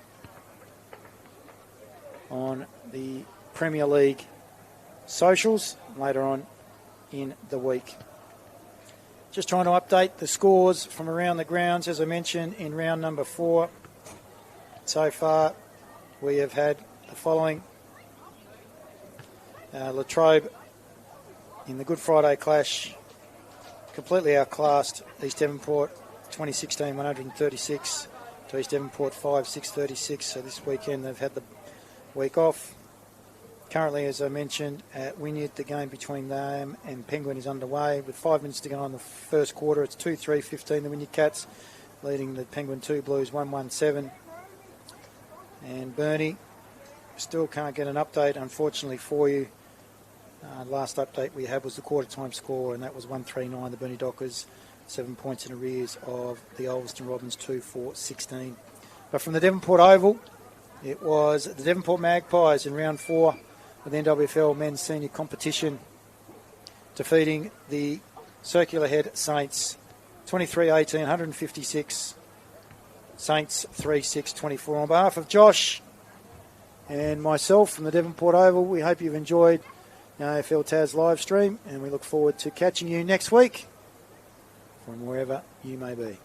on the Premier League socials later on in the week. Just trying to update the scores from around the grounds. As I mentioned, in round number 4, so far we have had the following. Latrobe in the Good Friday clash completely outclassed East Devonport 2016 136 to East Devonport 5 636. So this weekend they've had the week off. Currently, as I mentioned, at Wynyard, the game between them and Penguin is underway. With 5 minutes to go in the first quarter, it's 2-3-15, the Wynyard Cats, leading the Penguin 2 Blues 1-1-7. And Bernie, still can't get an update, unfortunately, for you. Last update we had was the quarter-time score, and that was 139, the Bernie Dockers, 7 points in arrears of the Ulverston Robins 2-4-16. But from the Devonport Oval, it was the Devonport Magpies in round 4 of the NWFL men's senior competition, defeating the Circular Head Saints 23-18, 156. Saints 3-6-24. On behalf of Josh and myself from the Devonport Oval, we hope you've enjoyed the AFL Taz live stream, and we look forward to catching you next week from wherever you may be.